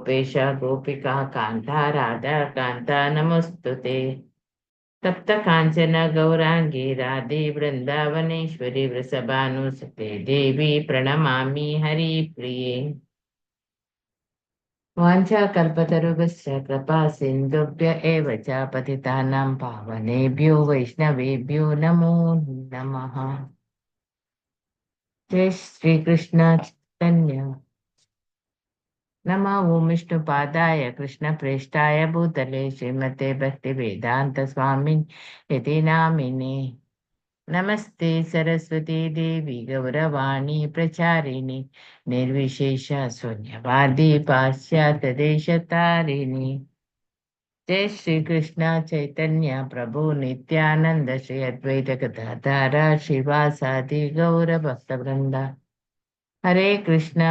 ಗೋಪೇಶ ಗೋಪಿಕಾ ಕಾಂತ ರಾಧಾ ಕಾಂತ ನಮಸ್ತುತೆ. ತಪ್ತ ಕಾಂಚನ ಗೌರಾಂಗಿ ರಾಧೆ ವೃಂದಾವನೇಶ್ವರಿ ವೃಷಭಾನುಸುತೆ ದೇವಿ ಪ್ರಣಮಾಮಿ ಹರಿ ಪ್ರಿಯೆ. वाञ्छाकल्पतरुभ्यश्च कृपा सिन्धुभ्य एव च पतितानां पावनेभ्यो वैष्णवेभ्यो नमो नमः। जय श्रीकृष्ण चैतन्य नमः ओं विष्णुपादाय कृष्णप्रेष्ठाय भूतले श्रीमते भक्तिवेदान्त स्वामिन् यति नामिने। नमस्ते सरस्वती देवी गौरवाणी प्रचारिणी निर्विशेष शून्यवादी पाश्चात्य देशतारिणी। जय श्री कृष्ण चैतन्य प्रभु नित्यानंद श्री अद्वैत गदाधर श्रीवासादि गौर भक्त वृंद। हरे कृष्णा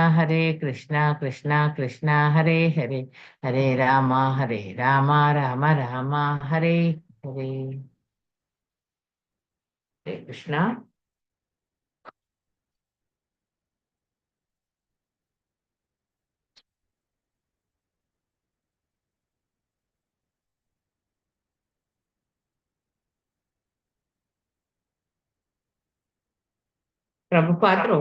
कृष्णा कृष्णा हरे हरे, हरे राम राम राम हरे हरे। हरे कृष्णा। ಪ್ರಭುಪಾದರು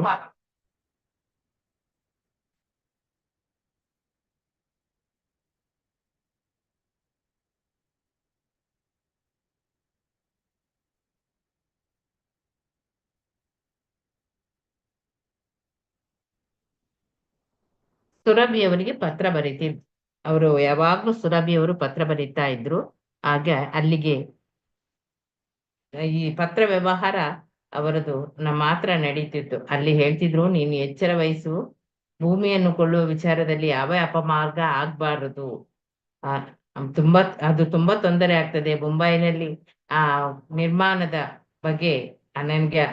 ಸುರಭಿಯವರಿಗೆ ಪತ್ರ ಬರೀತಿದ್ರು. ಅವರು ಯಾವಾಗ್ಲೂ ಸುರಭಿಯವರು ಪತ್ರ ಬರೀತಾ ಇದ್ರು. ಆಗ ಅಲ್ಲಿಗೆ ಈ ಪತ್ರ ವ್ಯವಹಾರ ಅವರದು ಮಾತ್ರ ನಡೀತಿತ್ತು. ಅಲ್ಲಿ ಹೇಳ್ತಿದ್ರು, ನೀನು ಎಚ್ಚರ ವಹಿಸು, ಭೂಮಿಯನ್ನು ಕೊಳ್ಳುವ ವಿಚಾರದಲ್ಲಿ ಯಾವ ಅಪಮಾರ್ಗ ಆಗ್ಬಾರದು. ಆ ತುಂಬಾ ತೊಂದರೆ ಆಗ್ತದೆ. ಮುಂಬೈನಲ್ಲಿ ಆ ನಿರ್ಮಾಣದ ಬಗ್ಗೆ ನನ್ಗೆ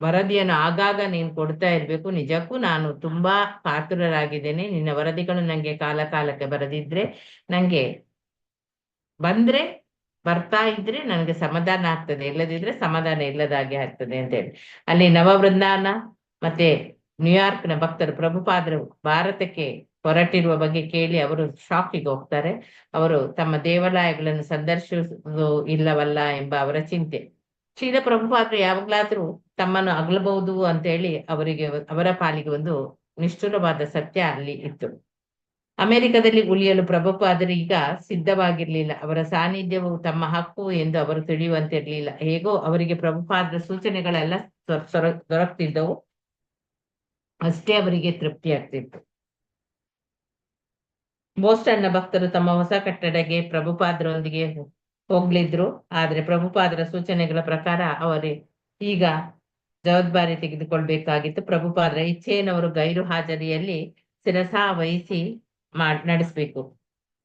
ವರದಿಯನ್ನು ಆಗಾಗ ನೀನು ಕೊಡ್ತಾ ಇರ್ಬೇಕು. ನಿಜಕ್ಕೂ ನಾನು ತುಂಬಾ ಕಾತುರರಾಗಿದ್ದೇನೆ. ನಿನ್ನ ವರದಿಗಳು ನಂಗೆ ಕಾಲ ಕಾಲಕ್ಕೆ ಬರದಿದ್ರೆ ನಂಗೆ ಬಂದ್ರೆ ಬರ್ತಾ ಇದ್ರೆ ನನಗೆ ಸಮಾಧಾನ ಆಗ್ತದೆ, ಇಲ್ಲದಿದ್ರೆ ಸಮಾಧಾನ ಇಲ್ಲದಾಗೆ ಆಗ್ತದೆ ಅಂತ ಹೇಳಿ ಅಲ್ಲಿ ನವವೃಂದಾವನ ಮತ್ತೆ ನ್ಯೂಯಾರ್ಕ್ನ ಭಕ್ತರು ಪ್ರಭುಪಾದರು ಭಾರತಕ್ಕೆ ಹೊರಟಿರುವ ಬಗ್ಗೆ ಕೇಳಿ ಅವರು ಶಾಕಿಗೆ ಹೋಗ್ತಾರೆ. ಅವರು ತಮ್ಮ ದೇವಾಲಯಗಳನ್ನು ಸಂದರ್ಶಿಸುವುದು ಇಲ್ಲವಲ್ಲ ಎಂಬ ಅವರ ಚಿಂತೆ. ಶ್ರೀಲ ಪ್ರಭುಪಾದರು ಯಾವಾಗ್ಲಾದ್ರೂ ತಮ್ಮನ್ನು ಅಗಲಬಹುದು ಅಂತ ಹೇಳಿ ಅವರ ಪಾಲಿಗೆ ಒಂದು ನಿಷ್ಠುರವಾದ ಸತ್ಯ ಅಲ್ಲಿ ಇತ್ತು. ಅಮೆರಿಕದಲ್ಲಿ ಉಳಿಯಲು ಪ್ರಭುಪಾದರು ಈಗ ಸಿದ್ಧವಾಗಿರ್ಲಿಲ್ಲ. ಅವರ ಸಾನ್ನಿಧ್ಯವು ತಮ್ಮ ಹಕ್ಕು ಎಂದು ಅವರು ತಿಳಿಯುವಂತಿರ್ಲಿಲ್ಲ. ಹೇಗೋ ಅವರಿಗೆ ಪ್ರಭುಪಾದರ ಸೂಚನೆಗಳೆಲ್ಲ ದೊರಕ್ತಿದ್ದವು, ಅಷ್ಟೇ ಅವರಿಗೆ ತೃಪ್ತಿ ಆಗ್ತಿತ್ತು. ಬೋಸ್ಟನ್ನ ಭಕ್ತರು ತಮ್ಮ ಹೊಸ ಕಟ್ಟಡಕ್ಕೆ ಪ್ರಭುಪಾದರೊಂದಿಗೆ ಹೋಗ್ಲಿದ್ರು. ಆದ್ರೆ ಪ್ರಭುಪಾದರ ಸೂಚನೆಗಳ ಪ್ರಕಾರ ಅವರೇ ಈಗ ಜವಾಬ್ದಾರಿ ತೆಗೆದುಕೊಳ್ಬೇಕಾಗಿತ್ತು. ಪ್ರಭುಪಾದರ ಇಚ್ಛೆಯನ್ನವರು ಗೈರು ಹಾಜರಿಯಲ್ಲಿ ಶಿರಸಾ ವಹಿಸಿ ನಡೆಸ್ಬೇಕು.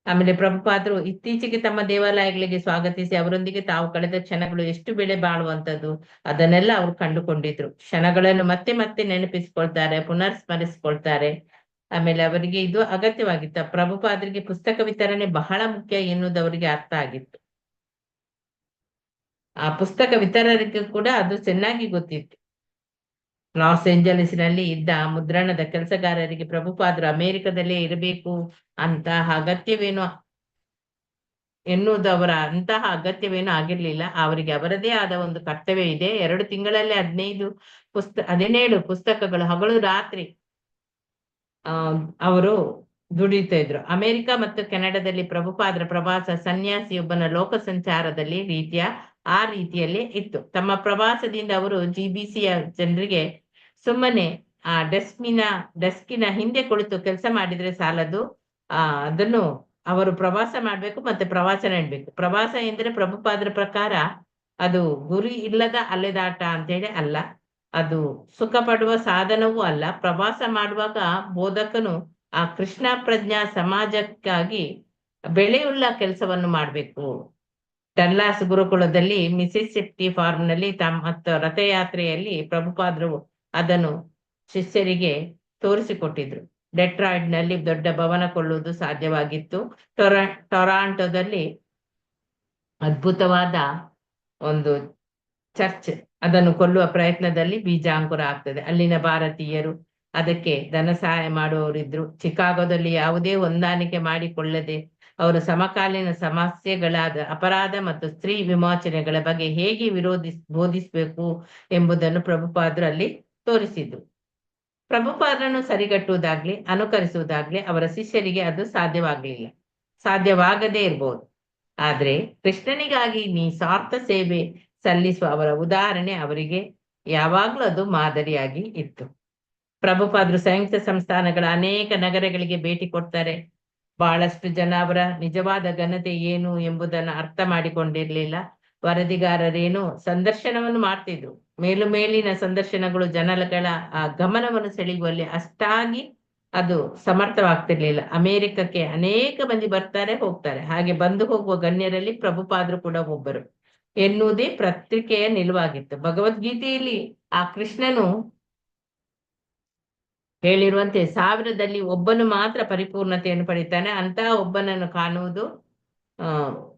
ಆಮೇಲೆ ಪ್ರಭುಪಾದರು ಇತ್ತೀಚೆಗೆ ತಮ್ಮ ದೇವಾಲಯಗಳಿಗೆ ಸ್ವಾಗತಿಸಿ ಅವರೊಂದಿಗೆ ತಾವು ಕಳೆದ ಕ್ಷಣಗಳು ಎಷ್ಟು ಬೆಲೆ ಬಾಳುವಂಥದ್ದು ಅದನ್ನೆಲ್ಲ ಅವ್ರು ಕಂಡುಕೊಂಡಿದ್ರು. ಕ್ಷಣಗಳನ್ನು ಮತ್ತೆ ಮತ್ತೆ ನೆನಪಿಸ್ಕೊಳ್ತಾರೆ, ಪುನರ್ ಸ್ಮರಿಸ್ಕೊಳ್ತಾರೆ. ಆಮೇಲೆ ಅವರಿಗೆ ಇದು ಅಗತ್ಯವಾಗಿತ್ತು. ಪ್ರಭುಪಾದರಿಗೆ ಪುಸ್ತಕ ವಿತರಣೆ ಬಹಳ ಮುಖ್ಯ ಎನ್ನುವುದು ಅವರಿಗೆ ಅರ್ಥ ಆಗಿತ್ತು. ಆ ಪುಸ್ತಕ ವಿತರಕರಿಗೆ ಕೂಡ ಅದು ಚೆನ್ನಾಗಿ ಗೊತ್ತಿತ್ತು. ಲಾಸ್ ಏಂಜಲೀಸ್ನಲ್ಲಿ ಇದ್ದ ಮುದ್ರಣದ ಕೆಲಸಗಾರರಿಗೆ ಪ್ರಭುಪಾದರು ಅಮೆರಿಕದಲ್ಲೇ ಇರಬೇಕು ಅಗತ್ಯವೇನೋ ಎನ್ನುವುದು ಅಂತಹ ಅಗತ್ಯವೇನೂ ಆಗಿರ್ಲಿಲ್ಲ. ಅವರಿಗೆ ಅವರದೇ ಆದ ಒಂದು ಕರ್ತವ್ಯ ಇದೆ. 2 ತಿಂಗಳಲ್ಲೇ 17 ಪುಸ್ತಕಗಳು ಹಗಲು ರಾತ್ರಿ ಅವರು ದುಡಿತಾ ಇದ್ರು. ಅಮೆರಿಕ ಮತ್ತು ಕೆನಡಾದಲ್ಲಿ ಪ್ರಭುಪಾದರ ಪ್ರವಾಸ ಸನ್ಯಾಸಿಯೊಬ್ಬನ ಲೋಕ ಸಂಚಾರದಲ್ಲಿ ಆ ರೀತಿಯಲ್ಲಿ ಇತ್ತು. ತಮ್ಮ ಪ್ರವಾಸದಿಂದ ಅವರು GBCಯ ಜನರಿಗೆ ಸುಮ್ಮನೆ ಆ ಡೆಸ್ಕಿನ ಹಿಂದೆ ಕುಳಿತು ಕೆಲಸ ಮಾಡಿದ್ರೆ ಸಾಲದು, ಅದನ್ನು ಅವರು ಪ್ರವಾಸ ಮಾಡ್ಬೇಕು ಮತ್ತೆ ಪ್ರವಾಸ ನೀಡ್ಬೇಕು. ಪ್ರವಾಸ ಎಂದ್ರೆ ಪ್ರಭುಪಾದರ ಪ್ರಕಾರ ಅದು ಗುರಿ ಇಲ್ಲದ ಅಲೆದಾಟ ಅಂತೇಳಿ ಅಲ್ಲ, ಅದು ಸುಖ ಪಡುವ ಸಾಧನವೂ ಅಲ್ಲ. ಪ್ರವಾಸ ಮಾಡುವಾಗ ಬೋಧಕನು ಆ ಕೃಷ್ಣ ಪ್ರಜ್ಞಾ ಸಮಾಜಕ್ಕಾಗಿ ಬೆಳೆಯುಳ್ಳ ಕೆಲಸವನ್ನು ಮಾಡ್ಬೇಕು. ಡಲ್ಲಾಸ್ ಗುರುಕುಲದಲ್ಲಿ ಮಿಸಿಸಿಪ್ಪಿ ಫಾರ್ಮ್ನಲ್ಲಿ ಮತ್ತು ರಥಯಾತ್ರೆಯಲ್ಲಿ ಪ್ರಭುಪಾದರು ಅದನ್ನು ಶಿಷ್ಯರಿಗೆ ತೋರಿಸಿಕೊಟ್ಟಿದ್ರು. ಡೆಟ್ರಾಯ್ಡ್ನಲ್ಲಿ ದೊಡ್ಡ ಭವನ ಕೊಳ್ಳುವುದು ಸಾಧ್ಯವಾಗಿತ್ತು. ಟೊರಾಂಟೋದಲ್ಲಿ ಅದ್ಭುತವಾದ ಒಂದು ಚರ್ಚ್ ಅದನ್ನು ಕೊಲ್ಲುವ ಪ್ರಯತ್ನದಲ್ಲಿ ಬೀಜಾಂಕುರ ಆಗ್ತದೆ. ಅಲ್ಲಿನ ಭಾರತೀಯರು ಅದಕ್ಕೆ ಧನ ಸಹಾಯ ಮಾಡುವವರಿದ್ರು. ಚಿಕಾಗೋದಲ್ಲಿ ಯಾವುದೇ ಹೊಂದಾಣಿಕೆ ಮಾಡಿಕೊಳ್ಳದೆ ಅವರು ಸಮಕಾಲೀನ ಸಮಸ್ಯೆಗಳಾದ ಅಪರಾಧ ಮತ್ತು ಸ್ತ್ರೀ ವಿಮೋಚನೆಗಳ ಬಗ್ಗೆ ಹೇಗೆ ಬೋಧಿಸಬೇಕು ಎಂಬುದನ್ನು ಪ್ರಭುಪಾದರು ಅಲ್ಲಿ ತೋರಿಸಿದ್ರು. ಪ್ರಭುಪಾದರನ್ನು ಸರಿಗಟ್ಟುವುದಾಗ್ಲಿ ಅನುಕರಿಸುವುದಾಗ್ಲಿ ಅವರ ಶಿಷ್ಯರಿಗೆ ಅದು ಸಾಧ್ಯವಾಗದೇ ಇರಬಹುದು. ಆದ್ರೆ ಕೃಷ್ಣನಿಗಾಗಿ ನಿಸ್ವಾರ್ಥ ಸೇವೆ ಸಲ್ಲಿಸುವ ಅವರ ಉದಾಹರಣೆ ಅವರಿಗೆ ಯಾವಾಗ್ಲೂ ಅದು ಮಾದರಿಯಾಗಿ ಇತ್ತು. ಪ್ರಭುಪಾದರು ಸಂಯುಕ್ತ ಸಂಸ್ಥಾನಗಳ ಅನೇಕ ನಗರಗಳಿಗೆ ಭೇಟಿ ಕೊಡ್ತಾರೆ. ಬಹಳಷ್ಟು ಜನ ಅವರ ನಿಜವಾದ ಘನತೆ ಏನು ಎಂಬುದನ್ನು ಅರ್ಥ ಮಾಡಿಕೊಂಡಿರ್ಲಿಲ್ಲ. ವರದಿಗಾರರೇನು ಸಂದರ್ಶನವನ್ನು ಮಾಡ್ತಿದ್ರು, ಮೇಲಿನ ಸಂದರ್ಶನಗಳು ಜನಗಳ ಆ ಗಮನವನ್ನು ಸೆಳೆಯುವಲ್ಲಿ ಅಷ್ಟಾಗಿ ಅದು ಸಮರ್ಥವಾಗ್ತಿರ್ಲಿಲ್ಲ. ಅಮೆರಿಕಕ್ಕೆ ಅನೇಕ ಮಂದಿ ಬರ್ತಾರೆ ಹೋಗ್ತಾರೆ, ಹಾಗೆ ಬಂದು ಹೋಗುವ ಗಣ್ಯರಲ್ಲಿ ಪ್ರಭುಪಾದರು ಕೂಡ ಒಬ್ಬರು ಎನ್ನುವುದೇ ಪತ್ರಿಕೆಯ ನಿಲುವಾಗಿತ್ತು. ಭಗವದ್ಗೀತೆಯಲ್ಲಿ ಆ ಕೃಷ್ಣನು ಹೇಳಿರುವಂತೆ 1000ರಲ್ಲಿ ಒಬ್ಬನು ಮಾತ್ರ ಪರಿಪೂರ್ಣತೆಯನ್ನು ಪಡಿತಾನೆ, ಅಂತಹ ಒಬ್ಬನನ್ನು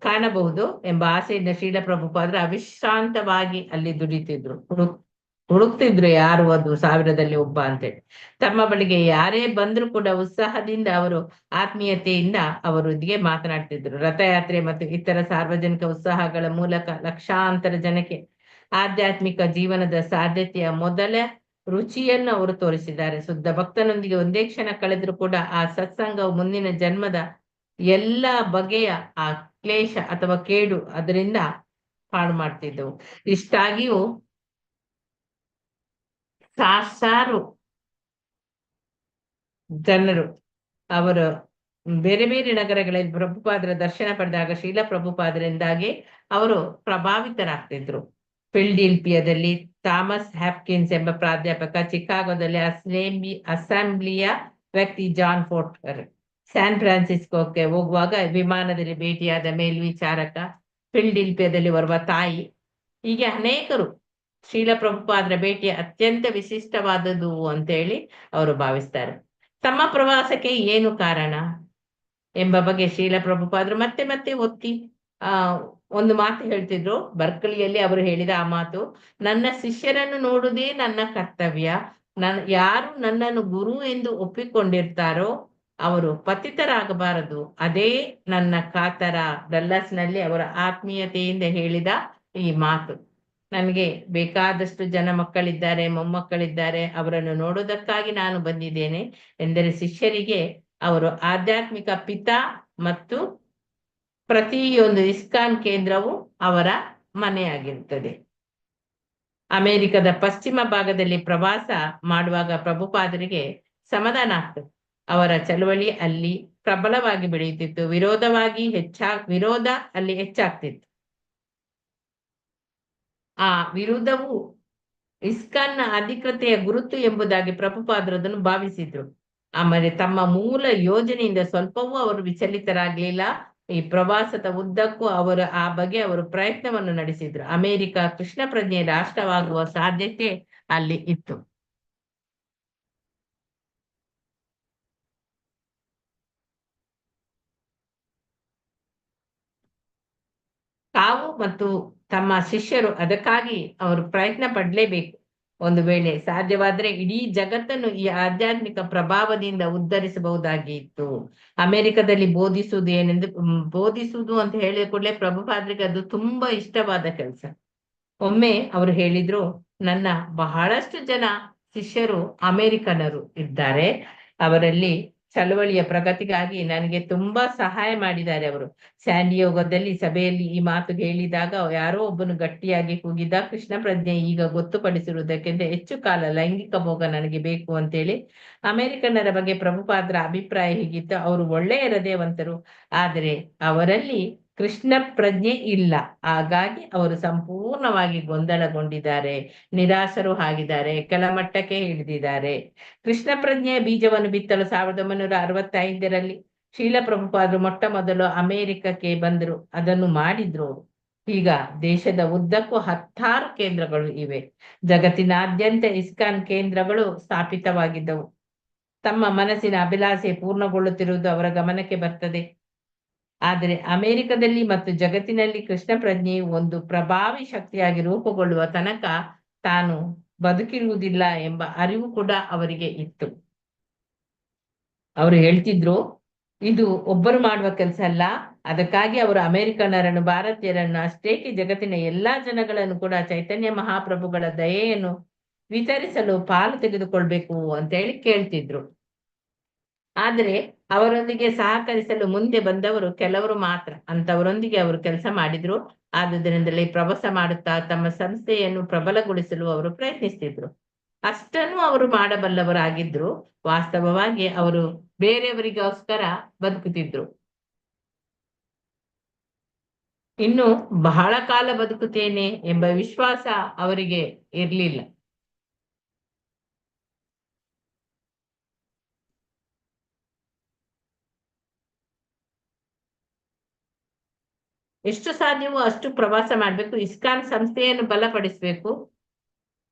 ಕಾಣಬಹುದು ಎಂಬ ಆಸೆಯಿಂದ ಶ್ರೀಲ ಪ್ರಭುಪಾದರು ಅವಿಶ್ರಾಂತವಾಗಿ ಅಲ್ಲಿ ದುಡಿತಿದ್ರು, ಹುಡುಕ್ತಿದ್ರು ಯಾರು ಅದು 1000ರಲ್ಲಿ ಒಬ್ಬ ಅಂತೇಳಿ. ತಮ್ಮ ಬಳಿಗೆ ಯಾರೇ ಬಂದ್ರು ಕೂಡ ಉತ್ಸಾಹದಿಂದ ಅವರು ಆತ್ಮೀಯತೆಯಿಂದ ಅವರೊಂದಿಗೆ ಮಾತನಾಡ್ತಿದ್ರು. ರಥಯಾತ್ರೆ ಮತ್ತು ಇತರ ಸಾರ್ವಜನಿಕ ಉತ್ಸಾಹಗಳ ಮೂಲಕ ಲಕ್ಷಾಂತರ ಜನಕ್ಕೆ ಆಧ್ಯಾತ್ಮಿಕ ಜೀವನದ ಸಾಧ್ಯತೆಯ ಮೊದಲ ರುಚಿಯನ್ನು ಅವರು ತೋರಿಸಿದ್ದಾರೆ. ಶುದ್ಧ ಭಕ್ತನೊಂದಿಗೆ ಒಂದೇ ಕ್ಷಣ ಕಳೆದ್ರು ಕೂಡ ಆ ಸತ್ಸಂಗವು ಮುಂದಿನ ಜನ್ಮದ ಎಲ್ಲ ಬಗೆಯ ಆ ಕ್ಲೇಶ ಅಥವಾ ಕೇಡು ಅದರಿಂದ ಹಾಳು ಮಾಡ್ತಿದ್ದವು. ಇಷ್ಟಾಗಿಯೂ ಸಾವಿರಾರು ಜನರು ಅವರು ಬೇರೆ ಬೇರೆ ನಗರಗಳಲ್ಲಿ ಪ್ರಭುಪಾದರ ದರ್ಶನ ಪಡೆದಾಗ ಶ್ರೀಲ ಪ್ರಭುಪಾದರಿಂದಾಗಿ ಅವರು ಪ್ರಭಾವಿತರಾಗ್ತಿದ್ರು. ಫಿಲ್ಡೆಲ್ಫಿಯಾದಲ್ಲಿ ಥಾಮಸ್ ಹ್ಯಾಪ್ಕಿನ್ಸ್ ಎಂಬ ಪ್ರಾಧ್ಯಾಪಕ, ಚಿಕಾಗೋದಲ್ಲಿ ಅಸೆಂಬ್ಲಿಯ ವ್ಯಕ್ತಿ ಜಾನ್ ಫೋರ್ಟರ್, ಸ್ಯಾನ್ ಫ್ರಾನ್ಸಿಸ್ಕೋಕ್ಕೆ ಹೋಗುವಾಗ ವಿಮಾನದಲ್ಲಿ ಭೇಟಿಯಾದ ಮೇಲ್ವಿಚಾರಕ, ಫಿಲ್ಡೆಲ್ಫಿಯಾದಲ್ಲಿ ಬರುವ ತಾಯಿ, ಹೀಗೆ ಅನೇಕರು ಶ್ರೀಲ ಪ್ರಭುಪಾದರ ಭೇಟಿ ಅತ್ಯಂತ ವಿಶಿಷ್ಟವಾದದ್ದು ಅಂತೇಳಿ ಅವರು ಭಾವಿಸ್ತಾರೆ. ತಮ್ಮ ಪ್ರವಾಸಕ್ಕೆ ಏನು ಕಾರಣ ಎಂಬ ಬಗ್ಗೆ ಶ್ರೀಲ ಪ್ರಭುಪಾದರು ಮತ್ತೆ ಮತ್ತೆ ಒತ್ತಿ ಒಂದು ಮಾತು ಹೇಳ್ತಿದ್ರು. ಬರ್ಕಲಿಯಲ್ಲಿ ಅವರು ಹೇಳಿದ ಆ ಮಾತು, ನನ್ನ ಶಿಷ್ಯರನ್ನು ನೋಡುವುದೇ ನನ್ನ ಕರ್ತವ್ಯ. ಯಾರು ನನ್ನನ್ನು ಗುರು ಎಂದು ಒಪ್ಪಿಕೊಂಡಿರ್ತಾರೋ ಅವರು ಪತಿತರಾಗಬಾರದು. ಅದೇ ನನ್ನ ಕಾತರ. ಡಲ್ಲಸ್ನಲ್ಲಿ ಅವರ ಆತ್ಮೀಯತೆಯಿಂದ ಹೇಳಿದ ಈ ಮಾತು. ನನಗೆ ಬೇಕಾದಷ್ಟು ಜನ ಮಕ್ಕಳಿದ್ದಾರೆ, ಮೊಮ್ಮಕ್ಕಳಿದ್ದಾರೆ, ಅವರನ್ನು ನೋಡೋದಕ್ಕಾಗಿ ನಾನು ಬಂದಿದ್ದೇನೆ ಎಂದರೆ ಶಿಷ್ಯರಿಗೆ ಅವರು ಆಧ್ಯಾತ್ಮಿಕ ಪಿತಾ ಮತ್ತು ಪ್ರತಿಯೊಂದು ಇಸ್ಕಾನ್ ಕೇಂದ್ರವು ಅವರ ಮನೆಯಾಗಿರುತ್ತದೆ. ಅಮೆರಿಕದ ಪಶ್ಚಿಮ ಭಾಗದಲ್ಲಿ ಪ್ರವಾಸ ಮಾಡುವಾಗ ಪ್ರಭುಪಾದರಿಗೆ ಸಮಾಧಾನ ಆಗ್ತದೆ. ಅವರ ಚಳವಳಿ ಅಲ್ಲಿ ಪ್ರಬಲವಾಗಿ ಬೆಳೆಯುತ್ತಿತ್ತು, ವಿರೋಧ ಅಲ್ಲಿ ಹೆಚ್ಚಾಗ್ತಿತ್ತು. ಆ ವಿರೋಧವು ಇಸ್ಕಾನ್ನ ಅಧಿಕೃತೆಯ ಗುರುತು ಎಂಬುದಾಗಿ ಪ್ರಭುಪಾದರು ಅದನ್ನು ಭಾವಿಸಿದ್ರು. ಆಮೇಲೆ ತಮ್ಮ ಮೂಲ ಯೋಜನೆಯಿಂದ ಸ್ವಲ್ಪವೂ ಅವರು ವಿಚಲಿತರಾಗ್ಲಿಲ್ಲ. ಈ ಪ್ರವಾಸದ ಉದ್ದಕ್ಕೂ ಆ ಬಗ್ಗೆ ಅವರು ಪ್ರಯತ್ನವನ್ನು ನಡೆಸಿದ್ರು. ಅಮೆರಿಕ ಕೃಷ್ಣ ಪ್ರಜ್ಞೆ ರಾಷ್ಟ್ರವಾಗುವ ಸಾಧ್ಯತೆ ಅಲ್ಲಿ ಇತ್ತು. ತಾವು ಮತ್ತು ತಮ್ಮ ಶಿಷ್ಯರು ಅದಕ್ಕಾಗಿ ಅವರು ಪ್ರಯತ್ನ ಪಡ್ಲೇಬೇಕು. ಒಂದು ವೇಳೆ ಸಾಧ್ಯವಾದ್ರೆ ಇಡೀ ಜಗತ್ತನ್ನು ಈ ಆಧ್ಯಾತ್ಮಿಕ ಪ್ರಭಾವದಿಂದ ಉದ್ಧರಿಸಬಹುದಾಗಿತ್ತು. ಅಮೆರಿಕದಲ್ಲಿ ಬೋಧಿಸುವುದು ಅಂತ ಹೇಳಿದ ಕೂಡಲೇ ಪ್ರಭುಪಾದರಿಗೆ ಅದು ತುಂಬಾ ಇಷ್ಟವಾದ ಕೆಲಸ. ಒಮ್ಮೆ ಅವರು ಹೇಳಿದ್ರು, ನನ್ನ ಬಹಳಷ್ಟು ಜನ ಶಿಷ್ಯರು ಅಮೆರಿಕನರು ಇದ್ದಾರೆ, ಅವರಲ್ಲಿ ಚಳವಳಿಯ ಪ್ರಗತಿಗಾಗಿ ನನಗೆ ತುಂಬಾ ಸಹಾಯ ಮಾಡಿದ್ದಾರೆ. ಅವರು ಸ್ಯಾನ್ಡಿಯೋಗದಲ್ಲಿ ಸಭೆಯಲ್ಲಿ ಈ ಮಾತು ಹೇಳಿದಾಗ ಯಾರೋ ಒಬ್ಬನು ಗಟ್ಟಿಯಾಗಿ ಕೂಗಿದ, ಕೃಷ್ಣ ಪ್ರಜ್ಞೆ ಈಗ ಗೊತ್ತುಪಡಿಸಿರುವುದಕ್ಕಿಂತ ಹೆಚ್ಚು ಕಾಲ ಲೈಂಗಿಕ ಭೋಗ ನನಗೆ ಬೇಕು ಅಂತೇಳಿ. ಅಮೆರಿಕನ್ನರ ಬಗ್ಗೆ ಪ್ರಭುಪಾದರ ಅಭಿಪ್ರಾಯ ಹೀಗಿತ್ತು, ಅವರು ಒಳ್ಳೆಯ ಹೃದಯವಂತರು, ಆದರೆ ಅವರಲ್ಲಿ ಕೃಷ್ಣ ಪ್ರಜ್ಞೆ ಇಲ್ಲ, ಹಾಗಾಗಿ ಅವರು ಸಂಪೂರ್ಣವಾಗಿ ಗೊಂದಲಗೊಂಡಿದ್ದಾರೆ, ನಿರಾಶರು ಆಗಿದ್ದಾರೆ, ಕೆಳಮಟ್ಟಕ್ಕೆ ಹಿಡಿದಿದ್ದಾರೆ. ಕೃಷ್ಣ ಪ್ರಜ್ಞೆಯ ಬೀಜವನ್ನು ಬಿತ್ತಲು 1965ರಲ್ಲಿ ಶ್ರೀಲ ಪ್ರಭುಪಾದರು ಮೊಟ್ಟ ಮೊದಲು ಅಮೆರಿಕಕ್ಕೆ ಬಂದರು. ಅದನ್ನು ಮಾಡಿದ್ರು. ಈಗ ದೇಶದ ಉದ್ದಕ್ಕೂ 10 ಕೇಂದ್ರಗಳು ಇವೆ. ಜಗತ್ತಿನಾದ್ಯಂತ ಇಸ್ಕಾನ್ ಕೇಂದ್ರಗಳು ಸ್ಥಾಪಿತವಾಗಿದ್ದವು. ತಮ್ಮ ಮನಸ್ಸಿನ ಅಭಿಲಾಷೆ ಪೂರ್ಣಗೊಳ್ಳುತ್ತಿರುವುದು ಅವರ ಗಮನಕ್ಕೆ ಬರ್ತದೆ. ಆದರೆ ಅಮೆರಿಕದಲ್ಲಿ ಮತ್ತು ಜಗತ್ತಿನಲ್ಲಿ ಕೃಷ್ಣ ಪ್ರಜ್ಞೆಯು ಒಂದು ಪ್ರಭಾವಿ ಶಕ್ತಿಯಾಗಿ ರೂಪುಗೊಳ್ಳುವ ತನಕ ತಾನು ಬದುಕಿರುವುದಿಲ್ಲ ಎಂಬ ಅರಿವು ಕೂಡ ಅವರಿಗೆ ಇತ್ತು. ಅವರು ಹೇಳ್ತಿದ್ರು, ಇದು ಒಬ್ಬರು ಮಾಡುವ ಕೆಲಸ ಅಲ್ಲ. ಅದಕ್ಕಾಗಿ ಅವರು ಅಮೆರಿಕನ್ನರನ್ನು, ಭಾರತೀಯರನ್ನು ಅಷ್ಟೇಕೆ ಜಗತ್ತಿನ ಎಲ್ಲಾ ಜನಗಳನ್ನು ಕೂಡ ಚೈತನ್ಯ ಮಹಾಪ್ರಭುಗಳ ದಯೆಯನ್ನು ವಿತರಿಸಲು ಪಾಲು ತೆಗೆದುಕೊಳ್ಬೇಕು ಅಂತ ಹೇಳಿ ಕೇಳ್ತಿದ್ರು. ಆದರೆ ಅವರೊಂದಿಗೆ ಸಹಕರಿಸಲು ಮುಂದೆ ಬಂದವರು ಕೆಲವರು ಮಾತ್ರ. ಅಂತವರೊಂದಿಗೆ ಅವರು ಕೆಲಸ ಮಾಡಿದ್ರು. ಆದುದರಿಂದಲೇ ಪ್ರವಾಸ ಮಾಡುತ್ತಾ ತಮ್ಮ ಸಂಸ್ಥೆಯನ್ನು ಪ್ರಬಲಗೊಳಿಸಲು ಅವರು ಪ್ರಯತ್ನಿಸ್ತಿದ್ರು. ಅಷ್ಟನ್ನು ಅವರು ಮಾಡಬಲ್ಲವರಾಗಿದ್ರು. ವಾಸ್ತವವಾಗಿ ಅವರು ಬೇರೆಯವರಿಗೋಸ್ಕರ ಬದುಕುತ್ತಿದ್ರು. ಇನ್ನು ಬಹಳ ಕಾಲ ಬದುಕುತ್ತೇನೆ ಎಂಬ ವಿಶ್ವಾಸ ಅವರಿಗೆ ಇರಲಿಲ್ಲ. ಎಷ್ಟು ಸಾಧ್ಯವೋ ಅಷ್ಟು ಪ್ರವಾಸ ಮಾಡಬೇಕು. ಇಸ್ಕಾನ್ ಸಂಸ್ಥೆಯನ್ನು ಬಲಪಡಿಸಬೇಕು.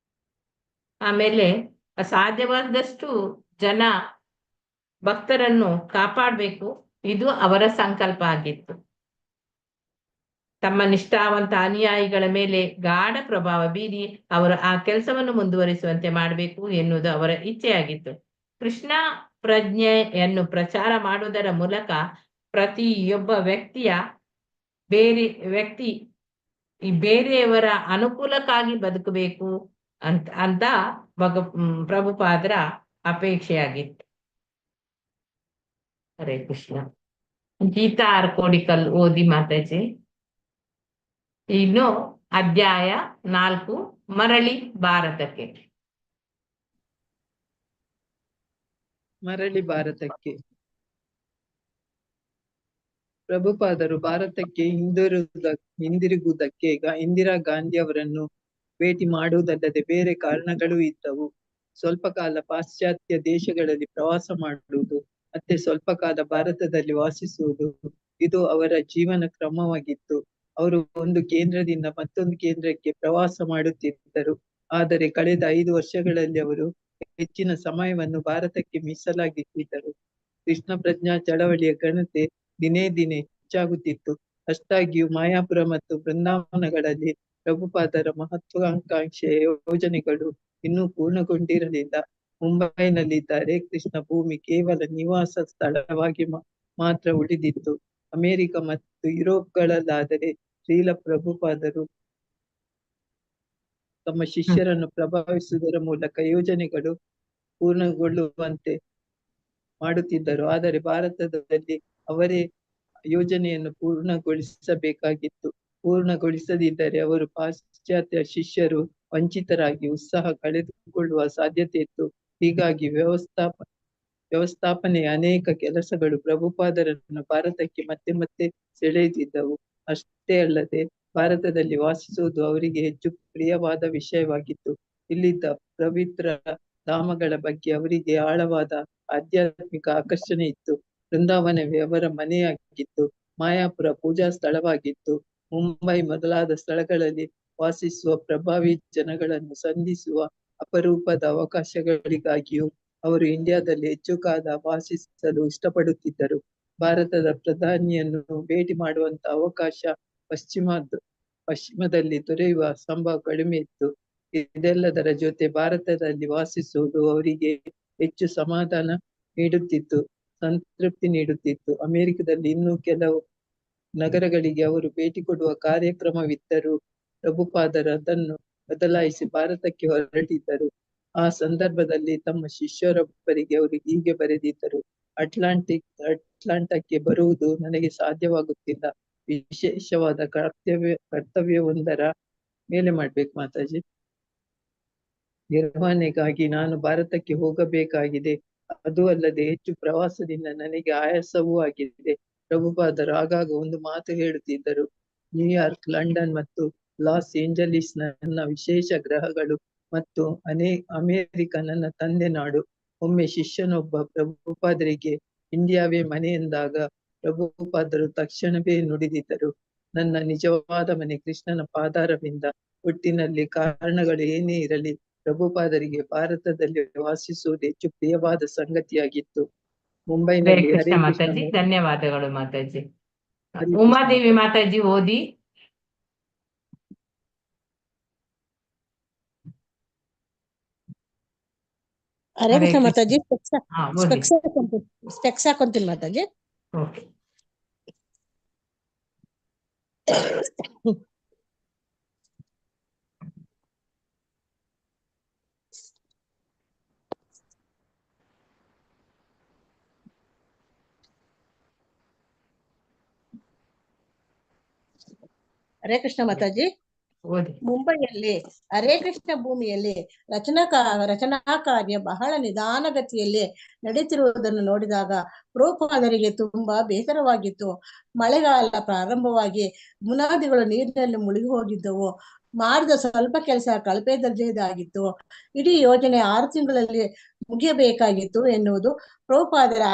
ಆಮೇಲೆ ಸಾಧ್ಯವಾದಷ್ಟು ಜನ ಭಕ್ತರನ್ನು ಕಾಪಾಡಬೇಕು. ಇದು ಅವರ ಸಂಕಲ್ಪ ಆಗಿತ್ತು. ತಮ್ಮ ನಿಷ್ಠಾವಂತ ಅನುಯಾಯಿಗಳ ಮೇಲೆ ಗಾಢ ಪ್ರಭಾವ ಬೀರಿ ಅವರು ಆ ಕೆಲಸವನ್ನು ಮುಂದುವರಿಸುವಂತೆ ಮಾಡಬೇಕು ಎನ್ನುವುದು ಅವರ ಇಚ್ಛೆಯಾಗಿತ್ತು. ಕೃಷ್ಣ ಪ್ರಜ್ಞೆಯನ್ನು ಪ್ರಚಾರ ಮಾಡುವುದರ ಮೂಲಕ ಪ್ರತಿಯೊಬ್ಬ ವ್ಯಕ್ತಿ ಈ ಬೇರೆಯವರ ಅನುಕೂಲಕ್ಕಾಗಿ ಬದುಕಬೇಕು ಅಂತ ಪ್ರಭುಪಾದರ ಅಪೇಕ್ಷೆಯಾಗಿತ್ತು. ಹರೇ ಕೃಷ್ಣ. ಗೀತಾ ಆರ್ಕೋಡಿಕಲ್ ಓದಿ ಮಾತಾಜಿ. ಇನ್ನು ಅಧ್ಯಾಯ 4, ಮರಳಿ ಭಾರತಕ್ಕೆ. ಮರಳಿ ಭಾರತಕ್ಕೆ. ಪ್ರಭುಪಾದರು ಭಾರತಕ್ಕೆ ಹಿಂದಿರುಗುವುದಕ್ಕೆ ಇಂದಿರಾ ಗಾಂಧಿ ಅವರನ್ನು ಭೇಟಿ ಮಾಡುವುದಲ್ಲದೆ ಬೇರೆ ಕಾರಣಗಳೂ ಇದ್ದವು. ಸ್ವಲ್ಪ ಕಾಲ ಪಾಶ್ಚಾತ್ಯ ದೇಶಗಳಲ್ಲಿ ಪ್ರವಾಸ ಮಾಡುವುದು, ಮತ್ತೆ ಸ್ವಲ್ಪ ಕಾಲ ಭಾರತದಲ್ಲಿ ವಾಸಿಸುವುದು, ಇದು ಅವರ ಜೀವನ ಕ್ರಮವಾಗಿತ್ತು. ಅವರು ಒಂದು ಕೇಂದ್ರದಿಂದ ಮತ್ತೊಂದು ಕೇಂದ್ರಕ್ಕೆ ಪ್ರವಾಸ ಮಾಡುತ್ತಿದ್ದರು. ಆದರೆ ಕಳೆದ 5 ವರ್ಷಗಳಲ್ಲಿ ಅವರು ಹೆಚ್ಚಿನ ಸಮಯವನ್ನು ಭಾರತಕ್ಕೆ ಮೀಸಲಾಗಿಟ್ಟಿದ್ದರು. ಕೃಷ್ಣ ಪ್ರಜ್ಞಾ ಚಳವಳಿಯ ಘನತೆ ದಿನೇ ದಿನೇ ಹೆಚ್ಚಾಗುತ್ತಿತ್ತು. ಅಷ್ಟಾಗಿಯೂ ಮಾಯಾಪುರ ಮತ್ತು ಬೃಂದಾವನಗಳಲ್ಲಿ ಪ್ರಭುಪಾದರ ಮಹತ್ವಾಕಾಂಕ್ಷೆಯ ಯೋಜನೆಗಳು ಇನ್ನೂ ಪೂರ್ಣಗೊಂಡಿರಲಿಲ್ಲ. ಮುಂಬೈನಲ್ಲಿದ್ದ ಹರೇ ಕೃಷ್ಣ ಭೂಮಿ ಕೇವಲ ನಿವಾಸ ಸ್ಥಳವಾಗಿ ಮಾತ್ರ ಉಳಿದಿತ್ತು. ಅಮೆರಿಕ ಮತ್ತು ಯುರೋಪ್ಗಳಲ್ಲಾದರೆ ಶ್ರೀಲ ಪ್ರಭುಪಾದರು ತಮ್ಮ ಶಿಷ್ಯರನ್ನು ಪ್ರಭಾವಿಸುವುದರ ಮೂಲಕ ಯೋಜನೆಗಳು ಪೂರ್ಣಗೊಳ್ಳುವಂತೆ ಮಾಡುತ್ತಿದ್ದರು. ಆದರೆ ಭಾರತದಲ್ಲಿ ಅವರೇ ಯೋಜನೆಯನ್ನು ಪೂರ್ಣಗೊಳಿಸಬೇಕಾಗಿತ್ತು. ಪೂರ್ಣಗೊಳಿಸದಿದ್ದರೆ ಅವರು ಪಾಶ್ಚಾತ್ಯ ಶಿಷ್ಯರು ವಂಚಿತರಾಗಿ ಉತ್ಸಾಹ ಕಳೆದುಕೊಳ್ಳುವ ಸಾಧ್ಯತೆ ಇತ್ತು. ಹೀಗಾಗಿ ವ್ಯವಸ್ಥಾಪನೆಯ ಅನೇಕ ಕೆಲಸಗಳು ಪ್ರಭುಪಾದರನ್ನು ಭಾರತಕ್ಕೆ ಮತ್ತೆ ಮತ್ತೆ ಸೆಳೆಯುತ್ತಿದ್ದವು. ಅಷ್ಟೇ ಅಲ್ಲದೆ ಭಾರತದಲ್ಲಿ ವಾಸಿಸುವುದು ಅವರಿಗೆ ಹೆಚ್ಚು ಪ್ರಿಯವಾದ ವಿಷಯವಾಗಿತ್ತು. ಇಲ್ಲಿದ್ದ ಪವಿತ್ರ ಧಾಮಗಳ ಬಗ್ಗೆ ಅವರಿಗೆ ಆಳವಾದ ಆಧ್ಯಾತ್ಮಿಕ ಆಕರ್ಷಣೆ ಇತ್ತು. ಬೃಂದಾವನವೇ ಅವರ ಮನೆಯಾಗಿತ್ತು. ಮಾಯಾಪುರ ಪೂಜಾ ಸ್ಥಳವಾಗಿತ್ತು. ಮುಂಬೈ ಮೊದಲಾದ ಸ್ಥಳಗಳಲ್ಲಿ ವಾಸಿಸುವ ಪ್ರಭಾವಿ ಜನಗಳನ್ನು ಸಂಧಿಸುವ ಅಪರೂಪದ ಅವಕಾಶಗಳಿಗಾಗಿಯೂ ಅವರು ಇಂಡಿಯಾದಲ್ಲಿ ಹೆಚ್ಚು ಕಾಲ ವಾಸಿಸಲು ಇಷ್ಟಪಡುತ್ತಿದ್ದರು. ಭಾರತದ ಪ್ರಧಾನಿಯನ್ನು ಭೇಟಿ ಮಾಡುವಂತ ಅವಕಾಶ ಪಶ್ಚಿಮದಲ್ಲಿ ದೊರೆಯುವ ಸಂಭವ ಕಡಿಮೆ ಇತ್ತು. ಇದೆಲ್ಲದರ ಜೊತೆ ಭಾರತದಲ್ಲಿ ವಾಸಿಸುವುದು ಅವರಿಗೆ ಹೆಚ್ಚು ಸಮಾಧಾನ ನೀಡುತ್ತಿತ್ತು, ಸಂತೃಪ್ತಿ ನೀಡುತ್ತಿತ್ತು. ಅಮೆರಿಕದಲ್ಲಿ ಇನ್ನೂ ಕೆಲವು ನಗರಗಳಿಗೆ ಅವರು ಭೇಟಿ ಕೊಡುವ ಕಾರ್ಯಕ್ರಮವಿದ್ದರೂ ಪ್ರಭುಪಾದರು ಅದನ್ನು ಬದಲಾಯಿಸಿ ಭಾರತಕ್ಕೆ ಹೊರಟಿದ್ದರು. ಆ ಸಂದರ್ಭದಲ್ಲಿ ತಮ್ಮ ಶಿಷ್ಯರೊಬ್ಬರಿಗೆ ಅವರು ಹೀಗೆ ಬರೆದಿದ್ದರು: ಅಟ್ಲಾಂಟಕ್ಕೆ ಬರುವುದು ನನಗೆ ಸಾಧ್ಯವಾಗುತ್ತಿಲ್ಲ. ವಿಶೇಷವಾದ ಕರ್ತವ್ಯವೊಂದರ ಮೇಲೆ ಮಾಡ್ಬೇಕು ಮಾತಾಜಿ. ನಿರ್ವಹಣೆಗಾಗಿ ನಾನು ಭಾರತಕ್ಕೆ ಹೋಗಬೇಕಾಗಿದೆ. ಅದು ಅಲ್ಲದೆ ಹೆಚ್ಚು ಪ್ರವಾಸದಿಂದ ನನಗೆ ಆಯಾಸವೂ ಆಗಿದೆ. ಪ್ರಭುಪಾದರು ಆಗಾಗ ಒಂದು ಮಾತು ಹೇಳುತ್ತಿದ್ದರು: ನ್ಯೂಯಾರ್ಕ್, ಲಂಡನ್ ಮತ್ತು ಲಾಸ್ ಏಂಜಲೀಸ್ ನನ್ನ ವಿಶೇಷ ಗ್ರಹಗಳು ಮತ್ತು ಅಮೆರಿಕ ನನ್ನ ತಂದೆ ನಾಡು. ಒಮ್ಮೆ ಶಿಷ್ಯನೊಬ್ಬ ಪ್ರಭುಪಾದರಿಗೆ ಇಂಡಿಯಾವೇ ಮನೆ ಎಂದಾಗ ಪ್ರಭುಪಾದರು ತಕ್ಷಣವೇ ನುಡಿದಿದ್ದರು: ನನ್ನ ನಿಜವಾದ ಮನೆ ಕೃಷ್ಣನ ಪಾದಾರವಿಂದ. ಒಟ್ಟಿನಲ್ಲಿ ಕಾರಣಗಳು ಏನೇ ಇರಲಿ, ಪ್ರಭುಪಾದರಿಗೆ ಭಾರತದಲ್ಲಿ ವಾಸಿಸುವುದು ಹೆಚ್ಚು ಪ್ರಿಯವಾದ ಸಂಗತಿಯಾಗಿತ್ತು. ಮುಂಬೈನಲ್ಲಿ ಕೃಷ್ಣ ಮಾತಾಜಿ, ಧನ್ಯವಾದಗಳು ಮಾತಾಜಿ. ಉಮಾದೇವಿ ಮಾತಾಜಿ ಓದಿ. ಹರೇ ಕೃಷ್ಣ. 3 ಹರೇ ಹರೇ ಕೃಷ್ಣ ಕೃಷ್ಣ. ಮಾತಾಜಿ. ಹಾ, ಓದಿ. ಸ್ಪೆಕ್ಸ್ ಹಾಕೊಂತೀನಿ ಮಾತಾಜಿ. ಓಕೆ. ಹರೇ ಕೃಷ್ಣ ಮಾತಾಜಿ. ಓದಿ. ಮುಂಬೈಯಲ್ಲಿ ಹರೇ ಕೃಷ್ಣ ಭೂಮಿಯಲ್ಲಿ ರಚನಾ ಕಾರ್ಯ ಬಹಳ ನಿಧಾನಗತಿಯಲ್ಲಿ ನಡೀತಿರುವುದನ್ನು ನೋಡಿದಾಗ ಪ್ರಭುಪಾದರಿಗೆ ತುಂಬಾ ಬೇಸರವಾಗಿತ್ತು. ಮಳೆಗಾಲ ಪ್ರಾರಂಭವಾಗಿ ಬುನಾದಿಗಳು ನೀರಿನಲ್ಲಿ ಮುಳುಗಿ ಹೋಗಿದ್ದವು. ಮಾಡಿದ ಸ್ವಲ್ಪ ಕೆಲಸ ಕಳಪೆ ದರ್ಜೆಯದಾಗಿತ್ತು. ಇಡೀ ಯೋಜನೆ 6 ತಿಂಗಳಲ್ಲಿ ಮುಗಿಯಬೇಕಾಗಿತ್ತು ಎನ್ನುವುದು ಪ್ರಭುಪಾದರ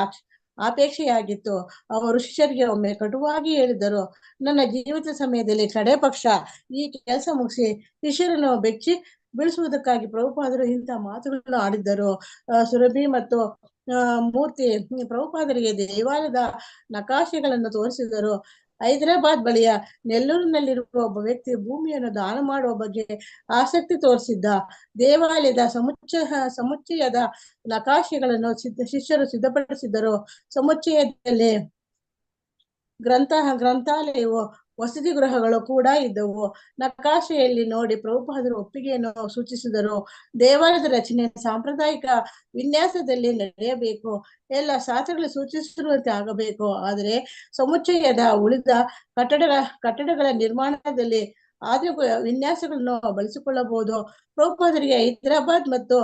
ಅಪೇಕ್ಷೆಯಾಗಿತ್ತು. ಅವರು ಶಿಷ್ಯರಿಗೆ ಒಮ್ಮೆ ಕಟುವಾಗಿ ಹೇಳಿದರು, ನನ್ನ ಜೀವಿತ ಸಮಯದಲ್ಲಿ ಕಡೆ ಪಕ್ಷ ಈ ಕೆಲಸ ಮುಗಿಸಿ ಶಿಷ್ಯರನ್ನು ಬೆಚ್ಚಿ ಬೀಳಿಸುವುದಕ್ಕಾಗಿ ಪ್ರಭುಪಾದರು ಇಂತಹ ಮಾತುಗಳನ್ನು ಆಡಿದ್ದರು. ಸುರಭಿ ಮತ್ತು ಮೂರ್ತಿ ಪ್ರಭುಪಾದರಿಗೆ ದೇವಾಲಯದ ನಕಾಶೆಗಳನ್ನು ತೋರಿಸಿದರು. ಹೈದರಾಬಾದ್ ಬಳಿಯ ನೆಲ್ಲೂರಿನಲ್ಲಿರುವ ಒಬ್ಬ ವ್ಯಕ್ತಿ ಭೂಮಿಯನ್ನು ದಾನ ಮಾಡುವ ಬಗ್ಗೆ ಆಸಕ್ತಿ ತೋರಿಸಿದ್ದ. ದೇವಾಲಯದ ಸಮುಚ್ಚಯದ ನಕಾಶೆಗಳನ್ನು ಶಿಷ್ಯರು ಸಿದ್ಧಪಡಿಸಿದ್ದರು. ಸಮುಚ್ಚಯದಲ್ಲಿ ಗ್ರಂಥಾಲಯವು ವಸತಿ ಗೃಹಗಳು ಕೂಡ ಇದ್ದವು. ನಕಾಶೆಯಲ್ಲಿ ನೋಡಿ ಪ್ರಭುಪಾದರು ಒಪ್ಪಿಗೆಯನ್ನು ಸೂಚಿಸಿದರು. ದೇವಾಲಯದ ರಚನೆ ಸಾಂಪ್ರದಾಯಿಕ ವಿನ್ಯಾಸದಲ್ಲಿ ನಡೆಯಬೇಕು, ಎಲ್ಲ ಶಾಸ್ತ್ರಗಳು ಸೂಚಿಸಿರುವಂತೆ ಆಗಬೇಕು. ಆದರೆ ಸಮುಚ್ಚಯದ ಉಳಿದ ಕಟ್ಟಡಗಳ ನಿರ್ಮಾಣದಲ್ಲಿ ಆಧುನಿಕ ವಿನ್ಯಾಸಗಳನ್ನು ಬಳಸಿಕೊಳ್ಳಬಹುದು. ಪ್ರಭುಪಾದರಿಗೆ ಹೈದರಾಬಾದ್ ಮತ್ತು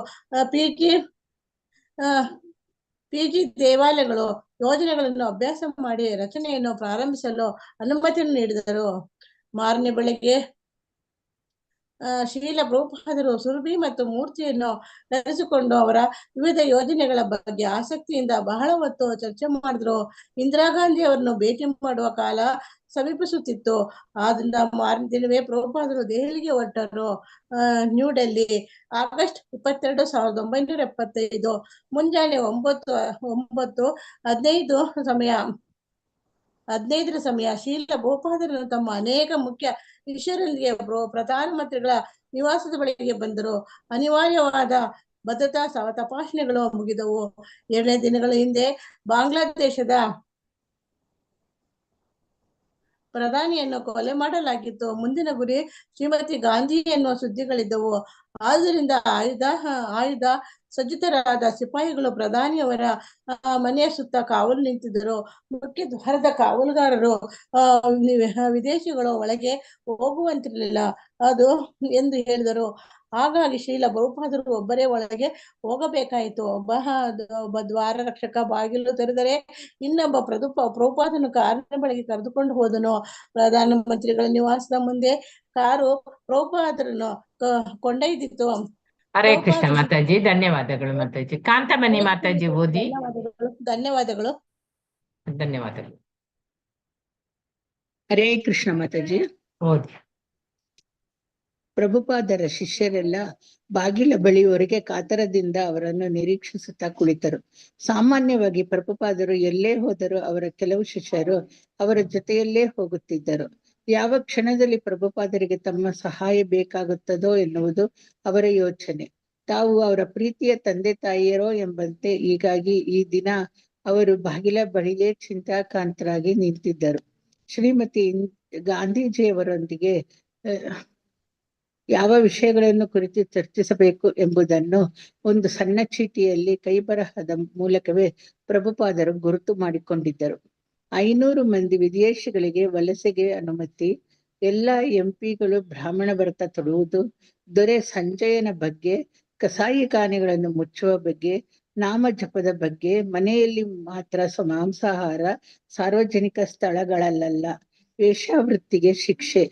ಪಿಜಿ ದೇವಾಲಯಗಳು ಯೋಜನೆಗಳನ್ನು ಅಭ್ಯಾಸ ಮಾಡಿ ರಚನೆಯನ್ನು ಪ್ರಾರಂಭಿಸಲು ಅನುಮತಿಯನ್ನು ನೀಡಿದರು. ಮಾರನೇ ಬೆಳಗ್ಗೆ ಶ್ರೀಲ ಪ್ರಭುಪಾದರು ಸುರಭಿ ಮತ್ತು ಮೂರ್ತಿಯನ್ನು ಕರೆಸಿಕೊಂಡು ಅವರ ವಿವಿಧ ಯೋಜನೆಗಳ ಬಗ್ಗೆ ಆಸಕ್ತಿಯಿಂದ ಬಹಳ ಹೊತ್ತು ಚರ್ಚೆ ಮಾಡಿದ್ರು. ಇಂದಿರಾ ಗಾಂಧಿ ಅವರನ್ನು ಭೇಟಿ ಮಾಡುವ ಕಾಲ ಸಮೀಪಿಸುತ್ತಿತ್ತು. ಆದ್ರಿಂದ ಮಾರನೇ ದಿನವೇ ಪ್ರಭುಪಾದರು ದೆಹಲಿಗೆ ಹೊರಟರು. ನ್ಯೂ ಡೆಲ್ಲಿ, ಆಗಸ್ಟ್ 22, 1975 ಮುಂಜಾನೆ 9:15 ಸಮಯ ಶ್ರೀಲ ಪ್ರಭುಪಾದರು ತಮ್ಮ ಅನೇಕ ಮುಖ್ಯ ಶಿಷ್ಯರೊಂದಿಗೆ ಪ್ರಧಾನಮಂತ್ರಿಗಳ ನಿವಾಸದ ಬಳಿಗೆ ಬಂದರು. ಅನಿವಾರ್ಯವಾದ ಭದ್ರತಾ ತಪಾಸಣೆಗಳು ಮುಗಿದವು. 2 ದಿನಗಳ ಹಿಂದೆ ಬಾಂಗ್ಲಾದೇಶದ ಪ್ರಧಾನಿಯನ್ನು ಕೊಲೆ ಮಾಡಲಾಗಿತ್ತು. ಮುಂದಿನ ಗುರಿ ಶ್ರೀಮತಿ ಗಾಂಧಿ ಎನ್ನುವ ಸುದ್ದಿಗಳಿದ್ದವು. ಆದ್ದರಿಂದ ಆಯುಧ ಸಜ್ಜಿತರಾದ ಸಿಪಾಯಿಗಳು ಪ್ರಧಾನಿಯವರ ಮನೆಯ ಸುತ್ತ ಕಾವಲು ನಿಂತಿದ್ದರು. ಮುಖ್ಯ ದ್ವಾರದ ಕಾವಲುಗಾರರು ವಿದೇಶಿಗಳು ಒಳಗೆ ಹೋಗುವಂತಿರಲಿಲ್ಲ ಎಂದು ಹೇಳಿದರು. ಹಾಗಾಗಿ ಶ್ರೀಲ ಪ್ರಭುಪಾದರು ಒಬ್ಬರೇ ಒಳಗೆ ಹೋಗಬೇಕಾಯಿತು. ಒಬ್ಬ ದ್ವಾರ ರಕ್ಷಕ ಬಾಗಿಲು ತೆರೆದರೆ ಇನ್ನೊಬ್ಬ ಪ್ರಭುಪಾದನು ಕಾರಿನ ಬಳಿಗೆ ಕರೆದುಕೊಂಡು ಹೋದನು. ಪ್ರಧಾನಮಂತ್ರಿಗಳ ನಿವಾಸದ ಮುಂದೆ ಕಾರು ಪ್ರಭುಪಾದರನ್ನು ಕೊಂಡೊಯ್ದಿತ್ತು. ಹರೇ ಕೃಷ್ಣ ಮಾತಾಜಿ. ಧನ್ಯವಾದಗಳು ಮಾತಾಜಿ. ಕಾಂತಮಣಿ ಮಾತಾಜಿ ಓದಿ. ಧನ್ಯವಾದಗಳು. ಧನ್ಯವಾದಗಳು. ಹರೇ ಕೃಷ್ಣ ಮಾತಾಜಿ. ಓದಿ. ಪ್ರಭುಪಾದರ ಶಿಷ್ಯರೆಲ್ಲ ಬಾಗಿಲ ಬಳಿಯವರೆಗೆ ಕಾತರದಿಂದ ಅವರನ್ನು ನಿರೀಕ್ಷಿಸುತ್ತಾ ಕುಳಿತರು. ಸಾಮಾನ್ಯವಾಗಿ ಪ್ರಭುಪಾದರು ಎಲ್ಲೇ ಹೋದರೂ ಅವರ ಕೆಲವು ಶಿಷ್ಯರು ಅವರ ಜೊತೆಯಲ್ಲೇ ಹೋಗುತ್ತಿದ್ದರು. ಯಾವ ಕ್ಷಣದಲ್ಲಿ ಪ್ರಭುಪಾದರಿಗೆ ತಮ್ಮ ಸಹಾಯ ಬೇಕಾಗುತ್ತದೋ ಎನ್ನುವುದು ಅವರ ಯೋಚನೆ. ತಾವು ಅವರ ಪ್ರೀತಿಯ ತಂದೆ ತಾಯಿಯರೋ ಎಂಬಂತೆ. ಹೀಗಾಗಿ ಈ ದಿನ ಅವರು ಬಾಗಿಲ ಬಳಿಯೇ ಚಿಂತಾಕಾಂತರಾಗಿ ನಿಂತಿದ್ದರು. ಶ್ರೀಮತಿ ಗಾಂಧೀಜಿಯವರೊಂದಿಗೆ ಯಾವ ವಿಷಯಗಳನ್ನು ಕುರಿತು ಚರ್ಚಿಸಬೇಕು ಎಂಬುದನ್ನು ಒಂದು ಸಣ್ಣ ಚೀಟಿಯಲ್ಲಿ ಕೈಬರಹದ ಮೂಲಕವೇ ಪ್ರಭುಪಾದರು ಗುರುತು ಮಾಡಿಕೊಂಡಿದ್ದರು. 500 ಮಂದಿ ವಿದೇಶಿಗಳಿಗೆ ವಲಸೆಗೆ ಅನುಮತಿ, ಎಲ್ಲ ಎಂಪಿಗಳು ಬ್ರಾಹ್ಮಣ ವ್ರತ ತೊಡುವುದು, ದೊರೆ ಸಂಜಯನ ಬಗ್ಗೆ, ಕಸಾಯಿಖಾನೆಗಳನ್ನು ಮುಚ್ಚುವ ಬಗ್ಗೆ, ನಾಮ ಜಪದ ಬಗ್ಗೆ, ಮನೆಯಲ್ಲಿ ಮಾತ್ರ ಮಾಂಸಾಹಾರ, ಸಾರ್ವಜನಿಕ ಸ್ಥಳಗಳಲ್ಲ, ವೇಶ್ಯಾವೃತ್ತಿಗೆ ಶಿಕ್ಷೆ,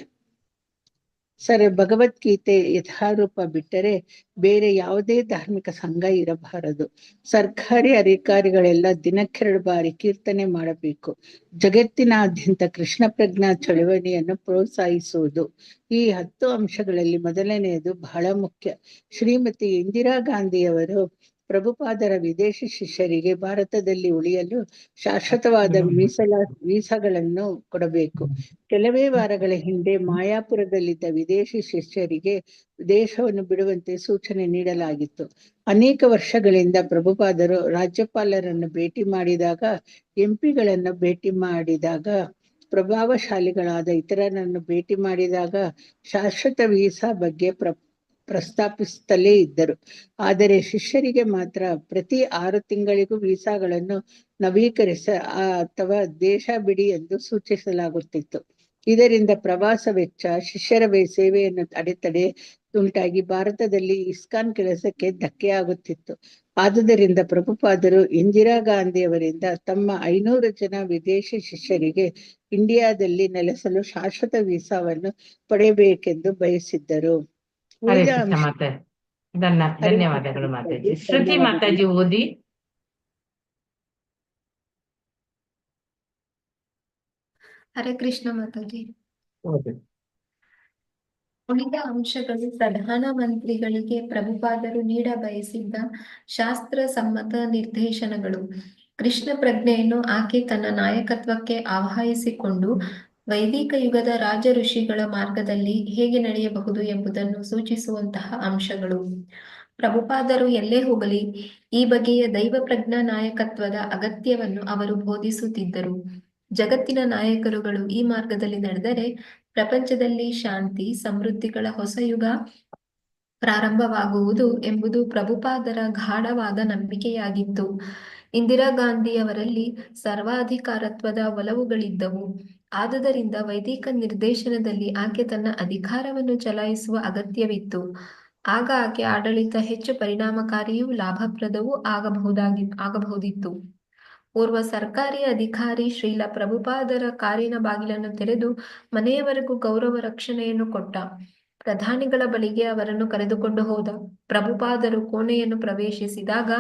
ಭಗವದ್ಗೀತೆ ಯಥಾರೂಪ ಬಿಟ್ಟರೆ ಬೇರೆ ಯಾವುದೇ ಧಾರ್ಮಿಕ ಸಂಘ ಇರಬಾರದು. ಸರ್ಕಾರಿ ಅಧಿಕಾರಿಗಳೆಲ್ಲ ದಿನಕ್ಕೆ 2 ಬಾರಿ ಕೀರ್ತನೆ ಮಾಡಬೇಕು. ಜಗತ್ತಿನಾದ್ಯಂತ ಕೃಷ್ಣ ಪ್ರಜ್ಞಾ ಚಳವಳಿಯನ್ನು ಪ್ರೋತ್ಸಾಹಿಸುವುದು. ಈ 10 ಅಂಶಗಳಲ್ಲಿ ಮೊದಲನೆಯದು ಬಹಳ ಮುಖ್ಯ. ಶ್ರೀಮತಿ ಇಂದಿರಾ ಗಾಂಧಿಯವರು ಪ್ರಭುಪಾದರ ವಿದೇಶಿ ಶಿಷ್ಯರಿಗೆ ಭಾರತದಲ್ಲಿ ಉಳಿಯಲು ಶಾಶ್ವತವಾದ ವೀಸಾಗಳನ್ನು ಕೊಡಬೇಕು. ಕೆಲವೇ ವಾರಗಳ ಹಿಂದೆ ಮಾಯಾಪುರದಲ್ಲಿದ್ದ ವಿದೇಶಿ ಶಿಷ್ಯರಿಗೆ ದೇಶವನ್ನು ಬಿಡುವಂತೆ ಸೂಚನೆ ನೀಡಲಾಗಿತ್ತು. ಅನೇಕ ವರ್ಷಗಳಿಂದ ಪ್ರಭುಪಾದರು ರಾಜ್ಯಪಾಲರನ್ನು ಭೇಟಿ ಮಾಡಿದಾಗ, ಎಂಪಿಗಳನ್ನು ಭೇಟಿ ಮಾಡಿದಾಗ, ಪ್ರಭಾವಶಾಲಿಗಳಾದ ಇತರರನ್ನು ಭೇಟಿ ಮಾಡಿದಾಗ ಶಾಶ್ವತ ವೀಸಾ ಬಗ್ಗೆ ಪ್ರಸ್ತಾಪಿಸುತ್ತಲೇ ಇದ್ದರು. ಆದರೆ ಶಿಷ್ಯರಿಗೆ ಮಾತ್ರ ಪ್ರತಿ 6 ತಿಂಗಳಿಗೂ ವೀಸಾಗಳನ್ನು ನವೀಕರಿಸ ಅಥವಾ ದೇಶ ಬಿಡಿ ಎಂದು ಸೂಚಿಸಲಾಗುತ್ತಿತ್ತು. ಇದರಿಂದ ಪ್ರವಾಸ ವೆಚ್ಚ, ಶಿಷ್ಯರ ಸೇವೆಯನ್ನು ಅಡೆತಡೆ ಉಂಟಾಗಿ ಭಾರತದಲ್ಲಿ ಇಸ್ಕಾನ್ ಕೆಲಸಕ್ಕೆ ಧಕ್ಕೆಯಾಗುತ್ತಿತ್ತು. ಆದುದರಿಂದ ಪ್ರಭುಪಾದರು ಇಂದಿರಾ ಗಾಂಧಿಯವರಿಂದ ತಮ್ಮ 500 ಜನ ವಿದೇಶಿ ಶಿಷ್ಯರಿಗೆ ಇಂಡಿಯಾದಲ್ಲಿ ನೆಲೆಸಲು ಶಾಶ್ವತ ವೀಸಾವನ್ನು ಪಡೆಯಬೇಕೆಂದು ಬಯಸಿದ್ದರು. ಹರೇ ಉಳಿದ ಕೃಷ್ಣ ಅಂಶ ಮಾತಾಜಿ. ಧನ್ಯವಾದಗಳು ಮಾತಾಜಿ. ಶ್ರುತಿ ಮಾತಾಜಿ ಓದಿ. ಹರೇ ಕೃಷ್ಣ ಮಾತಾಜಿ. ಓದಿ. ಉಳಿದ ಅಂಶಗಳು ಪ್ರಧಾನಮಂತ್ರಿಗಳಿಗೆ ಪ್ರಭುಪಾದರು ನೀಡ ಬಯಸಿದ್ದ ಶಾಸ್ತ್ರ ಸಮ್ಮತ ನಿರ್ದೇಶನಗಳು. ಕೃಷ್ಣ ಪ್ರಜ್ಞೆಯನ್ನು ಆಕೆ ತನ್ನ ನಾಯಕತ್ವಕ್ಕೆ ಆವಾಹಿಸಿಕೊಂಡು ವೈದಿಕ ಯುಗದ ರಾಜ ಋಷಿಗಳ ಮಾರ್ಗದಲ್ಲಿ ಹೇಗೆ ನಡೆಯಬಹುದು ಎಂಬುದನ್ನು ಸೂಚಿಸುವಂತಹ ಅಂಶಗಳು. ಪ್ರಭುಪಾದರು ಎಲ್ಲೇ ಹೋಗಲಿ ಈ ಬಗೆಯ ದೈವ ಪ್ರಜ್ಞಾ ನಾಯಕತ್ವದ ಅಗತ್ಯವನ್ನು ಅವರು ಬೋಧಿಸುತ್ತಿದ್ದರು. ಜಗತ್ತಿನ ನಾಯಕರುಗಳು ಈ ಮಾರ್ಗದಲ್ಲಿ ನಡೆದರೆ ಪ್ರಪಂಚದಲ್ಲಿ ಶಾಂತಿ ಸಮೃದ್ಧಿಗಳ ಹೊಸ ಯುಗ ಪ್ರಾರಂಭವಾಗುವುದು ಎಂಬುದು ಪ್ರಭುಪಾದರ ಗಾಢವಾದ ನಂಬಿಕೆಯಾಗಿತ್ತು. ಇಂದಿರಾ ಗಾಂಧಿಯವರಲ್ಲಿ ಸರ್ವಾಧಿಕಾರತ್ವದ ಒಲವುಗಳಿದ್ದವು. ಆದುದರಿಂದ ವೈದಿಕ ನಿರ್ದೇಶನದಲ್ಲಿ ಆಕೆ ತನ್ನ ಅಧಿಕಾರವನ್ನು ಚಲಾಯಿಸುವ ಅಗತ್ಯವಿತ್ತು. ಆಗ ಆಕೆ ಆಡಳಿತ ಹೆಚ್ಚು ಪರಿಣಾಮಕಾರಿಯೂ ಲಾಭಪ್ರದವೂ ಆಗಬಹುದಿತ್ತು. ಓರ್ವ ಸರ್ಕಾರಿ ಅಧಿಕಾರಿ ಶ್ರೀಲ ಪ್ರಭುಪಾದರ ಕಾರಿನ ಬಾಗಿಲನ್ನು ತೆರೆದು ಮನೆಯವರೆಗೂ ಗೌರವ ರಕ್ಷಣೆಯನ್ನು ಕೊಟ್ಟ. ಪ್ರಧಾನಿಗಳ ಬಳಿಗೆ ಅವರನ್ನು ಕರೆದುಕೊಂಡು ಹೋದ. ಪ್ರಭುಪಾದರು ಕೋಣೆಯನ್ನು ಪ್ರವೇಶಿಸಿದಾಗ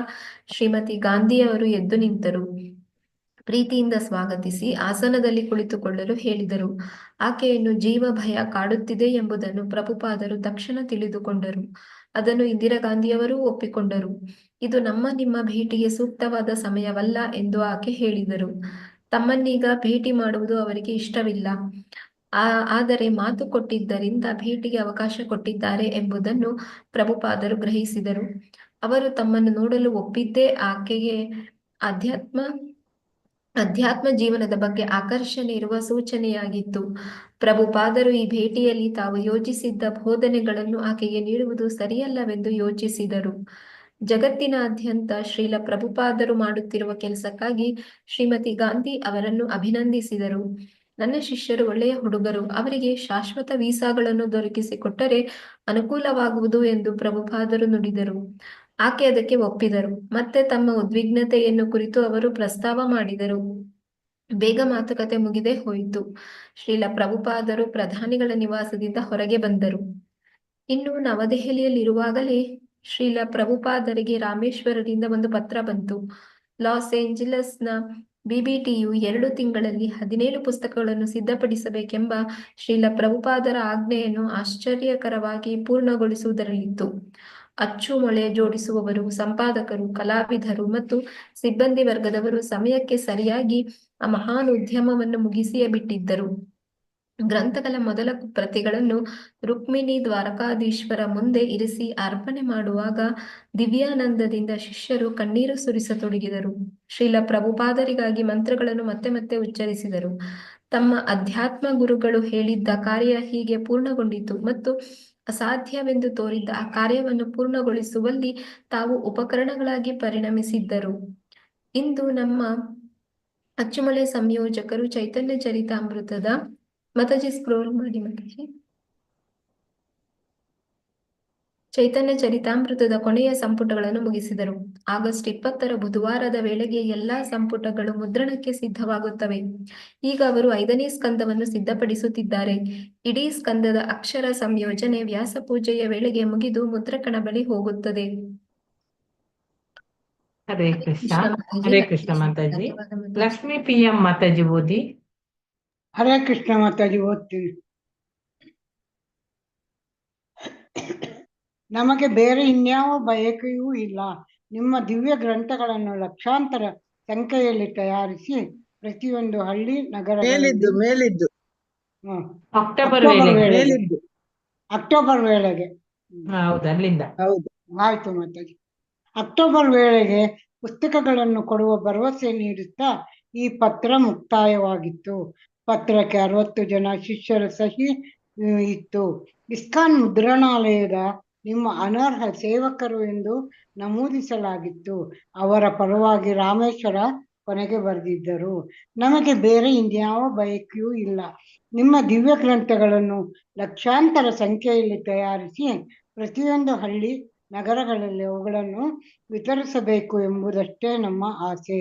ಶ್ರೀಮತಿ ಗಾಂಧಿಯವರು ಎದ್ದು ನಿಂತರು. ಪ್ರೀತಿಯಿಂದ ಸ್ವಾಗತಿಸಿ ಆಸನದಲ್ಲಿ ಕುಳಿತುಕೊಳ್ಳಲು ಹೇಳಿದರು. ಆಕೆಯನ್ನು ಜೀವ ಭಯ ಕಾಡುತ್ತಿದೆ ಎಂಬುದನ್ನು ಪ್ರಭುಪಾದರು ತಕ್ಷಣ ತಿಳಿದುಕೊಂಡರು. ಅದನ್ನು ಇಂದಿರಾ ಗಾಂಧಿಯವರೂ ಒಪ್ಪಿಕೊಂಡರು. ಇದು ನಿಮ್ಮ ಭೇಟಿಗೆ ಸೂಕ್ತವಾದ ಸಮಯವಲ್ಲ ಎಂದು ಆಕೆ ಹೇಳಿದರು. ತಮ್ಮನ್ನೀಗ ಭೇಟಿ ಮಾಡುವುದು ಅವರಿಗೆ ಇಷ್ಟವಿಲ್ಲ. ಆದರೆ ಮಾತು ಕೊಟ್ಟಿದ್ದರಿಂದ ಭೇಟಿಗೆ ಅವಕಾಶ ಕೊಟ್ಟಿದ್ದಾರೆ ಎಂಬುದನ್ನು ಪ್ರಭುಪಾದರು ಗ್ರಹಿಸಿದರು. ಅವರು ತಮ್ಮನ್ನು ನೋಡಲು ಒಪ್ಪಿದ್ದೇ ಆಕೆಗೆ ಅಧ್ಯಾತ್ಮ ಜೀವನದ ಬಗ್ಗೆ ಆಕರ್ಷಣೆ ಇರುವ ಸೂಚನೆಯಾಗಿತ್ತು. ಪ್ರಭುಪಾದರು ಈ ಭೇಟಿಯಲ್ಲಿ ತಾವು ಯೋಜಿಸಿದ್ದ ಬೋಧನೆಗಳನ್ನು ಆಕೆಗೆ ನೀಡುವುದು ಸರಿಯಲ್ಲವೆಂದು ಯೋಚಿಸಿದರು. ಜಗತ್ತಿನಾದ್ಯಂತ ಶ್ರೀಲ ಪ್ರಭುಪಾದರು ಮಾಡುತ್ತಿರುವ ಕೆಲಸಕ್ಕಾಗಿ ಶ್ರೀಮತಿ ಗಾಂಧಿ ಅವರನ್ನು ಅಭಿನಂದಿಸಿದರು. ನನ್ನ ಶಿಷ್ಯರು ಒಳ್ಳೆಯ ಹುಡುಗರು, ಅವರಿಗೆ ಶಾಶ್ವತ ವೀಸಾಗಳನ್ನು ದೊರಕಿಸಿಕೊಟ್ಟರೆ ಅನುಕೂಲವಾಗುವುದು ಎಂದು ಪ್ರಭುಪಾದರು ನುಡಿದರು. ಆಕೆ ಅದಕ್ಕೆ ಒಪ್ಪಿದರು. ಮತ್ತೆ ತಮ್ಮ ಉದ್ವಿಗ್ನತೆಯನ್ನು ಕುರಿತು ಅವರು ಪ್ರಸ್ತಾವ ಮಾಡಿದರು. ಬೇಗ ಮಾತುಕತೆ ಮುಗಿದೇ ಹೋಯಿತು. ಶ್ರೀಲ ಪ್ರಭುಪಾದರು ಪ್ರಧಾನಿಗಳ ನಿವಾಸದಿಂದ ಹೊರಗೆ ಬಂದರು. ಇನ್ನು ನವದೆಹಲಿಯಲ್ಲಿರುವಾಗಲೇ ಶ್ರೀಲ ಪ್ರಭುಪಾದರಿಗೆ ರಾಮೇಶ್ವರದಿಂದ ಒಂದು ಪತ್ರ ಬಂತು. ಲಾಸ್ ಏಂಜಲಸ್ನ BBTಯು 2 ತಿಂಗಳಲ್ಲಿ 17 ಪುಸ್ತಕಗಳನ್ನು ಸಿದ್ಧಪಡಿಸಬೇಕೆಂಬ ಶ್ರೀಲ ಪ್ರಭುಪಾದರ ಆಜ್ಞೆಯನ್ನು ಆಶ್ಚರ್ಯಕರವಾಗಿ ಪೂರ್ಣಗೊಳಿಸುವುದರಲ್ಲಿತ್ತು. ಅಚ್ಚು ಮೊಳೆ ಜೋಡಿಸುವವರು, ಸಂಪಾದಕರು, ಕಲಾವಿದರು ಮತ್ತು ಸಿಬ್ಬಂದಿ ವರ್ಗದವರು ಸಮಯಕ್ಕೆ ಸರಿಯಾಗಿ ಆ ಮಹಾನ್ ಉದ್ಯಮವನ್ನು ಮುಗಿಸಿಯೇ ಬಿಟ್ಟಿದ್ದರು. ಗ್ರಂಥಗಳ ಮೊದಲ ಪ್ರತಿಗಳನ್ನು ರುಕ್ಮಿಣಿ ದ್ವಾರಕಾಧೀಶ್ವರ ಮುಂದೆ ಇರಿಸಿ ಅರ್ಪಣೆ ಮಾಡುವಾಗ ದಿವ್ಯಾನಂದದಿಂದ ಶಿಷ್ಯರು ಕಣ್ಣೀರು ಸುರಿಸತೊಡಗಿದರು. ಶ್ರೀಲ ಪ್ರಭುಪಾದರಿಗಾಗಿ ಮಂತ್ರಗಳನ್ನು ಮತ್ತೆ ಮತ್ತೆ ಉಚ್ಚರಿಸಿದರು. ತಮ್ಮ ಅಧ್ಯಾತ್ಮ ಗುರುಗಳು ಹೇಳಿದ್ದ ಕಾರ್ಯ ಹೀಗೆ ಪೂರ್ಣಗೊಂಡಿತು ಮತ್ತು ಅಸಾಧ್ಯವೆಂದು ತೋರಿದ್ದ ಆ ಕಾರ್ಯವನ್ನು ಪೂರ್ಣಗೊಳಿಸುವಲ್ಲಿ ತಾವು ಉಪಕರಣಗಳಾಗಿ ಪರಿಣಮಿಸಿದ್ದರು. ಇಂದು ನಮ್ಮ ಅಚ್ಚುಮೊಳೆ ಸಂಯೋಜಕರು ಚೈತನ್ಯ ಚರಿತಾಮೃತದ ಮತಜಿ ಸ್ಕ್ರೋಲ್ ಮಾಡಿ ಮತಜಿ. ಚೈತನ್ಯ ಚರಿತಾಮೃತದ ಕೊನೆಯ ಸಂಪುಟಗಳನ್ನು ಮುಗಿಸಿದರು. ಆಗಸ್ಟ್ 20ರ ಬುಧವಾರದ ವೇಳೆಗೆ ಎಲ್ಲಾ ಸಂಪುಟಗಳು ಮುದ್ರಣಕ್ಕೆ ಸಿದ್ಧವಾಗುತ್ತವೆ. ಈಗ ಅವರು 5ನೇ ಸ್ಕಂದವನ್ನು ಸಿದ್ಧಪಡಿಸುತ್ತಿದ್ದಾರೆ. ಇಡೀ ಸ್ಕಂದದ ಅಕ್ಷರ ಸಂಯೋಜನೆ ವ್ಯಾಸಪೂಜೆಯ ವೇಳೆಗೆ ಮುಗಿದು ಮುದ್ರಕನ ಬಳಿ ಹೋಗುತ್ತದೆ. ಹರೇ ಕೃಷ್ಣ. ಹರೇ ಕೃಷ್ಣ ಮಾತಾಜಿ. ಲಕ್ಷ್ಮೀ PM ಮಾತಾಜಿ ಓದಿ. ಹರೇ ಕೃಷ್ಣ ಮಾತಾಜಿ ಓದ್ತೀವಿ. ನಮಗೆ ಬೇರೆ ಇನ್ಯಾವ ಬಯಕೆಯೂ ಇಲ್ಲ. ನಿಮ್ಮ ದಿವ್ಯ ಗ್ರಂಥಗಳನ್ನು ಲಕ್ಷಾಂತರ ಸಂಖ್ಯೆಯಲ್ಲಿ ತಯಾರಿಸಿ ಪ್ರತಿಯೊಂದು ಹಳ್ಳಿ ನಗರಗಳಲ್ಲಿ ಮೇಲಿದ್ದು ಹ್ಮ್, ಅಕ್ಟೋಬರ್ ಅಕ್ಟೋಬರ್ ವೇಳೆಗೆ. ವೇಳೆಗೆ ಮೇಲಿದ್ದು ಅಕ್ಟೋಬರ್ ವೇಳೆಗೆ ಹೌದು, ಅಲ್ಲಿಂದ. ಹೌದು. ಆಯ್ತು ಮಾತಾಜಿ. ಅಕ್ಟೋಬರ್ ವೇಳೆಗೆ ಪುಸ್ತಕಗಳನ್ನು ಕೊಡುವ ಭರವಸೆ ನೀಡುತ್ತಾ ಈ ಪತ್ರ ಮುಕ್ತಾಯವಾಗಿತ್ತು. ಪತ್ರಕ್ಕೆ 60 ಜನ ಶಿಷ್ಯರ ಸಹಿ ಇತ್ತು. ಇಸ್ಕಾನ್ ಮುದ್ರಣಾಲಯದ ನಿಮ್ಮ ಅನರ್ಹ ಸೇವಕರು ಎಂದು ನಮೂದಿಸಲಾಗಿತ್ತು. ಅವರ ಪರವಾಗಿ ರಾಮೇಶ್ವರ ಕೊನೆಗೆ ಬರೆದಿದ್ದರು. ನಮಗೆ ಬೇರೆ ಇನ್ಯಾವ ಬಯಕೆಯೂ ಇಲ್ಲ. ನಿಮ್ಮ ದಿವ್ಯ ಗ್ರಂಥಗಳನ್ನು ಲಕ್ಷಾಂತರ ಸಂಖ್ಯೆಯಲ್ಲಿ ತಯಾರಿಸಿ ಪ್ರತಿಯೊಂದು ಹಳ್ಳಿ ನಗರಗಳಲ್ಲಿ ಅವುಗಳನ್ನು ವಿತರಿಸಬೇಕು ಎಂಬುದಷ್ಟೇ ನಮ್ಮ ಆಸೆ.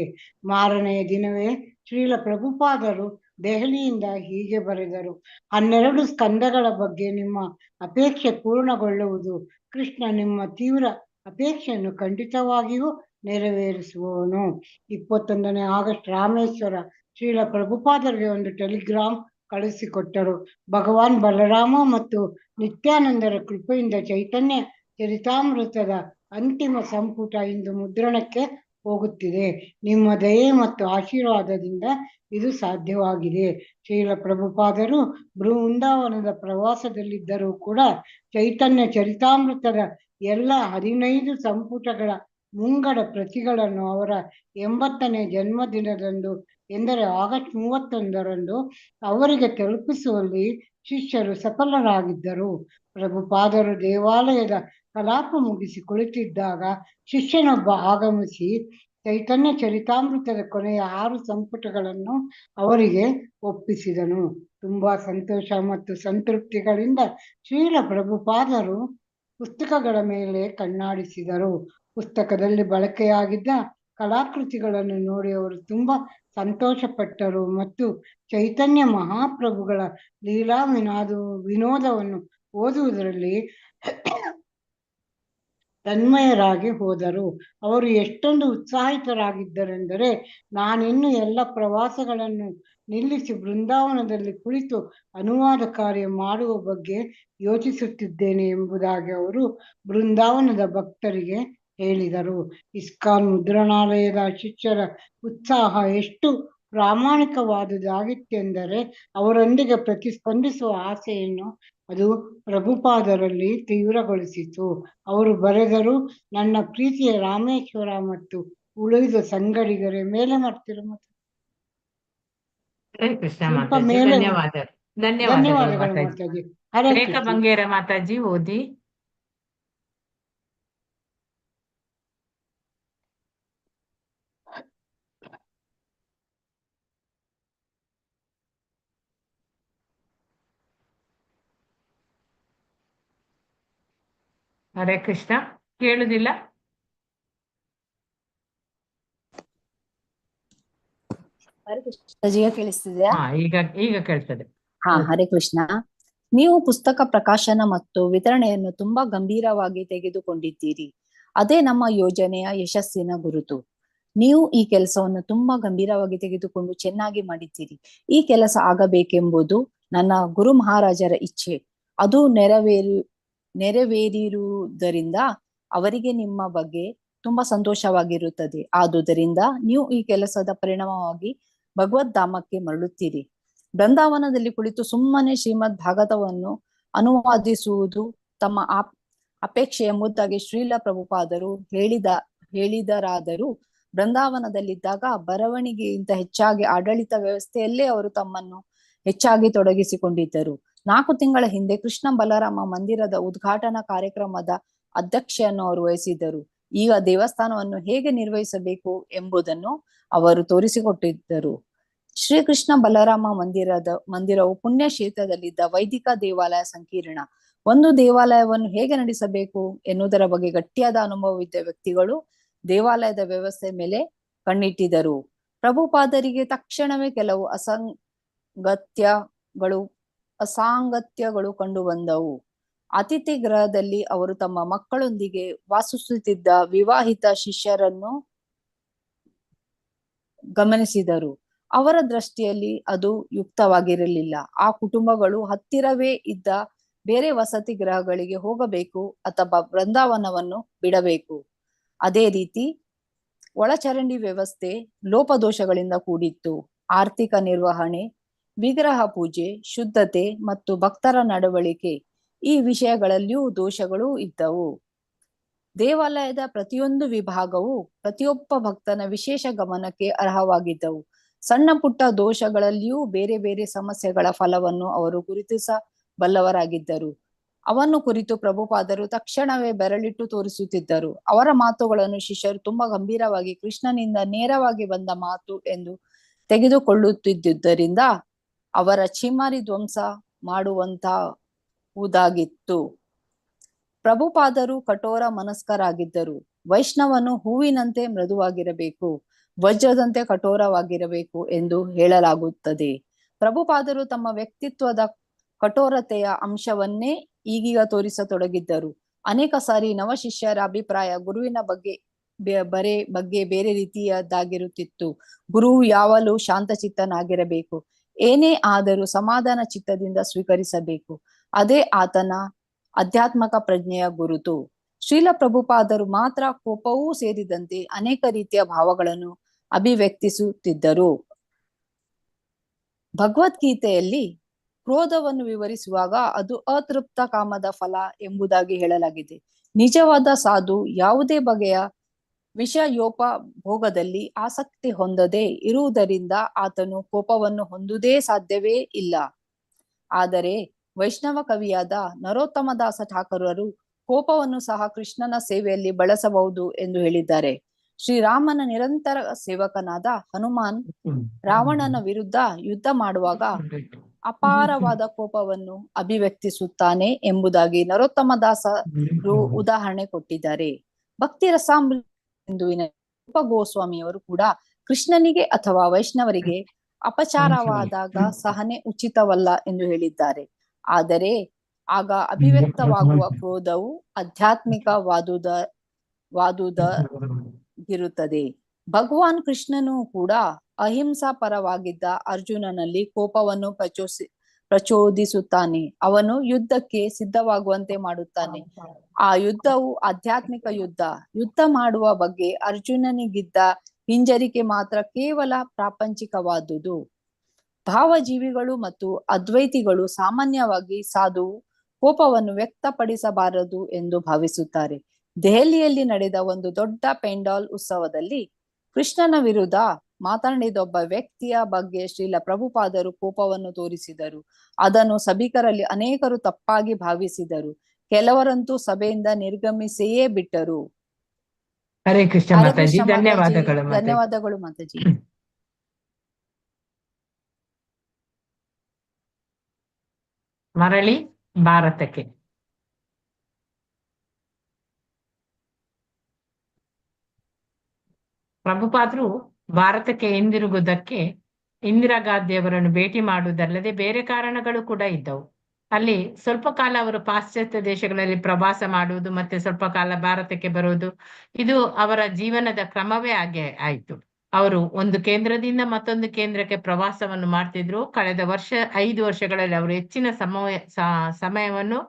ಮಾರನೆಯ ದಿನವೇ ಶ್ರೀಲ ಪ್ರಭುಪಾದರು ದೆಹಲಿಯಿಂದ ಹೀಗೆ ಬರೆದರು: 12 ಸ್ಕಂದಗಳ ಬಗ್ಗೆ ನಿಮ್ಮ ಅಪೇಕ್ಷೆ ಪೂರ್ಣಗೊಳ್ಳುವುದು. ಕೃಷ್ಣ ನಿಮ್ಮ ತೀವ್ರ ಅಪೇಕ್ಷೆಯನ್ನು ಖಂಡಿತವಾಗಿಯೂ ನೆರವೇರಿಸುವವನು. 21ನೇ ಆಗಸ್ಟ್ ರಾಮೇಶ್ವರ ಶ್ರೀಲ ಪ್ರಭುಪಾದರಿಗೆ ಒಂದು ಟೆಲಿಗ್ರಾಮ್ ಕಳುಹಿಸಿಕೊಟ್ಟರು. ಭಗವಾನ್ ಬಲರಾಮ ಮತ್ತು ನಿತ್ಯಾನಂದರ ಕೃಪೆಯಿಂದ ಚೈತನ್ಯ ಚರಿತಾಮೃತದ ಅಂತಿಮ ಸಂಪುಟ ಇಂದು ಮುದ್ರಣಕ್ಕೆ ಹೋಗುತ್ತಿದೆ. ನಿಮ್ಮ ದಯೆ ಮತ್ತು ಆಶೀರ್ವಾದದಿಂದ ಇದು ಸಾಧ್ಯವಾಗಿದೆ. ಶ್ರೀಲ ಪ್ರಭುಪಾದರು ಬೃಂದಾವನದ ಪ್ರವಾಸದಲ್ಲಿದ್ದರೂ ಕೂಡ ಚೈತನ್ಯ ಚರಿತಾಮೃತದ ಎಲ್ಲ 15 ಸಂಪುಟಗಳ ಮುಂಗಡ ಪ್ರತಿಗಳನ್ನು ಅವರ 80ನೇ ಜನ್ಮದಿನದಂದು, ಎಂದರೆ ಆಗಸ್ಟ್ 31ರಂದು ಅವರಿಗೆ ತಲುಪಿಸುವಲ್ಲಿ ಶಿಷ್ಯರು ಸಫಲರಾಗಿದ್ದರು. ಪ್ರಭುಪಾದರು ದೇವಾಲಯದ ಕಲಾಪ ಮುಗಿಸಿ ಕುಳಿತಿದ್ದಾಗ ಶಿಷ್ಯನೊಬ್ಬ ಆಗಮಿಸಿ ಚೈತನ್ಯ ಚರಿತಾಮೃತದ ಕೊನೆಯ 6 ಸಂಪುಟಗಳನ್ನು ಅವರಿಗೆ ಒಪ್ಪಿಸಿದನು. ತುಂಬಾ ಸಂತೋಷ ಮತ್ತು ಸಂತೃಪ್ತಿಗಳಿಂದ ಶ್ರೀಲ ಪ್ರಭುಪಾದರು ಪುಸ್ತಕಗಳ ಮೇಲೆ ಕಣ್ಣಾಡಿಸಿದರು. ಪುಸ್ತಕದಲ್ಲಿ ಬಳಕೆಯಾಗಿದ್ದ ಕಲಾಕೃತಿಗಳನ್ನು ನೋಡಿ ಅವರು ತುಂಬಾ ಸಂತೋಷಪಟ್ಟರು ಮತ್ತು ಚೈತನ್ಯ ಮಹಾಪ್ರಭುಗಳ ಲೀಲಾ ವಿನೋದವನ್ನು ಓದುವುದರಲ್ಲಿ ತನ್ಮಯರಾಗಿ ಹೋದರು. ಅವರು ಎಷ್ಟೊಂದು ಉತ್ಸಾಹಿತರಾಗಿದ್ದರೆಂದರೆ, ನಾನಿನ್ನು ಎಲ್ಲ ಪ್ರವಾಸಗಳನ್ನು ನಿಲ್ಲಿಸಿ ಬೃಂದಾವನದಲ್ಲಿ ಕುಳಿತು ಅನುವಾದ ಕಾರ್ಯ ಮಾಡುವ ಬಗ್ಗೆ ಯೋಚಿಸುತ್ತಿದ್ದೇನೆ ಎಂಬುದಾಗಿ ಅವರು ಬೃಂದಾವನದ ಭಕ್ತರಿಗೆ ಹೇಳಿದರು. ಇಸ್ಕಾನ್ ಮುದ್ರಣಾಲಯದ ಶಿಷ್ಯರ ಉತ್ಸಾಹ ಎಷ್ಟು ಪ್ರಾಮಾಣಿಕವಾದುದಾಗಿತ್ತೆಂದರೆ, ಅವರೊಂದಿಗೆ ಪ್ರತಿಸ್ಪಂದಿಸುವ ಆಸೆಯನ್ನು ಅದು ಪ್ರಭುಪಾದರಲ್ಲಿ ತೀವ್ರಗೊಳಿಸಿತು. ಅವರು ಬರೆದರು: ನನ್ನ ಪ್ರೀತಿಯ ರಾಮೇಶ್ವರ ಮತ್ತು ಉಳಿದ ಸಂಗಡಿಗರೇ. ಮೇಲೆ ಮಾಡ್ತಿರೋ ಹರೇ ಕೃಷ್ಣ ಸ್ವಲ್ಪ ಮಾತಾಜಿ, ಮೇಲೆ. ಧನ್ಯವಾದಗಳು. ಧನ್ಯವಾದಗಳು ಮಾತಾಜಿ. ಮಾತಾಜಿ. ಹರೇ ರೇಖಾ ಕೃಷ್ಣ. ಬಂಗೇರ ಮಾತಾಜಿ ಓದಿ. ಹರೇ ಕೃಷ್ಣ. ಕೇಳುದಿಲ್ಲ? ಹರೇ ಕೃಷ್ಣ ಜಿಯ ಕೇಳಿಸ್ತಿದ್ಯಾ? ಹಾ, ಈಗ ಕೇಳ್ತದೆ. ಹರೇ ಕೃಷ್ಣ. ನೀವು ಪುಸ್ತಕ ಪ್ರಕಾಶನ ಮತ್ತು ವಿತರಣೆಯನ್ನು ತುಂಬಾ ಗಂಭೀರವಾಗಿ ತೆಗೆದುಕೊಂಡಿದ್ದೀರಿ. ಅದೇ ನಮ್ಮ ಯೋಜನೆಯ ಯಶಸ್ಸಿನ ಗುರುತು. ನೀವು ಈ ಕೆಲಸವನ್ನು ತುಂಬಾ ಗಂಭೀರವಾಗಿ ತೆಗೆದುಕೊಂಡು ಚೆನ್ನಾಗಿ ಮಾಡಿದ್ದೀರಿ. ಈ ಕೆಲಸ ಆಗಬೇಕೆಂಬುದು ನನ್ನ ಗುರು ಮಹಾರಾಜರ ಇಚ್ಛೆ. ಅದು ನೆರವೇರಿರುವುದರಿಂದ ಅವರಿಗೆ ನಿಮ್ಮ ಬಗ್ಗೆ ತುಂಬಾ ಸಂತೋಷವಾಗಿರುತ್ತದೆ. ಆದುದರಿಂದ ನೀವು ಈ ಕೆಲಸದ ಪರಿಣಾಮವಾಗಿ ಭಗವದ್ಧಾಮಕ್ಕೆ ಮರಳುತ್ತೀರಿ. ಬೃಂದಾವನದಲ್ಲಿ ಕುಳಿತು ಸುಮ್ಮನೆ ಶ್ರೀಮದ್ ಭಾಗವತವನ್ನು ಅನುವಾದಿಸುವುದು ತಮ್ಮ ಅಪೇಕ್ಷೆ ಎಂಬುದಾಗಿ ಶ್ರೀಲ ಪ್ರಭುಪಾದರು ಹೇಳಿದರಾದರೂ ಬೃಂದಾವನದಲ್ಲಿದ್ದಾಗ ಬರವಣಿಗೆಗಿಂತ ಹೆಚ್ಚಾಗಿ ಆಡಳಿತ ವ್ಯವಸ್ಥೆಯಲ್ಲೇ ಅವರು ತಮ್ಮನ್ನು ಹೆಚ್ಚಾಗಿ ತೊಡಗಿಸಿಕೊಂಡಿದ್ದರು. 4 ತಿಂಗಳ ಹಿಂದೆ ಕೃಷ್ಣ ಬಲರಾಮ ಮಂದಿರದ ಉದ್ಘಾಟನಾ ಕಾರ್ಯಕ್ರಮದ ಅಧ್ಯಕ್ಷೆಯನ್ನು ಅವರು ವಹಿಸಿದ್ದರು. ಈಗ ದೇವಸ್ಥಾನವನ್ನು ಹೇಗೆ ನಿರ್ವಹಿಸಬೇಕು ಎಂಬುದನ್ನು ಅವರು ತೋರಿಸಿಕೊಟ್ಟಿದ್ದರು. ಶ್ರೀಕೃಷ್ಣ ಬಲರಾಮ ಮಂದಿರವು ಪುಣ್ಯ ಕ್ಷೇತ್ರದಲ್ಲಿದ್ದ ವೈದಿಕ ದೇವಾಲಯ ಸಂಕೀರ್ಣ. ಒಂದು ದೇವಾಲಯವನ್ನು ಹೇಗೆ ನಡೆಸಬೇಕು ಎನ್ನುವುದರ ಬಗ್ಗೆ ಗಟ್ಟಿಯಾದ ಅನುಭವವಿದ್ದ ವ್ಯಕ್ತಿಗಳು ದೇವಾಲಯದ ವ್ಯವಸ್ಥೆ ಮೇಲೆ ಕಣ್ಣಿಟ್ಟಿದ್ದರು. ಪ್ರಭುಪಾದರಿಗೆ ತಕ್ಷಣವೇ ಕೆಲವು ಅಸಾಂಗತ್ಯಗಳು ಕಂಡು ಬಂದವು. ಅತಿಥಿ ಗೃಹದಲ್ಲಿ ಅವರು ತಮ್ಮ ಮಕ್ಕಳೊಂದಿಗೆ ವಾಸಿಸುತ್ತಿದ್ದ ವಿವಾಹಿತ ಶಿಷ್ಯರನ್ನು ಗಮನಿಸಿದರು. ಅವರ ದೃಷ್ಟಿಯಲ್ಲಿ ಅದು ಯುಕ್ತವಾಗಿರಲಿಲ್ಲ. ಆ ಕುಟುಂಬಗಳು ಹತ್ತಿರವೇ ಇದ್ದ ಬೇರೆ ವಸತಿ ಗೃಹಗಳಿಗೆ ಹೋಗಬೇಕು ಅಥವಾ ಬೃಂದಾವನವನ್ನು ಬಿಡಬೇಕು. ಅದೇ ರೀತಿ ಒಳಚರಂಡಿ ವ್ಯವಸ್ಥೆ ಲೋಪದೋಷಗಳಿಂದ ಕೂಡಿತ್ತು. ಆರ್ಥಿಕ ನಿರ್ವಹಣೆ, ವಿಗ್ರಹ ಪೂಜೆ, ಶುದ್ಧತೆ ಮತ್ತು ಭಕ್ತರ ನಡವಳಿಕೆ ಈ ವಿಷಯಗಳಲ್ಲಿಯೂ ದೋಷಗಳು ಇದ್ದವು. ದೇವಾಲಯದ ಪ್ರತಿಯೊಂದು ವಿಭಾಗವು ಪ್ರತಿಯೊಬ್ಬ ಭಕ್ತನ ವಿಶೇಷ ಗಮನಕ್ಕೆ ಅರ್ಹವಾಗಿದ್ದವು. ಸಣ್ಣ ಪುಟ್ಟ ದೋಷಗಳಲ್ಲಿಯೂ ಬೇರೆ ಬೇರೆ ಸಮಸ್ಯೆಗಳ ಫಲವನ್ನು ಅವರು ಗುರುತಿಸಬಲ್ಲವರಾಗಿದ್ದರು. ಅವನ್ನು ಕುರಿತು ಪ್ರಭುಪಾದರು ತಕ್ಷಣವೇ ಬೆರಳಿಟ್ಟು ತೋರಿಸುತ್ತಿದ್ದರು. ಅವರ ಮಾತುಗಳನ್ನು ಶಿಷ್ಯರು ತುಂಬಾ ಗಂಭೀರವಾಗಿ ಕೃಷ್ಣನಿಂದ ನೇರವಾಗಿ ಬಂದ ಮಾತು ಎಂದು ತೆಗೆದುಕೊಳ್ಳುತ್ತಿದ್ದುದರಿಂದ ಅವರ ಚಿಮ್ಮರಿ ಧ್ವಂಸ ಮಾಡುವಂತಹುದಾಗಿತ್ತು. ಪ್ರಭುಪಾದರು ಕಠೋರ ಮನಸ್ಕರಾಗಿದ್ದರು. ವೈಷ್ಣವನು ಹೂವಿನಂತೆ ಮೃದುವಾಗಿರಬೇಕು, ವಜ್ರದಂತೆ ಕಠೋರವಾಗಿರಬೇಕು ಎಂದು ಹೇಳಲಾಗುತ್ತದೆ. ಪ್ರಭುಪಾದರು ತಮ್ಮ ವ್ಯಕ್ತಿತ್ವದ ಕಠೋರತೆಯ ಅಂಶವನ್ನೇ ಈಗೀಗ ತೋರಿಸತೊಡಗಿದ್ದರು. ಅನೇಕ ಸಾರಿ ನವಶಿಷ್ಯರ ಅಭಿಪ್ರಾಯ ಗುರುವಿನ ಬಗ್ಗೆ ಬೇರೆ ರೀತಿಯದ್ದಾಗಿರುತ್ತಿತ್ತು. ಗುರುವು ಯಾವಾಗಲೂ ಶಾಂತಚಿತ್ತನಾಗಿರಬೇಕು, ಏನೇ ಆದರೂ ಸಮಾಧಾನ ಚಿತ್ತದಿಂದ ಸ್ವೀಕರಿಸಬೇಕು. ಅದೇ ಆತನ ಆಧ್ಯಾತ್ಮಕ ಪ್ರಜ್ಞೆಯ ಗುರುತು. ಶ್ರೀಲ ಪ್ರಭುಪಾದರು ಮಾತ್ರ ಕೋಪವೂ ಸೇರಿದಂತೆ ಅನೇಕ ರೀತಿಯ ಭಾವಗಳನ್ನು ಅಭಿವ್ಯಕ್ತಿಸುತ್ತಿದ್ದರು. ಭಗವದ್ಗೀತೆಯಲ್ಲಿ ಕ್ರೋಧವನ್ನು ವಿವರಿಸುವಾಗ ಅದು ಅತೃಪ್ತ ಕಾಮದ ಫಲ ಎಂಬುದಾಗಿ ಹೇಳಲಾಗಿದೆ. ನಿಜವಾದ ಸಾಧು ಯಾವುದೇ ಬಗೆಯ ವಿಷಯೋಪಭೋಗದಲ್ಲಿ ಆಸಕ್ತಿ ಹೊಂದದೆ ಇರುವುದರಿಂದ ಆತನು ಕೋಪವನ್ನು ಹೊಂದುವುದೇ ಸಾಧ್ಯವೇ ಇಲ್ಲ. ಆದರೆ ವೈಷ್ಣವ ಕವಿಯಾದ ನರೋತ್ತಮದಾಸ ಠಾಕೂರರು ಕೋಪವನ್ನು ಸಹ ಕೃಷ್ಣನ ಸೇವೆಯಲ್ಲಿ ಬಳಸಬಹುದು ಎಂದು ಹೇಳಿದ್ದಾರೆ. ಶ್ರೀರಾಮನ ನಿರಂತರ ಸೇವಕನಾದ ಹನುಮಾನ್ ರಾವಣನ ವಿರುದ್ಧ ಯುದ್ಧ ಮಾಡುವಾಗ ಅಪಾರವಾದ ಕೋಪವನ್ನು ಅಭಿವ್ಯಕ್ತಿಸುತ್ತಾನೆ ಎಂಬುದಾಗಿ ನರೋತ್ತಮದಾಸರು ಉದಾಹರಣೆ ಕೊಟ್ಟಿದ್ದಾರೆ. ಭಕ್ತಿ ರಸಾಮೃತ ಸಿಂಧುವಿನ ರೂಪ ಗೋಸ್ವಾಮಿಯವರು ಕೂಡ ಕೃಷ್ಣನಿಗೆ ಅಥವಾ ವೈಷ್ಣವರಿಗೆ ಅಪಚಾರವಾದಾಗ ಸಹನೆ ಉಚಿತವಲ್ಲ ಎಂದು ಹೇಳಿದ್ದಾರೆ. ಆದರೆ ಆಗ ಅಭಿವ್ಯಕ್ತವಾಗುವ ಕ್ರೋಧವು ಆಧ್ಯಾತ್ಮಿಕವಾದುದಾಗಿರುತ್ತದೆ. ಭಗವಾನ್ ಕೃಷ್ಣನು ಕೂಡ ಅಹಿಂಸಾ ಪರವಾಗಿದ್ದ ಅರ್ಜುನನಲ್ಲಿ ಕೋಪವನ್ನು ಪ್ರಚೋದಿಸುತ್ತಾನೆ. ಅವನು ಯುದ್ಧಕ್ಕೆ ಸಿದ್ಧವಾಗುವಂತೆ ಮಾಡುತ್ತಾನೆ. ಆ ಯುದ್ಧವು ಆಧ್ಯಾತ್ಮಿಕ ಯುದ್ಧ. ಯುದ್ಧ ಮಾಡುವ ಬಗ್ಗೆ ಅರ್ಜುನನಿಗಿದ್ದ ಹಿಂಜರಿಕೆ ಮಾತ್ರ ಕೇವಲ ಪ್ರಾಪಂಚಿಕವಾದುದು. ಭಾವಜೀವಿಗಳು ಮತ್ತು ಅದ್ವೈತಿಗಳು ಸಾಮಾನ್ಯವಾಗಿ ಸಾಧುವು ಕೋಪವನ್ನು ವ್ಯಕ್ತಪಡಿಸಬಾರದು ಎಂದು ಭಾವಿಸುತ್ತಾರೆ. ದೆಹಲಿಯಲ್ಲಿ ನಡೆದ ಒಂದು ದೊಡ್ಡ ಪೆಂಡಾಲ್ ಉತ್ಸವದಲ್ಲಿ ಕೃಷ್ಣನ ವಿರುದ್ಧ ಮಾತನಾಡಿದೊಬ್ಬ ವ್ಯಕ್ತಿಯ ಬಗ್ಗೆ ಶ್ರೀಲ ಪ್ರಭುಪಾದರು ಕೋಪವನ್ನು ತೋರಿಸಿದರು. ಅದನ್ನು ಸಭಿಕರಲ್ಲಿ ಅನೇಕರು ತಪ್ಪಾಗಿ ಭಾವಿಸಿದರು. ಕೆಲವರಂತೂ ಸಭೆಯಿಂದ ನಿರ್ಗಮಿಸಿಯೇ ಬಿಟ್ಟರು. ಹರೇ ಕೃಷ್ಣ ಹರೇ ಮಾತಾಜಿ, ಕೃಷ್ಣ ಮಾತಾಜಿ, ಧನ್ಯವಾದಗಳು ಮಾತಾಜಿ. ಧನ್ಯವಾದಗಳು ಮಾತಾಜಿ. ಮರಳಿ ಭಾರತಕ್ಕೆ. ಪ್ರಭುಪಾದರು ಭಾರತಕ್ಕೆ ಹಿಂದಿರುಗುವುದಕ್ಕೆ ಇಂದಿರಾ ಗಾಂಧಿಯವರನ್ನು ಭೇಟಿ ಮಾಡುವುದಲ್ಲದೆ ಬೇರೆ ಕಾರಣಗಳು ಕೂಡ ಇದ್ದವು. ಅಲ್ಲಿ ಸ್ವಲ್ಪ ಕಾಲ ಅವರು ಪಾಶ್ಚಾತ್ಯ ದೇಶಗಳಲ್ಲಿ ಪ್ರವಾಸ ಮಾಡುವುದು ಮತ್ತೆ ಸ್ವಲ್ಪ ಕಾಲ ಭಾರತಕ್ಕೆ ಬರುವುದು, ಇದು ಅವರ ಜೀವನದ ಕ್ರಮವೇ ಆಯ್ತು. ಅವರು ಒಂದು ಕೇಂದ್ರದಿಂದ ಮತ್ತೊಂದು ಕೇಂದ್ರಕ್ಕೆ ಪ್ರವಾಸವನ್ನು ಮಾಡ್ತಿದ್ರು. ಕಳೆದ 5 ವರ್ಷಗಳಲ್ಲಿ ಅವರು ಹೆಚ್ಚಿನ ಸಮಯವನ್ನು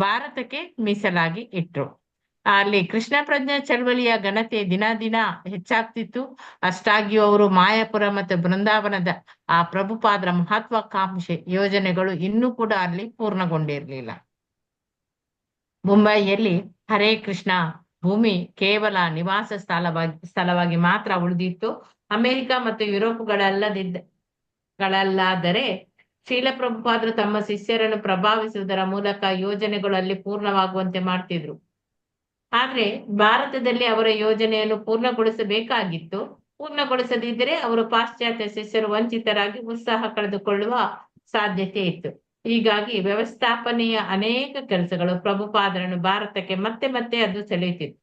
ಭಾರತಕ್ಕೆ ಮೀಸಲಾಗಿ ಇಟ್ರು. ಅಲ್ಲಿ ಕೃಷ್ಣ ಪ್ರಜ್ಞಾ ಚಳವಳಿಯ ಘನತೆ ದಿನ ದಿನ ಹೆಚ್ಚಾಗ್ತಿತ್ತು. ಅಷ್ಟಾಗಿಯೂ ಅವರು ಮಾಯಾಪುರ ಮತ್ತು ಬೃಂದಾವನದ ಆ ಪ್ರಭುಪಾದರ ಮಹತ್ವಾಕಾಂಕ್ಷೆ ಯೋಜನೆಗಳು ಇನ್ನೂ ಕೂಡ ಅಲ್ಲಿ ಪೂರ್ಣಗೊಂಡಿರಲಿಲ್ಲ. ಮುಂಬೈಯಲ್ಲಿ ಹರೇ ಕೃಷ್ಣ ಭೂಮಿ ಕೇವಲ ನಿವಾಸ ಸ್ಥಳವಾಗಿ ಮಾತ್ರ ಉಳಿದಿತ್ತು. ಅಮೆರಿಕ ಮತ್ತು ಯುರೋಪ್ಗಳಲ್ಲಾದರೆ ಶ್ರೀಲ ಪ್ರಭುಪಾದರು ತಮ್ಮ ಶಿಷ್ಯರನ್ನು ಪ್ರಭಾವಿಸುವುದರ ಮೂಲಕ ಯೋಜನೆಗಳು ಅಲ್ಲಿ ಪೂರ್ಣವಾಗುವಂತೆ ಮಾಡ್ತಿದ್ರು. ಆದ್ರೆ ಭಾರತದಲ್ಲಿ ಅವರ ಯೋಜನೆಯನ್ನು ಪೂರ್ಣಗೊಳಿಸಬೇಕಾಗಿತ್ತು. ಪೂರ್ಣಗೊಳಿಸದಿದ್ದರೆ ಅವರು ಪಾಶ್ಚಾತ್ಯ ಶಿಷ್ಯರು ವಂಚಿತರಾಗಿ ಉತ್ಸಾಹ ಕಳೆದುಕೊಳ್ಳುವ ಸಾಧ್ಯತೆ ಇತ್ತು. ಹೀಗಾಗಿ ವ್ಯವಸ್ಥಾಪನೆಯ ಅನೇಕ ಕೆಲಸಗಳು ಪ್ರಭುಪಾದರನ್ನು ಭಾರತಕ್ಕೆ ಮತ್ತೆ ಮತ್ತೆ ಅದು ಸೆಳೆಯುತ್ತಿತ್ತು.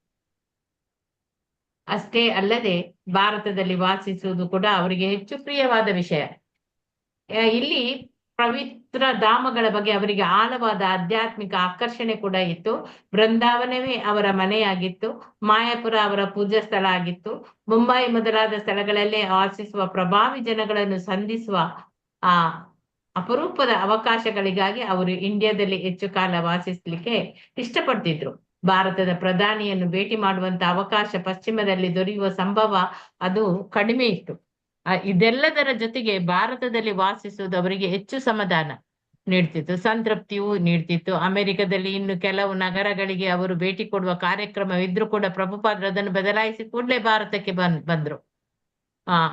ಅಷ್ಟೇ ಅಲ್ಲದೆ ಭಾರತದಲ್ಲಿ ವಾಸಿಸುವುದು ಕೂಡ ಅವರಿಗೆ ಹೆಚ್ಚು ಪ್ರಿಯವಾದ ವಿಷಯ. ಇಲ್ಲಿ ಪವಿತ್ರ ಧಾಮಗಳ ಬಗ್ಗೆ ಅವರಿಗೆ ಆಳವಾದ ಆಧ್ಯಾತ್ಮಿಕ ಆಕರ್ಷಣೆ ಕೂಡ ಇತ್ತು. ಬೃಂದಾವನವೇ ಅವರ ಮನೆಯಾಗಿತ್ತು. ಮಾಯಾಪುರ ಅವರ ಪೂಜಾ ಸ್ಥಳ ಆಗಿತ್ತು. ಮುಂಬೈ ಮೊದಲಾದ ಸ್ಥಳಗಳಲ್ಲೇ ವಾಸಿಸುವ ಪ್ರಭಾವಿ ಜನಗಳನ್ನು ಸಂಧಿಸುವ ಆ ಅಪರೂಪದ ಅವಕಾಶಗಳಿಗಾಗಿ ಅವರು ಇಂಡಿಯಾದಲ್ಲಿ ಹೆಚ್ಚು ಕಾಲ ವಾಸಿಸ್ಲಿಕ್ಕೆ ಇಷ್ಟಪಡ್ತಿದ್ರು. ಭಾರತದ ಪ್ರಧಾನಿಯನ್ನು ಭೇಟಿ ಮಾಡುವಂತ ಅವಕಾಶ ಪಶ್ಚಿಮದಲ್ಲಿ ದೊರೆಯುವ ಸಂಭವ ಅದು ಕಡಿಮೆ ಇತ್ತು. ಇದೆಲ್ಲದರ ಜೊತೆಗೆ ಭಾರತದಲ್ಲಿ ವಾಸಿಸುವುದು ಅವರಿಗೆ ಹೆಚ್ಚು ಸಮಾಧಾನ ನೀಡ್ತಿತ್ತು, ಸಂತೃಪ್ತಿಯೂ ನೀಡ್ತಿತ್ತು. ಅಮೆರಿಕದಲ್ಲಿ ಇನ್ನು ಕೆಲವು ನಗರಗಳಿಗೆ ಅವರು ಭೇಟಿ ಕೊಡುವ ಕಾರ್ಯಕ್ರಮವಿದ್ರೂ ಕೂಡ ಪ್ರಭುಪಾದರು ಅದನ್ನು ಬದಲಾಯಿಸಿ ಕೂಡಲೇ ಭಾರತಕ್ಕೆ ಬಂದ್ರು.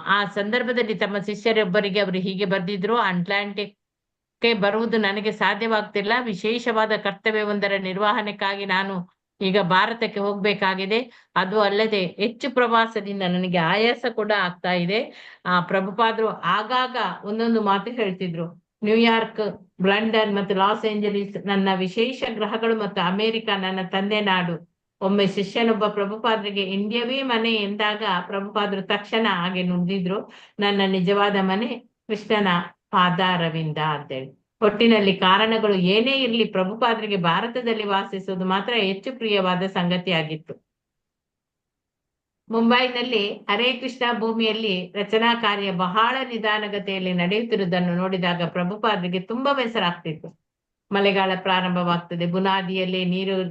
ಆ ಸಂದರ್ಭದಲ್ಲಿ ತಮ್ಮ ಶಿಷ್ಯರೊಬ್ಬರಿಗೆ ಅವರು ಹೀಗೆ ಬರೆದಿದ್ರು, ಅಟ್ಲಾಂಟಿಕ್ಗೆ ಬರುವುದು ನನಗೆ ಸಾಧ್ಯವಾಗ್ತಿಲ್ಲ, ವಿಶೇಷವಾದ ಕರ್ತವ್ಯವೊಂದರ ನಿರ್ವಹಣೆಗಾಗಿ ನಾನು ಈಗ ಭಾರತಕ್ಕೆ ಹೋಗ್ಬೇಕಾಗಿದೆ. ಅದು ಅಲ್ಲದೆ ಹೆಚ್ಚು ಪ್ರವಾಸದಿಂದ ನನಗೆ ಆಯಾಸ ಕೂಡ ಆಗ್ತಾ ಇದೆ. ಪ್ರಭುಪಾದರು ಆಗಾಗ ಒಂದೊಂದು ಮಾತು ಹೇಳ್ತಿದ್ರು, ನ್ಯೂಯಾರ್ಕ್, ಲಂಡನ್ ಮತ್ತು ಲಾಸ್ ಏಂಜಲೀಸ್ ನನ್ನ ವಿಶೇಷ ಗ್ರಹಗಳು ಮತ್ತು ಅಮೆರಿಕ ನನ್ನ ತಂದೆ ನಾಡು. ಒಮ್ಮೆ ಶಿಷ್ಯನೊಬ್ಬ ಪ್ರಭುಪಾದರಿಗೆ ಇಂಡಿಯವೇ ಮನೆ ಎಂದಾಗ ಪ್ರಭುಪಾದರು ತಕ್ಷಣ ಹಾಗೆ ನುಡಿದಿದ್ರು, ನನ್ನ ನಿಜವಾದ ಮನೆ ಕೃಷ್ಣನ ಪಾದಾರವಿಂದ ಅಂತೇಳಿ. ಒಟ್ಟಿನಲ್ಲಿ ಕಾರಣಗಳು ಏನೇ ಇರಲಿ ಪ್ರಭುಪಾದರಿಗೆ ಭಾರತದಲ್ಲಿ ವಾಸಿಸುವುದು ಮಾತ್ರ ಹೆಚ್ಚು ಪ್ರಿಯವಾದ ಸಂಗತಿಯಾಗಿತ್ತು. ಮುಂಬೈನಲ್ಲಿ ಹರೇ ಕೃಷ್ಣ ಭೂಮಿಯಲ್ಲಿ ರಚನಾ ಕಾರ್ಯ ಬಹಳ ನಿಧಾನಗತಿಯಲ್ಲಿ ನಡೆಯುತ್ತಿರುವುದನ್ನು ನೋಡಿದಾಗ ಪ್ರಭುಪಾದರಿಗೆ ತುಂಬಾ ಬೇಸರ ಆಗ್ತಿತ್ತು. ಮಳೆಗಾಲ ಪ್ರಾರಂಭವಾಗ್ತದೆ, ಬುನಾದಿಯಲ್ಲಿ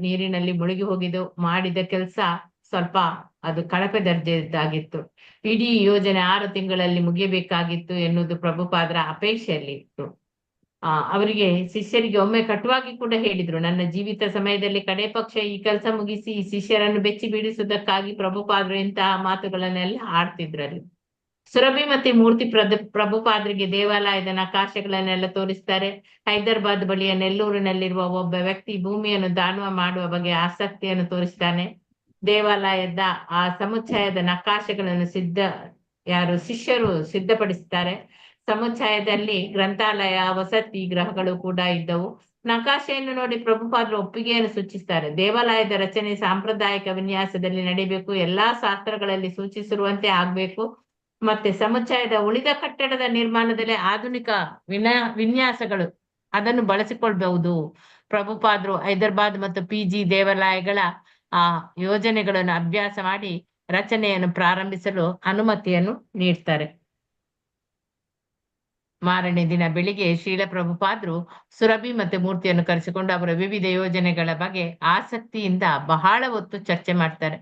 ನೀರಿನಲ್ಲಿ ಮುಳುಗಿ ಹೋಗಿದ್ದು ಮಾಡಿದ ಕೆಲಸ ಸ್ವಲ್ಪ ಅದು ಕಳಪೆ ದರ್ಜೆಯದ್ದಾಗಿತ್ತು. ಇಡೀ ಯೋಜನೆ 6 ತಿಂಗಳಲ್ಲಿ ಮುಗಿಯಬೇಕಾಗಿತ್ತು ಎನ್ನುವುದು ಪ್ರಭುಪಾದರ ಅಪೇಕ್ಷೆಯಲ್ಲಿ ಇತ್ತು. ಅವರಿಗೆ ಶಿಷ್ಯರಿಗೆ ಒಮ್ಮೆ ಕಟುವಾಗಿ ಕೂಡ ಹೇಳಿದ್ರು, ನನ್ನ ಜೀವಿತ ಸಮಯದಲ್ಲಿ ಕಡೆ ಪಕ್ಷ ಈ ಕೆಲಸ ಮುಗಿಸಿ ಈ ಶಿಷ್ಯರನ್ನು ಬೆಚ್ಚಿ ಬೀಳಿಸುವುದಕ್ಕಾಗಿ ಪ್ರಭುಪಾದರು ಇಂತಹ ಮಾತುಗಳನ್ನೆಲ್ಲ ಆಡ್ತಿದ್ರಲ್ಲಿ. ಸುರಭಿ ಮತ್ತೆ ಮೂರ್ತಿ ಪ್ರಭುಪಾದರಿಗೆ ದೇವಾಲಯದ ನಕಾಶೆಗಳನ್ನೆಲ್ಲ ತೋರಿಸ್ತಾರೆ. ಹೈದರಾಬಾದ್ ಬಳಿಯ ನೆಲ್ಲೂರಿನಲ್ಲಿರುವ ಒಬ್ಬ ವ್ಯಕ್ತಿ ಭೂಮಿಯನ್ನು ದಾನ ಮಾಡುವ ಬಗ್ಗೆ ಆಸಕ್ತಿಯನ್ನು ತೋರಿಸ್ತಾನೆ. ದೇವಾಲಯದ ಆ ಸಮುಚ್ಚಯದ ನಕಾಶೆಗಳನ್ನು ಶಿಷ್ಯರು ಸಿದ್ಧಪಡಿಸ್ತಾರೆ. ಸಮುಚ್ಚಯದಲ್ಲಿ ಗ್ರಂಥಾಲಯ, ವಸತಿ ಗೃಹಗಳು ಕೂಡ ಇದ್ದವು. ನಕಾಶೆಯನ್ನು ನೋಡಿ ಪ್ರಭುಪಾದರು ಒಪ್ಪಿಗೆಯನ್ನು ಸೂಚಿಸ್ತಾರೆ. ದೇವಾಲಯದ ರಚನೆ ಸಾಂಪ್ರದಾಯಿಕ ವಿನ್ಯಾಸದಲ್ಲಿ ನಡೀಬೇಕು, ಎಲ್ಲಾ ಶಾಸ್ತ್ರಗಳಲ್ಲಿ ಸೂಚಿಸಿರುವಂತೆ ಆಗ್ಬೇಕು, ಮತ್ತೆ ಸಮುಚ್ಚಯದ ಉಳಿದ ಕಟ್ಟಡದ ನಿರ್ಮಾಣದಲ್ಲಿ ಆಧುನಿಕ ವಿನ್ಯಾಸಗಳು ಅದನ್ನು ಬಳಸಿಕೊಳ್ಬಹುದು. ಪ್ರಭುಪಾದರು ಹೈದರಾಬಾದ್ ಮತ್ತು PG ದೇವಾಲಯಗಳ ಯೋಜನೆಗಳನ್ನು ಅಭ್ಯಾಸ ಮಾಡಿ ರಚನೆಯನ್ನು ಪ್ರಾರಂಭಿಸಲು ಅನುಮತಿಯನ್ನು ನೀಡ್ತಾರೆ. ಮಾರನೇ ದಿನ ಬೆಳಿಗ್ಗೆ ಶ್ರೀಲ ಪ್ರಭುಪಾದರು ಸುರಭಿ ಮತ್ತೆ ಮೂರ್ತಿಯನ್ನು ಕರೆಸಿಕೊಂಡು ಅವರ ವಿವಿಧ ಯೋಜನೆಗಳ ಬಗ್ಗೆ ಆಸಕ್ತಿಯಿಂದ ಬಹಳ ಹೊತ್ತು ಚರ್ಚೆ ಮಾಡ್ತಾರೆ.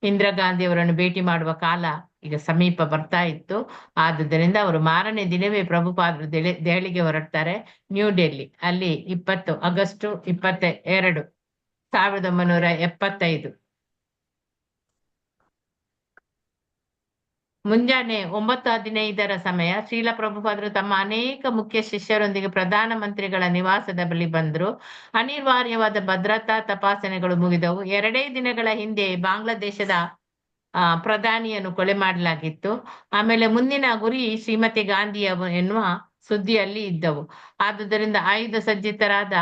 ಇಂದಿರಾ ಗಾಂಧಿ ಅವರನ್ನು ಭೇಟಿ ಮಾಡುವ ಕಾಲ ಈಗ ಸಮೀಪ ಬರ್ತಾ ಇತ್ತು. ಆದುದರಿಂದ ಅವರು ಮಾರನೇ ದಿನವೇ ಪ್ರಭುಪಾದರು ದೆಹಲಿಗೆ ಹೊರಡ್ತಾರೆ. ನ್ಯೂ ಡೆಲ್ಲಿ ಅಲ್ಲಿ 20 ಆಗಸ್ಟ್ 22, 1975 ಮುಂಜಾನೆ 9:15 ಸಮಯ ಶ್ರೀಲ ಪ್ರಭುಪಾದರು ತಮ್ಮ ಅನೇಕ ಮುಖ್ಯ ಶಿಷ್ಯರೊಂದಿಗೆ ಪ್ರಧಾನಮಂತ್ರಿಗಳ ನಿವಾಸದ ಬಳಿ ಬಂದರು. ಅನಿವಾರ್ಯವಾದ ಭದ್ರತಾ ತಪಾಸಣೆಗಳು ಮುಗಿದವು. 2 ದಿನಗಳ ಹಿಂದೆ ಬಾಂಗ್ಲಾದೇಶದ ಪ್ರಧಾನಿಯನ್ನು ಕೊಲೆ ಮಾಡಲಾಗಿತ್ತು. ಆಮೇಲೆ ಮುಂದಿನ ಗುರಿ ಶ್ರೀಮತಿ ಗಾಂಧಿ ಎನ್ನುವ ಸುದ್ದಿಯಲ್ಲಿ ಇದ್ದವು. ಆದುದರಿಂದ ಆಯುಧ ಸಜ್ಜಿತರಾದ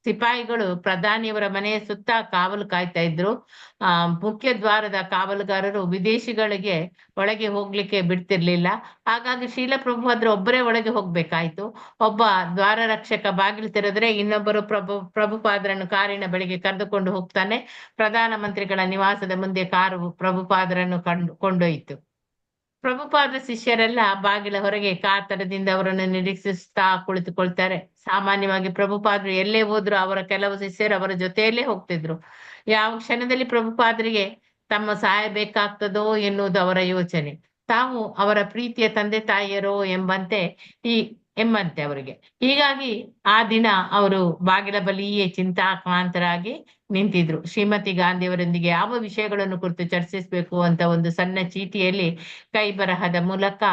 ಸಿಪಾಯಿಗಳು ಪ್ರಧಾನಿಯವರ ಮನೆಯ ಸುತ್ತ ಕಾವಲು ಕಾಯ್ತಾ ಇದ್ರು. ಮುಖ್ಯ ದ್ವಾರದ ಕಾವಲುಗಾರರು ವಿದೇಶಿಗಳಿಗೆ ಒಳಗೆ ಹೋಗ್ಲಿಕ್ಕೆ ಬಿಡ್ತಿರ್ಲಿಲ್ಲ. ಹಾಗಾಗಿ ಶ್ರೀಲ ಪ್ರಭುಪಾದರು ಒಬ್ಬರೇ ಒಳಗೆ ಹೋಗ್ಬೇಕಾಯ್ತು. ಒಬ್ಬ ದ್ವಾರ ರಕ್ಷಕ ಬಾಗಿಲು ತೆರೆದ್ರೆ ಇನ್ನೊಬ್ಬರು ಪ್ರಭುಪಾದರನ್ನು ಕಾರಿನ ಬಳಿಗೆ ಕರೆದುಕೊಂಡು ಹೋಗ್ತಾನೆ. ಪ್ರಧಾನಮಂತ್ರಿಗಳ ನಿವಾಸದ ಮುಂದೆ ಕಾರು ಪ್ರಭುಪಾದರನ್ನು ಕೊಂಡೊಯ್ತು. ಪ್ರಭುಪಾದರ ಶಿಷ್ಯರೆಲ್ಲ ಬಾಗಿಲ ಹೊರಗೆ ಕಾತರದಿಂದ ಅವರನ್ನು ನಿರೀಕ್ಷಿಸ್ತಾ ಕುಳಿತುಕೊಳ್ತಾರೆ. ಸಾಮಾನ್ಯವಾಗಿ ಪ್ರಭುಪಾದರು ಎಲ್ಲೇ ಹೋದ್ರು ಅವರ ಕೆಲವು ಶಿಷ್ಯರು ಅವರ ಜೊತೆಯಲ್ಲೇ ಹೋಗ್ತಿದ್ರು. ಯಾವ ಕ್ಷಣದಲ್ಲಿ ಪ್ರಭುಪಾದರಿಗೆ ತಮ್ಮ ಸಹಾಯ ಬೇಕಾಗ್ತದೋ ಎನ್ನುವುದು ಅವರ ಯೋಚನೆ. ತಾವು ಅವರ ಪ್ರೀತಿಯ ತಂದೆ ತಾಯಿಯರೋ ಎಂಬಂತೆ ಅವರಿಗೆ. ಹೀಗಾಗಿ ಆ ದಿನ ಅವರು ಬಾಗಿಲ ಬಳಿಯೇ ಚಿಂತಾಕ್ರಾಂತರಾಗಿ ನಿಂತಿದ್ರು. ಶ್ರೀಮತಿ ಗಾಂಧಿಯವರೊಂದಿಗೆ ಯಾವ ವಿಷಯಗಳನ್ನು ಕುರಿತು ಚರ್ಚಿಸಬೇಕು ಅಂತ ಒಂದು ಸಣ್ಣ ಚೀಟಿಯಲ್ಲಿ ಕೈ ಬರಹದ ಮೂಲಕ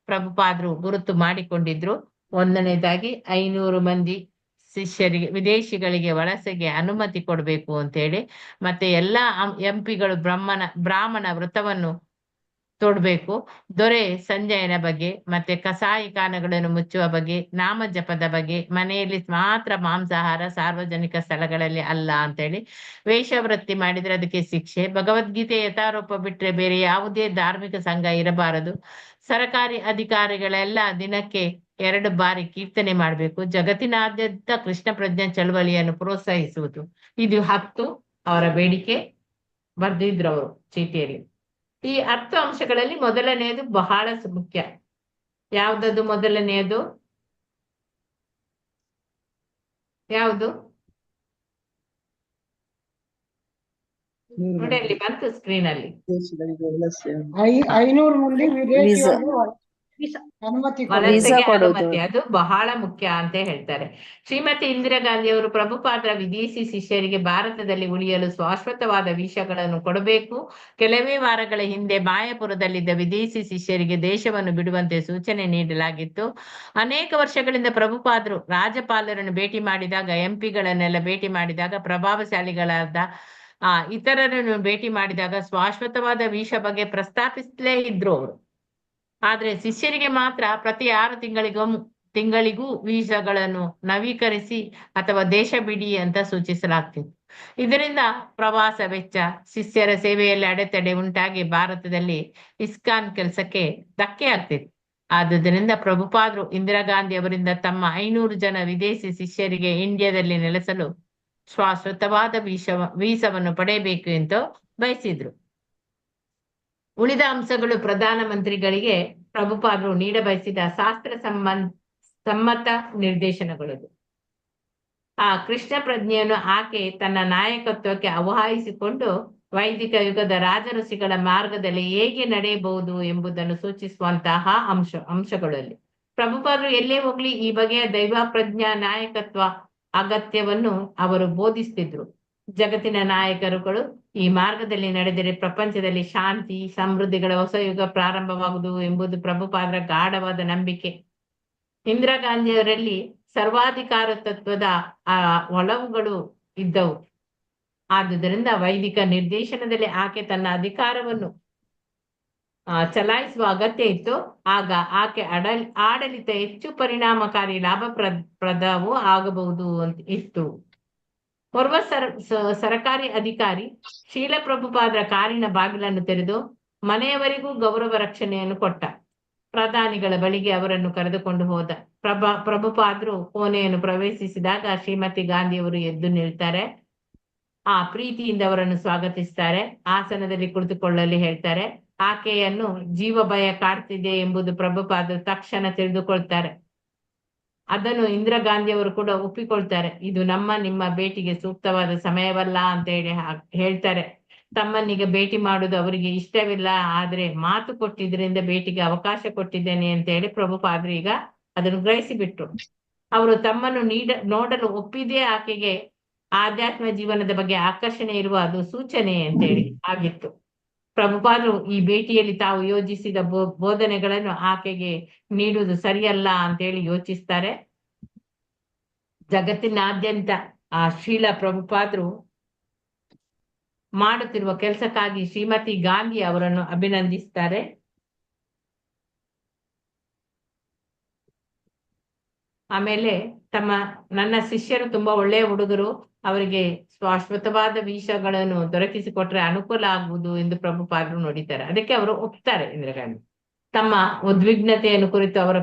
ಪ್ರಭುಪಾದರು ಗುರುತು ಮಾಡಿಕೊಂಡಿದ್ರು. 1ನೇದಾಗಿ 500 ಮಂದಿ ಶಿಷ್ಯರಿಗೆ ವಿದೇಶಿಗಳಿಗೆ ವಲಸೆಗೆ ಅನುಮತಿ ಕೊಡಬೇಕು ಅಂತೇಳಿ, ಮತ್ತೆ ಎಲ್ಲಾ MP-ಗಳು ಬ್ರಾಹ್ಮಣ ವೃತ್ತವನ್ನು ತೊಡಬೇಕು, ದೊರೆ ಸಂಜಯನ ಬಗ್ಗೆ, ಮತ್ತೆ ಕಸಾಯಿಖಾನೆಗಳನ್ನು ಮುಚ್ಚುವ ಬಗ್ಗೆ, ನಾಮ ಜಪದ ಬಗ್ಗೆ, ಮನೆಯಲ್ಲಿ ಮಾತ್ರ ಮಾಂಸಾಹಾರ, ಸಾರ್ವಜನಿಕ ಸ್ಥಳಗಳಲ್ಲಿ ಅಲ್ಲ ಅಂತೇಳಿ, ವೇಷವೃತ್ತಿ ಮಾಡಿದ್ರೆ ಅದಕ್ಕೆ ಶಿಕ್ಷೆ, ಭಗವದ್ಗೀತೆ ಯಥಾರೋಪ ಬಿಟ್ರೆ ಬೇರೆ ಯಾವುದೇ ಧಾರ್ಮಿಕ ಸಂಘ ಇರಬಾರದು, ಸರಕಾರಿ ಅಧಿಕಾರಿಗಳೆಲ್ಲ ದಿನಕ್ಕೆ 2 ಬಾರಿ ಕೀರ್ತನೆ ಮಾಡಬೇಕು, ಜಗತ್ತಿನಾದ್ಯಂತ ಕೃಷ್ಣ ಪ್ರಜ್ಞಾ ಚಳವಳಿಯನ್ನು ಪ್ರೋತ್ಸಾಹಿಸುವುದು. ಇದು 10 ಅವರ ಬೇಡಿಕೆ ಬರ್ದಿದ್ರು ಅವರು ಚೀಟಿಯಲ್ಲಿ. ಈ 10 ಅಂಶಗಳಲ್ಲಿ ಮೊದಲನೆಯದು ಬಹಳ ಮುಖ್ಯ. ಯಾವ್ದದು ಮೊದಲನೆಯದು? ಯಾವುದು? ನೋಡಿ ಅಲ್ಲಿ ಬಂತು ಸ್ಕ್ರೀನ್ ಅಲ್ಲಿ. ದೇಶಗಳಿಗೆ ವಲಸೆ 500 ಮಂದಿ ವಿದೇಶಿಯರು ಅನುಮತಿ ವಲಸೆಗೆ ಕೊಡೋದು. ಅನುಮತಿ, ಅದು ಬಹಳ ಮುಖ್ಯ ಅಂತ ಹೇಳ್ತಾರೆ. ಶ್ರೀಮತಿ ಇಂದಿರಾ ಗಾಂಧಿ ಅವರು ಪ್ರಭುಪಾದರ ವಿದೇಶಿ ಶಿಷ್ಯರಿಗೆ ಭಾರತದಲ್ಲಿ ಉಳಿಯಲು ಶಾಶ್ವತವಾದ ವೀಸಾಗಳನ್ನು ಕೊಡಬೇಕು. ಕೆಲವೇ ವಾರಗಳ ಹಿಂದೆ ಮಾಯಾಪುರದಲ್ಲಿದ್ದ ವಿದೇಶಿ ಶಿಷ್ಯರಿಗೆ ದೇಶವನ್ನು ಬಿಡುವಂತೆ ಸೂಚನೆ ನೀಡಲಾಗಿತ್ತು. ಅನೇಕ ವರ್ಷಗಳಿಂದ ಪ್ರಭುಪಾದರು ರಾಜ್ಯಪಾಲರನ್ನು ಭೇಟಿ ಮಾಡಿದಾಗ, ಎಂಪಿಗಳನ್ನೆಲ್ಲ ಭೇಟಿ ಮಾಡಿದಾಗ, ಪ್ರಭಾವಶಾಲಿಗಳಾದ ಇತರರನ್ನು ಭೇಟಿ ಮಾಡಿದಾಗ ಶಾಶ್ವತವಾದ ವೀಸಾ ಬಗ್ಗೆ ಪ್ರಸ್ತಾಪಿಸಲೇ ಇದ್ರು ಅವರು. ಆದ್ರೆ ಶಿಷ್ಯರಿಗೆ ಮಾತ್ರ ಪ್ರತಿ 6 ತಿಂಗಳಿಗೂ ವೀಸಾಗಳನ್ನು ನವೀಕರಿಸಿ ಅಥವಾ ದೇಶ ಬಿಡಿ ಅಂತ ಸೂಚಿಸಲಾಗ್ತಿತ್ತು. ಇದರಿಂದ ಪ್ರವಾಸ ವೆಚ್ಚ, ಶಿಷ್ಯರ ಸೇವೆಯಲ್ಲಿ ಅಡೆತಡೆ ಉಂಟಾಗಿ ಭಾರತದಲ್ಲಿ ಇಸ್ಕಾನ್ ಕೆಲಸಕ್ಕೆ ಧಕ್ಕೆ ಆಗ್ತಿತ್ತು. ಆದುದರಿಂದ ಪ್ರಭುಪಾದರು ಇಂದಿರಾ ಗಾಂಧಿ ಅವರಿಂದ ತಮ್ಮ 500 ಜನ ವಿದೇಶಿ ಶಿಷ್ಯರಿಗೆ ಇಂಡಿಯಾದಲ್ಲಿ ನೆಲೆಸಲು ಶಾಶ್ವತವಾದ ವೀಸಾವನ್ನು ಪಡೆಯಬೇಕು ಎಂದು ಬಯಸಿದ್ರು. ಉಳಿದ ಅಂಶಗಳು ಪ್ರಧಾನಮಂತ್ರಿಗಳಿಗೆ ಪ್ರಭುಪಾದರು ನೀಡಬಯಸಿದ ಶಾಸ್ತ್ರ ಸಮ್ಮತ ನಿರ್ದೇಶನಗಳು. ಕೃಷ್ಣ ಪ್ರಜ್ಞೆಯನ್ನು ಆಕೆ ತನ್ನ ನಾಯಕತ್ವಕ್ಕೆ ಆವಾಹಿಸಿಕೊಂಡು ವೈದಿಕ ಯುಗದ ರಾಜಋಷಿಗಳ ಮಾರ್ಗದಲ್ಲಿ ಹೇಗೆ ನಡೆಯಬಹುದು ಎಂಬುದನ್ನು ಸೂಚಿಸುವಂತಹ ಅಂಶಗಳಲ್ಲಿ ಪ್ರಭುಪಾದರು ಎಲ್ಲೇ ಹೋಗ್ಲಿ ಈ ಬಗೆಯ ದೈವ ಪ್ರಜ್ಞಾ ನಾಯಕತ್ವ ಅಗತ್ಯವನ್ನು ಅವರು ಬೋಧಿಸ್ತಿದ್ರು. ಜಗತ್ತಿನ ನಾಯಕರುಗಳು ಈ ಮಾರ್ಗದಲ್ಲಿ ನಡೆದರೆ ಪ್ರಪಂಚದಲ್ಲಿ ಶಾಂತಿ ಸಮೃದ್ಧಿಗಳ ಹೊಸ ಯುಗ ಪ್ರಾರಂಭವಾಗುವುದು ಎಂಬುದು ಪ್ರಭುಪಾದರ ಗಾಢವಾದ ನಂಬಿಕೆ. ಇಂದಿರಾ ಗಾಂಧಿಯವರಲ್ಲಿ ಸರ್ವಾಧಿಕಾರ ತತ್ವದ ಒಲವುಗಳು ಇದ್ದವು. ಆದುದರಿಂದ ವೈದಿಕ ನಿರ್ದೇಶನದಲ್ಲಿ ಆಕೆ ತನ್ನ ಅಧಿಕಾರವನ್ನು ಚಲಾಯಿಸುವ ಅಗತ್ಯ ಇತ್ತು. ಆಗ ಆಕೆ ಆಡಳಿತ ಹೆಚ್ಚು ಪರಿಣಾಮಕಾರಿ ಲಾಭಪ್ರದವೂ ಆಗಬಹುದು ಅಂತ ಇತ್ತು. ಓರ್ವ ಸರಕಾರಿ ಅಧಿಕಾರಿ ಶೀಲ ಪ್ರಭುಪಾದರ ಕಾರಿನ ಬಾಗಿಲನ್ನು ತೆರೆದು ಮನೆಯವರಿಗೂ ಗೌರವ ರಕ್ಷಣೆಯನ್ನು ಕೊಟ್ಟ. ಪ್ರಧಾನಿಗಳ ಬಳಿಗೆ ಅವರನ್ನು ಕರೆದುಕೊಂಡು ಹೋದ. ಪ್ರಭುಪಾದರು ಕೋಣೆಯನ್ನು ಪ್ರವೇಶಿಸಿದಾಗ ಶ್ರೀಮತಿ ಗಾಂಧಿಯವರು ಎದ್ದು ನಿಲ್ತಾರೆ. ಪ್ರೀತಿಯಿಂದ ಅವರನ್ನು ಸ್ವಾಗತಿಸ್ತಾರೆ. ಆಸನದಲ್ಲಿ ಕುಳಿತುಕೊಳ್ಳಲು ಹೇಳ್ತಾರೆ. ಆಕೆಯನ್ನು ಜೀವ ಭಯ ಕಾಡ್ತಿದೆ ಎಂಬುದು ಪ್ರಭುಪಾದರು ತಕ್ಷಣ ತಿಳಿದುಕೊಳ್ತಾರೆ. ಅದನ್ನು ಇಂದಿರಾ ಗಾಂಧಿಯವರು ಕೂಡ ಒಪ್ಪಿಕೊಳ್ತಾರೆ. ಇದು ನಿಮ್ಮ ಭೇಟಿಗೆ ಸೂಕ್ತವಾದ ಸಮಯವಲ್ಲ ಅಂತ ಹೇಳ್ತಾರೆ. ತಮ್ಮನ್ನೀಗ ಭೇಟಿ ಮಾಡುವುದು ಅವರಿಗೆ ಇಷ್ಟವಿಲ್ಲ, ಆದ್ರೆ ಮಾತು ಕೊಟ್ಟಿದ್ರಿಂದ ಭೇಟಿಗೆ ಅವಕಾಶ ಕೊಟ್ಟಿದ್ದೇನೆ ಅಂತ ಹೇಳಿ ಪ್ರಭುಪಾದರು ಈಗ ಅದನ್ನು ಗ್ರಹಿಸಿಬಿಟ್ರು. ಅವರು ತಮ್ಮನ್ನು ನೋಡಲು ಒಪ್ಪಿದೇ ಆಕೆಗೆ ಆಧ್ಯಾತ್ಮ ಜೀವನದ ಬಗ್ಗೆ ಆಕರ್ಷಣೆ ಇರುವ ಅದು ಸೂಚನೆ ಅಂತ ಹೇಳಿ ಆಗಿತ್ತು. ಪ್ರಭುಪಾದರು ಈ ಭೇಟಿಯಲ್ಲಿ ತಾವು ಯೋಜಿಸಿದ ಬೋಧನೆಗಳನ್ನು ಆಕೆಗೆ ನೀಡುವುದು ಸರಿಯಲ್ಲ ಅಂತೇಳಿ ಯೋಚಿಸ್ತಾರೆ. ಜಗತ್ತಿನಾದ್ಯಂತ ಶ್ರೀಲ ಪ್ರಭುಪಾದರು ಮಾಡುತ್ತಿರುವ ಕೆಲಸಕ್ಕಾಗಿ ಶ್ರೀಮತಿ ಗಾಂಧಿ ಅವರನ್ನು ಅಭಿನಂದಿಸ್ತಾರೆ. ಆಮೇಲೆ ನನ್ನ ಶಿಷ್ಯರು ತುಂಬಾ ಒಳ್ಳೆಯ ಹುಡುಗರು, ಅವರಿಗೆ ಶಾಶ್ವತವಾದ ವೀಸಾಗಳನ್ನು ದೊರಕಿಸಿಕೊಟ್ರೆ ಅನುಕೂಲ ಆಗುವುದು ಎಂದು ಪ್ರಭುಪಾದರು ನೋಡಿದ್ದಾರೆ. ಅದಕ್ಕೆ ಅವರು ಒಪ್ತಾರೆ. ಇಂದಿರಾ ಗಾಂಧಿ ತಮ್ಮ ಉದ್ವಿಗ್ನತೆಯನ್ನು ಕುರಿತು ಅವರ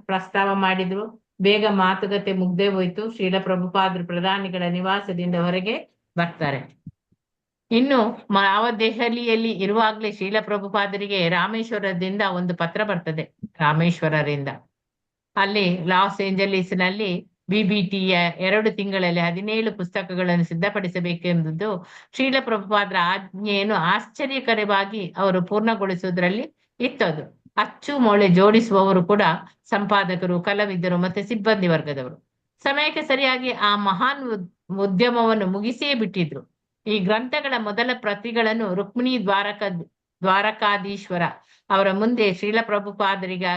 ಪ್ರಸ್ತಾವ ಮಾಡಿದ್ರು. ಬೇಗ ಮಾತುಕತೆ ಮುಗ್ದೇ ಹೋಯ್ತು. ಶ್ರೀಲ ಪ್ರಭುಪಾದರು ಪ್ರಧಾನಿಗಳ ನಿವಾಸದಿಂದ ಹೊರಗೆ ಬರ್ತಾರೆ. ಇನ್ನು ನವದೆಹಲಿಯಲ್ಲಿ ಇರುವಾಗಲೇ ಶ್ರೀಲ ಪ್ರಭುಪಾದರಿಗೆ ರಾಮೇಶ್ವರದಿಂದ ಒಂದು ಪತ್ರ ಬರ್ತದೆ. ರಾಮೇಶ್ವರರಿಂದ ಅಲ್ಲಿ ಲಾಸ್ ಏಂಜಲೀಸ್ ನಲ್ಲಿ BBTಯ 2 ತಿಂಗಳಲ್ಲಿ 17 ಪುಸ್ತಕಗಳನ್ನು ಸಿದ್ಧಪಡಿಸಬೇಕೆಂಬುದು ಶ್ರೀಲ ಪ್ರಭುಪಾದರ ಆಜ್ಞೆಯನ್ನು ಆಶ್ಚರ್ಯಕರವಾಗಿ ಅವರು ಪೂರ್ಣಗೊಳಿಸುವುದರಲ್ಲಿ ಇತ್ತದು. ಅಚ್ಚು ಮೊಳೆ ಜೋಡಿಸುವವರು ಕೂಡ ಸಂಪಾದಕರು, ಕಲಾವಿದರು ಮತ್ತೆ ಸಿಬ್ಬಂದಿ ವರ್ಗದವರು. ಸಮಯಕ್ಕೆ ಸರಿಯಾಗಿ ಆ ಮಹಾನ್ ಉದ್ಯಮವನ್ನು ಮುಗಿಸಿಯೇ ಬಿಟ್ಟಿದ್ರು. ಈ ಗ್ರಂಥಗಳ ಮೊದಲ ಪ್ರತಿಗಳನ್ನು ರುಕ್ಮಿಣಿ ದ್ವಾರಕಾಧೀಶ್ವರ ಅವರ ಮುಂದೆ ಶ್ರೀಲ ಪ್ರಭುಪಾದರಿಗೆ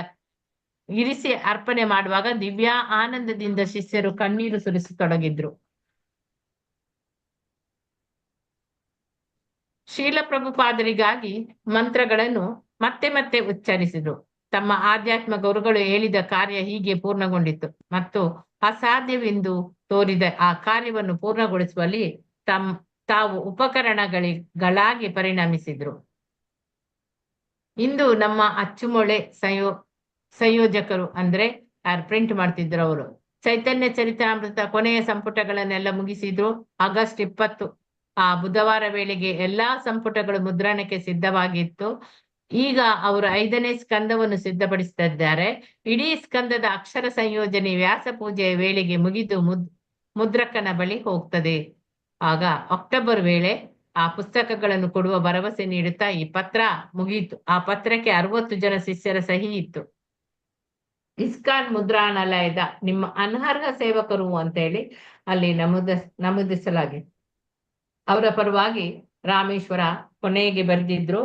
ಇರಿಸಿ ಅರ್ಪಣೆ ಮಾಡುವಾಗ ದಿವ್ಯಾ ಆನಂದದಿಂದ ಶಿಷ್ಯರು ಕಣ್ಣೀರು ಸುರಿಸತೊಡಗಿದ್ರು. ಶ್ರೀಲ ಪ್ರಭುಪಾದರಿಗಾಗಿ ಮಂತ್ರಗಳನ್ನು ಮತ್ತೆ ಮತ್ತೆ ಉಚ್ಚರಿಸಿದ್ರು. ತಮ್ಮ ಆಧ್ಯಾತ್ಮ ಗುರುಗಳು ಹೇಳಿದ ಕಾರ್ಯ ಹೀಗೆ ಪೂರ್ಣಗೊಂಡಿತ್ತು ಮತ್ತು ಅಸಾಧ್ಯವೆಂದು ತೋರಿದ ಆ ಕಾರ್ಯವನ್ನು ಪೂರ್ಣಗೊಳಿಸುವಲ್ಲಿ ತಾವು ಉಪಕರಣಗಳಾಗಿ ಪರಿಣಮಿಸಿದ್ರು. ಇಂದು ನಮ್ಮ ಅಚ್ಚುಮೊಳೆ ಸಂಯೋಜಕರು ಅಂದ್ರೆ ಪ್ರಿಂಟ್ ಮಾಡ್ತಿದ್ರು ಅವರು ಚೈತನ್ಯ ಚರಿತಾಮೃತ ಕೊನೆಯ ಸಂಪುಟಗಳನ್ನೆಲ್ಲ ಮುಗಿಸಿದ್ರು. ಆಗಸ್ಟ್ 20 ಬುಧವಾರ ವೇಳೆಗೆ ಎಲ್ಲಾ ಸಂಪುಟಗಳು ಮುದ್ರಣಕ್ಕೆ ಸಿದ್ಧವಾಗಿತ್ತು. ಈಗ ಅವರು 5ನೇ ಸ್ಕಂದವನ್ನು ಸಿದ್ಧಪಡಿಸುತ್ತಿದ್ದಾರೆ. ಇಡೀ ಸ್ಕಂದದ ಅಕ್ಷರ ಸಂಯೋಜನೆ ವ್ಯಾಸ ಪೂಜೆಯ ವೇಳೆಗೆ ಮುಗಿದು ಮುದ್ರಕನ ಬಳಿ ಹೋಗ್ತದೆ. ಆಗ ಅಕ್ಟೋಬರ್ ವೇಳೆ ಆ ಪುಸ್ತಕಗಳನ್ನು ಕೊಡುವ ಭರವಸೆ ನೀಡುತ್ತಾ ಈ ಪತ್ರ ಮುಗಿಯಿತು. ಆ ಪತ್ರಕ್ಕೆ 60 ಜನ ಶಿಷ್ಯರ ಸಹಿ ಇತ್ತು. ಇಸ್ಕಾನ್ ಮುದ್ರಣಾಲಯದ ನಿಮ್ಮ ಅನರ್ಹ ಸೇವಕರು ಅಂತ ಹೇಳಿ ಅಲ್ಲಿ ನಮೂದಿಸಲಾಗಿದೆ. ಅವರ ಪರವಾಗಿ ರಾಮೇಶ್ವರ ಕೊನೆಗೆ ಬರೆದಿದ್ರು,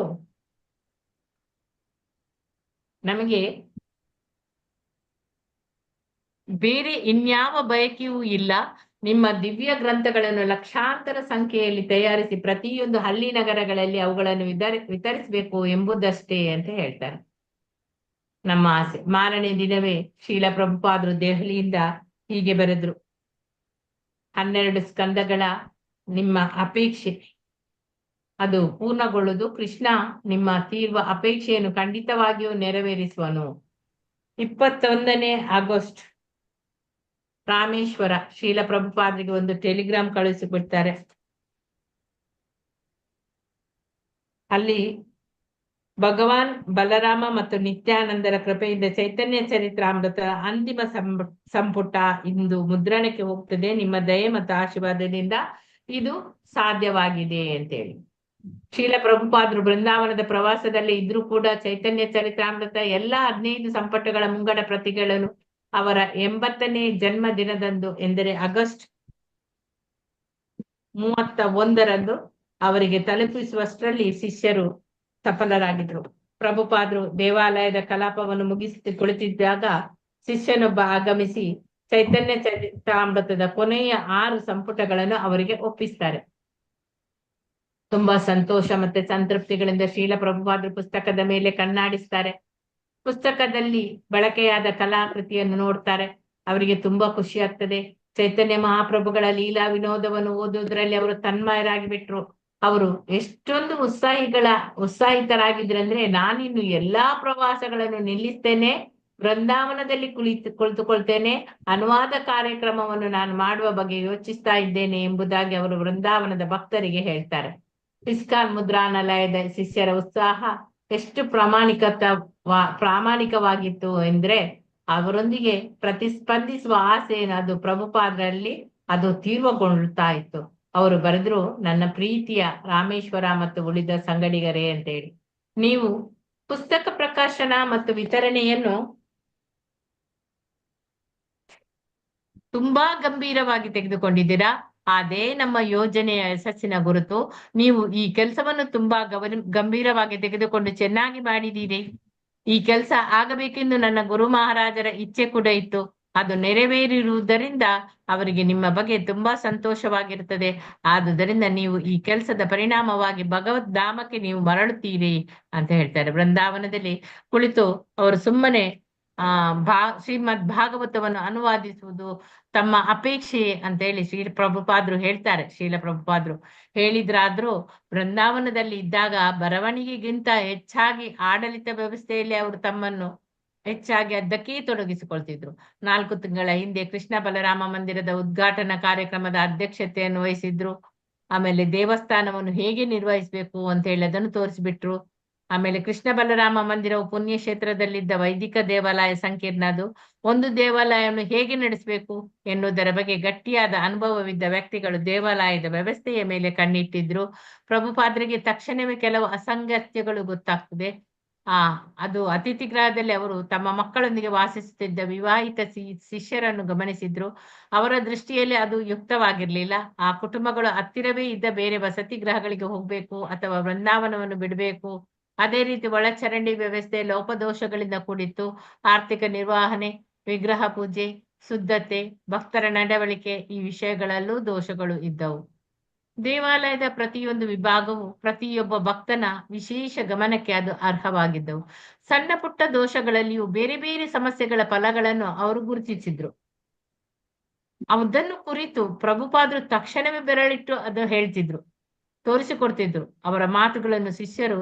ನಮಗೆ ಬೇರೆ ಇನ್ಯಾವ ಬಯಕೆಯೂ ಇಲ್ಲ. ನಿಮ್ಮ ದಿವ್ಯ ಗ್ರಂಥಗಳನ್ನು ಲಕ್ಷಾಂತರ ಸಂಖ್ಯೆಯಲ್ಲಿ ತಯಾರಿಸಿ ಪ್ರತಿಯೊಂದು ಹಳ್ಳಿ ನಗರಗಳಲ್ಲಿ ಅವುಗಳನ್ನು ವಿತರಿಸಬೇಕು ಎಂಬುದಷ್ಟೇ ಅಂತ ಹೇಳ್ತಾರೆ. ನಮ್ಮ ಆಸೆ. ಮಾರನೇ ದಿನವೇ ಶೀಲ ಪ್ರಭುಪಾದರು ದೆಹಲಿಯಿಂದ ಹೀಗೆ ಬರೆದ್ರು, 12 ಸ್ಕಂದಗಳ ನಿಮ್ಮ ಅಪೇಕ್ಷೆ ಅದು ಪೂರ್ಣಗೊಳ್ಳುವುದು. ಕೃಷ್ಣ ನಿಮ್ಮ ತೀವ್ರ ಅಪೇಕ್ಷೆಯನ್ನು ಖಂಡಿತವಾಗಿಯೂ ನೆರವೇರಿಸುವನು. 21ನೇ ಆಗಸ್ಟ್ ರಾಮೇಶ್ವರ ಶೀಲ ಪ್ರಭುಪಾದರಿಗೆ ಒಂದು ಟೆಲಿಗ್ರಾಮ್ ಕಳುಹಿಸಿಬಿಡ್ತಾರೆ. ಅಲ್ಲಿ ಭಗವಾನ್ ಬಲರಾಮ ಮತ್ತು ನಿತ್ಯಾನಂದರ ಕೃಪೆಯಿಂದ ಚೈತನ್ಯ ಚರಿತ್ರಾಮೃತ ಅಂತಿಮ ಸಂಪುಟ ಇಂದು ಮುದ್ರಣಕ್ಕೆ ಹೋಗ್ತದೆ. ನಿಮ್ಮ ದಯೆ ಮತ್ತು ಆಶೀರ್ವಾದದಿಂದ ಇದು ಸಾಧ್ಯವಾಗಿದೆ ಅಂತೇಳಿ. ಶೀಲ ಪ್ರಭುಪಾದರು ಬೃಂದಾವನದ ಪ್ರವಾಸದಲ್ಲಿ ಇದ್ರೂ ಕೂಡ ಚೈತನ್ಯ ಚರಿತ್ರಾಮೃತ ಎಲ್ಲಾ 15 ಸಂಪುಟಗಳ ಮುಂಗಡ ಪ್ರತಿಗಳನ್ನು ಅವರ 80ನೇ ಜನ್ಮ ದಿನದಂದು ಎಂದರೆ ಆಗಸ್ಟ್ 31ರಂದು ಅವರಿಗೆ ತಲುಪಿಸುವಷ್ಟರಲ್ಲಿ ಶಿಷ್ಯರು ಸಫಲರಾಗಿದ್ರು. ಪ್ರಭುಪಾದರು ದೇವಾಲಯದ ಕಲಾಪವನ್ನು ಮುಗಿಸಿ ಕುಳಿತಿದ್ದಾಗ ಶಿಷ್ಯನೊಬ್ಬ ಆಗಮಿಸಿ ಚೈತನ್ಯ ಚರಿತ್ರಾಮೃತದ ಕೊನೆಯ 6 ಸಂಪುಟಗಳನ್ನು ಅವರಿಗೆ ಒಪ್ಪಿಸ್ತಾರೆ. ತುಂಬಾ ಸಂತೋಷ ಮತ್ತೆ ಸಂತೃಪ್ತಿಗಳಿಂದ ಶೀಲ ಪ್ರಭುಪಾದರು ಪುಸ್ತಕದ ಮೇಲೆ ಕಣ್ಣಾಡಿಸ್ತಾರೆ. ಪುಸ್ತಕದಲ್ಲಿ ಬಳಕೆಯಾದ ಕಲಾಕೃತಿಯನ್ನು ನೋಡ್ತಾರೆ. ಅವರಿಗೆ ತುಂಬಾ ಖುಷಿ ಆಗ್ತದೆ. ಚೈತನ್ಯ ಮಹಾಪ್ರಭುಗಳ ಲೀಲಾ ವಿನೋದವನ್ನು ಓದುವುದರಲ್ಲಿ ಅವರು ತನ್ಮಯರಾಗಿ ಬಿಟ್ರು. ಅವರು ಎಷ್ಟೊಂದು ಉತ್ಸಾಹಿತರಾಗಿದ್ರಂದ್ರೆ, ನಾನಿನ್ನು ಎಲ್ಲಾ ಪ್ರವಾಸಗಳನ್ನು ನಿಲ್ಲಿಸ್ತೇನೆ, ಬೃಂದಾವನದಲ್ಲಿ ಕುಳಿತುಕೊಳ್ತೇನೆ, ಅನುವಾದ ಕಾರ್ಯಕ್ರಮವನ್ನು ನಾನು ಮಾಡುವ ಬಗ್ಗೆ ಯೋಚಿಸ್ತಾ ಇದ್ದೇನೆ ಎಂಬುದಾಗಿ ಅವರು ಬೃಂದಾವನದ ಭಕ್ತರಿಗೆ ಹೇಳ್ತಾರೆ. ಇಸ್ಕಾನ್ ಮುದ್ರಣಾಲಯದ ಶಿಷ್ಯರ ಉತ್ಸಾಹ ಎಷ್ಟು ಪ್ರಾಮಾಣಿಕವಾಗಿತ್ತು ಎಂದ್ರೆ, ಅವರೊಂದಿಗೆ ಪ್ರತಿಸ್ಪಂದಿಸುವ ಆಸೆ ಅದು ಪ್ರಭುಪಾದರಲ್ಲಿ ಅದು ತೀವ್ರಗೊಳ್ತಾ ಇತ್ತು. ಅವರು ಬರೆದ್ರು, ನನ್ನ ಪ್ರೀತಿಯ ರಾಮೇಶ್ವರ ಮತ್ತು ಉಳಿದ ಸಂಗಡಿಗರೇ ಅಂತ ಹೇಳಿ, ನೀವು ಪುಸ್ತಕ ಪ್ರಕಾಶನ ಮತ್ತು ವಿತರಣೆಯನ್ನು ತುಂಬಾ ಗಂಭೀರವಾಗಿ ತೆಗೆದುಕೊಂಡಿದ್ದೀರಾ. ಅದೇ ನಮ್ಮ ಯೋಜನೆಯ ಯಶಸ್ಸಿನ ಗುರುತು. ನೀವು ಈ ಕೆಲಸವನ್ನು ತುಂಬಾ ಗಂಭೀರವಾಗಿ ತೆಗೆದುಕೊಂಡು ಚೆನ್ನಾಗಿ ಮಾಡಿದ್ದೀರಿ. ಈ ಕೆಲಸ ಆಗಬೇಕೆಂದು ನನ್ನ ಗುರು ಮಹಾರಾಜರ ಇಚ್ಛೆ ಕೂಡ ಇತ್ತು. ಅದು ನೆರವೇರಿರುವುದರಿಂದ ಅವರಿಗೆ ನಿಮ್ಮ ಬಗ್ಗೆ ತುಂಬಾ ಸಂತೋಷವಾಗಿರುತ್ತದೆ. ಆದುದರಿಂದ ನೀವು ಈ ಕೆಲಸದ ಪರಿಣಾಮವಾಗಿ ಭಗವದ್ ಧಾಮಕ್ಕೆ ನೀವು ಮರಳುತ್ತೀರಿ ಅಂತ ಹೇಳ್ತಾರೆ. ಬೃಂದಾವನದಲ್ಲಿ ಕುಳಿತು ಅವರು ಸುಮ್ಮನೆ ಶ್ರೀಮದ್ ಭಾಗವತವನ್ನು ಅನುವಾದಿಸುವುದು ತಮ್ಮ ಅಪೇಕ್ಷೆ ಅಂತ ಹೇಳಿ ಶ್ರೀಲ ಪ್ರಭುಪಾದರು ಹೇಳ್ತಾರೆ. ಶೀಲ ಪ್ರಭುಪಾದರು ಹೇಳಿದ್ರಾದ್ರೂ ಬೃಂದಾವನದಲ್ಲಿ ಇದ್ದಾಗ ಬರವಣಿಗೆಗಿಂತ ಹೆಚ್ಚಾಗಿ ಆಡಳಿತ ವ್ಯವಸ್ಥೆಯಲ್ಲಿ ಅವರು ತಮ್ಮನ್ನು ಹೆಚ್ಚಾಗಿ ಅದಕ್ಕೆ ತೊಡಗಿಸಿಕೊಳ್ತಿದ್ರು. 4 ತಿಂಗಳ ಹಿಂದೆ ಕೃಷ್ಣ ಬಲರಾಮ ಮಂದಿರದ ಉದ್ಘಾಟನಾ ಕಾರ್ಯಕ್ರಮದ ಅಧ್ಯಕ್ಷತೆಯನ್ನು ವಹಿಸಿದ್ರು. ಆಮೇಲೆ ದೇವಸ್ಥಾನವನ್ನು ಹೇಗೆ ನಿರ್ವಹಿಸಬೇಕು ಅಂತ ಹೇಳಿ ಅದನ್ನು ತೋರಿಸ್ಬಿಟ್ರು. ಆಮೇಲೆ ಕೃಷ್ಣ ಬಲರಾಮ ಮಂದಿರವು ಪುಣ್ಯಕ್ಷೇತ್ರದಲ್ಲಿದ್ದ ವೈದಿಕ ದೇವಾಲಯ ಸಂಕೀರ್ಣ. ಅದು ಒಂದು ದೇವಾಲಯವನ್ನು ಹೇಗೆ ನಡೆಸಬೇಕು ಎನ್ನುವುದರ ಬಗ್ಗೆ ಗಟ್ಟಿಯಾದ ಅನುಭವವಿದ್ದ ವ್ಯಕ್ತಿಗಳು ದೇವಾಲಯದ ವ್ಯವಸ್ಥೆಯ ಮೇಲೆ ಕಣ್ಣಿಟ್ಟಿದ್ರು. ಪ್ರಭುಪಾದರಿಗೆ ತಕ್ಷಣವೇ ಕೆಲವು ಅಸಂಗತ್ಯಗಳು ಗೊತ್ತಾಗ್ತದೆ. ಅದು ಅತಿಥಿ ಗೃಹದಲ್ಲಿ ಅವರು ತಮ್ಮ ಮಕ್ಕಳೊಂದಿಗೆ ವಾಸಿಸುತ್ತಿದ್ದ ವಿವಾಹಿತ ಶಿಷ್ಯರನ್ನು ಗಮನಿಸಿದ್ರು. ಅವರ ದೃಷ್ಟಿಯಲ್ಲಿ ಅದು ಯುಕ್ತವಾಗಿರ್ಲಿಲ್ಲ. ಆ ಕುಟುಂಬಗಳು ಹತ್ತಿರವೇ ಇದ್ದ ಬೇರೆ ವಸತಿ ಗೃಹಗಳಿಗೆ ಹೋಗ್ಬೇಕು ಅಥವಾ ಬೃಂದಾವನವನ್ನು ಬಿಡಬೇಕು. ಅದೇ ರೀತಿ ಒಳಚರಂಡಿ ವ್ಯವಸ್ಥೆ ಲೋಪದೋಷಗಳಿಂದ ಕೂಡಿತ್ತು. ಆರ್ಥಿಕ ನಿರ್ವಹಣೆ, ವಿಗ್ರಹ ಪೂಜೆ, ಶುದ್ಧತೆ, ಭಕ್ತರ ನಡವಳಿಕೆ ಈ ವಿಷಯಗಳಲ್ಲೂ ದೋಷಗಳು ಇದ್ದವು. ದೇವಾಲಯದ ಪ್ರತಿಯೊಂದು ವಿಭಾಗವು ಪ್ರತಿಯೊಬ್ಬ ಭಕ್ತನ ವಿಶೇಷ ಗಮನಕ್ಕೆ ಅದು ಅರ್ಹವಾಗಿದ್ದವು. ಸಣ್ಣ ಪುಟ್ಟ ದೋಷಗಳಲ್ಲಿಯೂ ಬೇರೆ ಬೇರೆ ಸಮಸ್ಯೆಗಳ ಫಲಗಳನ್ನು ಅವರು ಗುರುತಿಸಿದ್ರು. ಅದನ್ನು ಕುರಿತು ಪ್ರಭುಪಾದರು ತಕ್ಷಣವೇ ಬೆರಳಿಟ್ಟು ಅದು ಹೇಳ್ತಿದ್ರು, ತೋರಿಸಿಕೊಡ್ತಿದ್ರು. ಅವರ ಮಾತುಗಳನ್ನು ಶಿಷ್ಯರು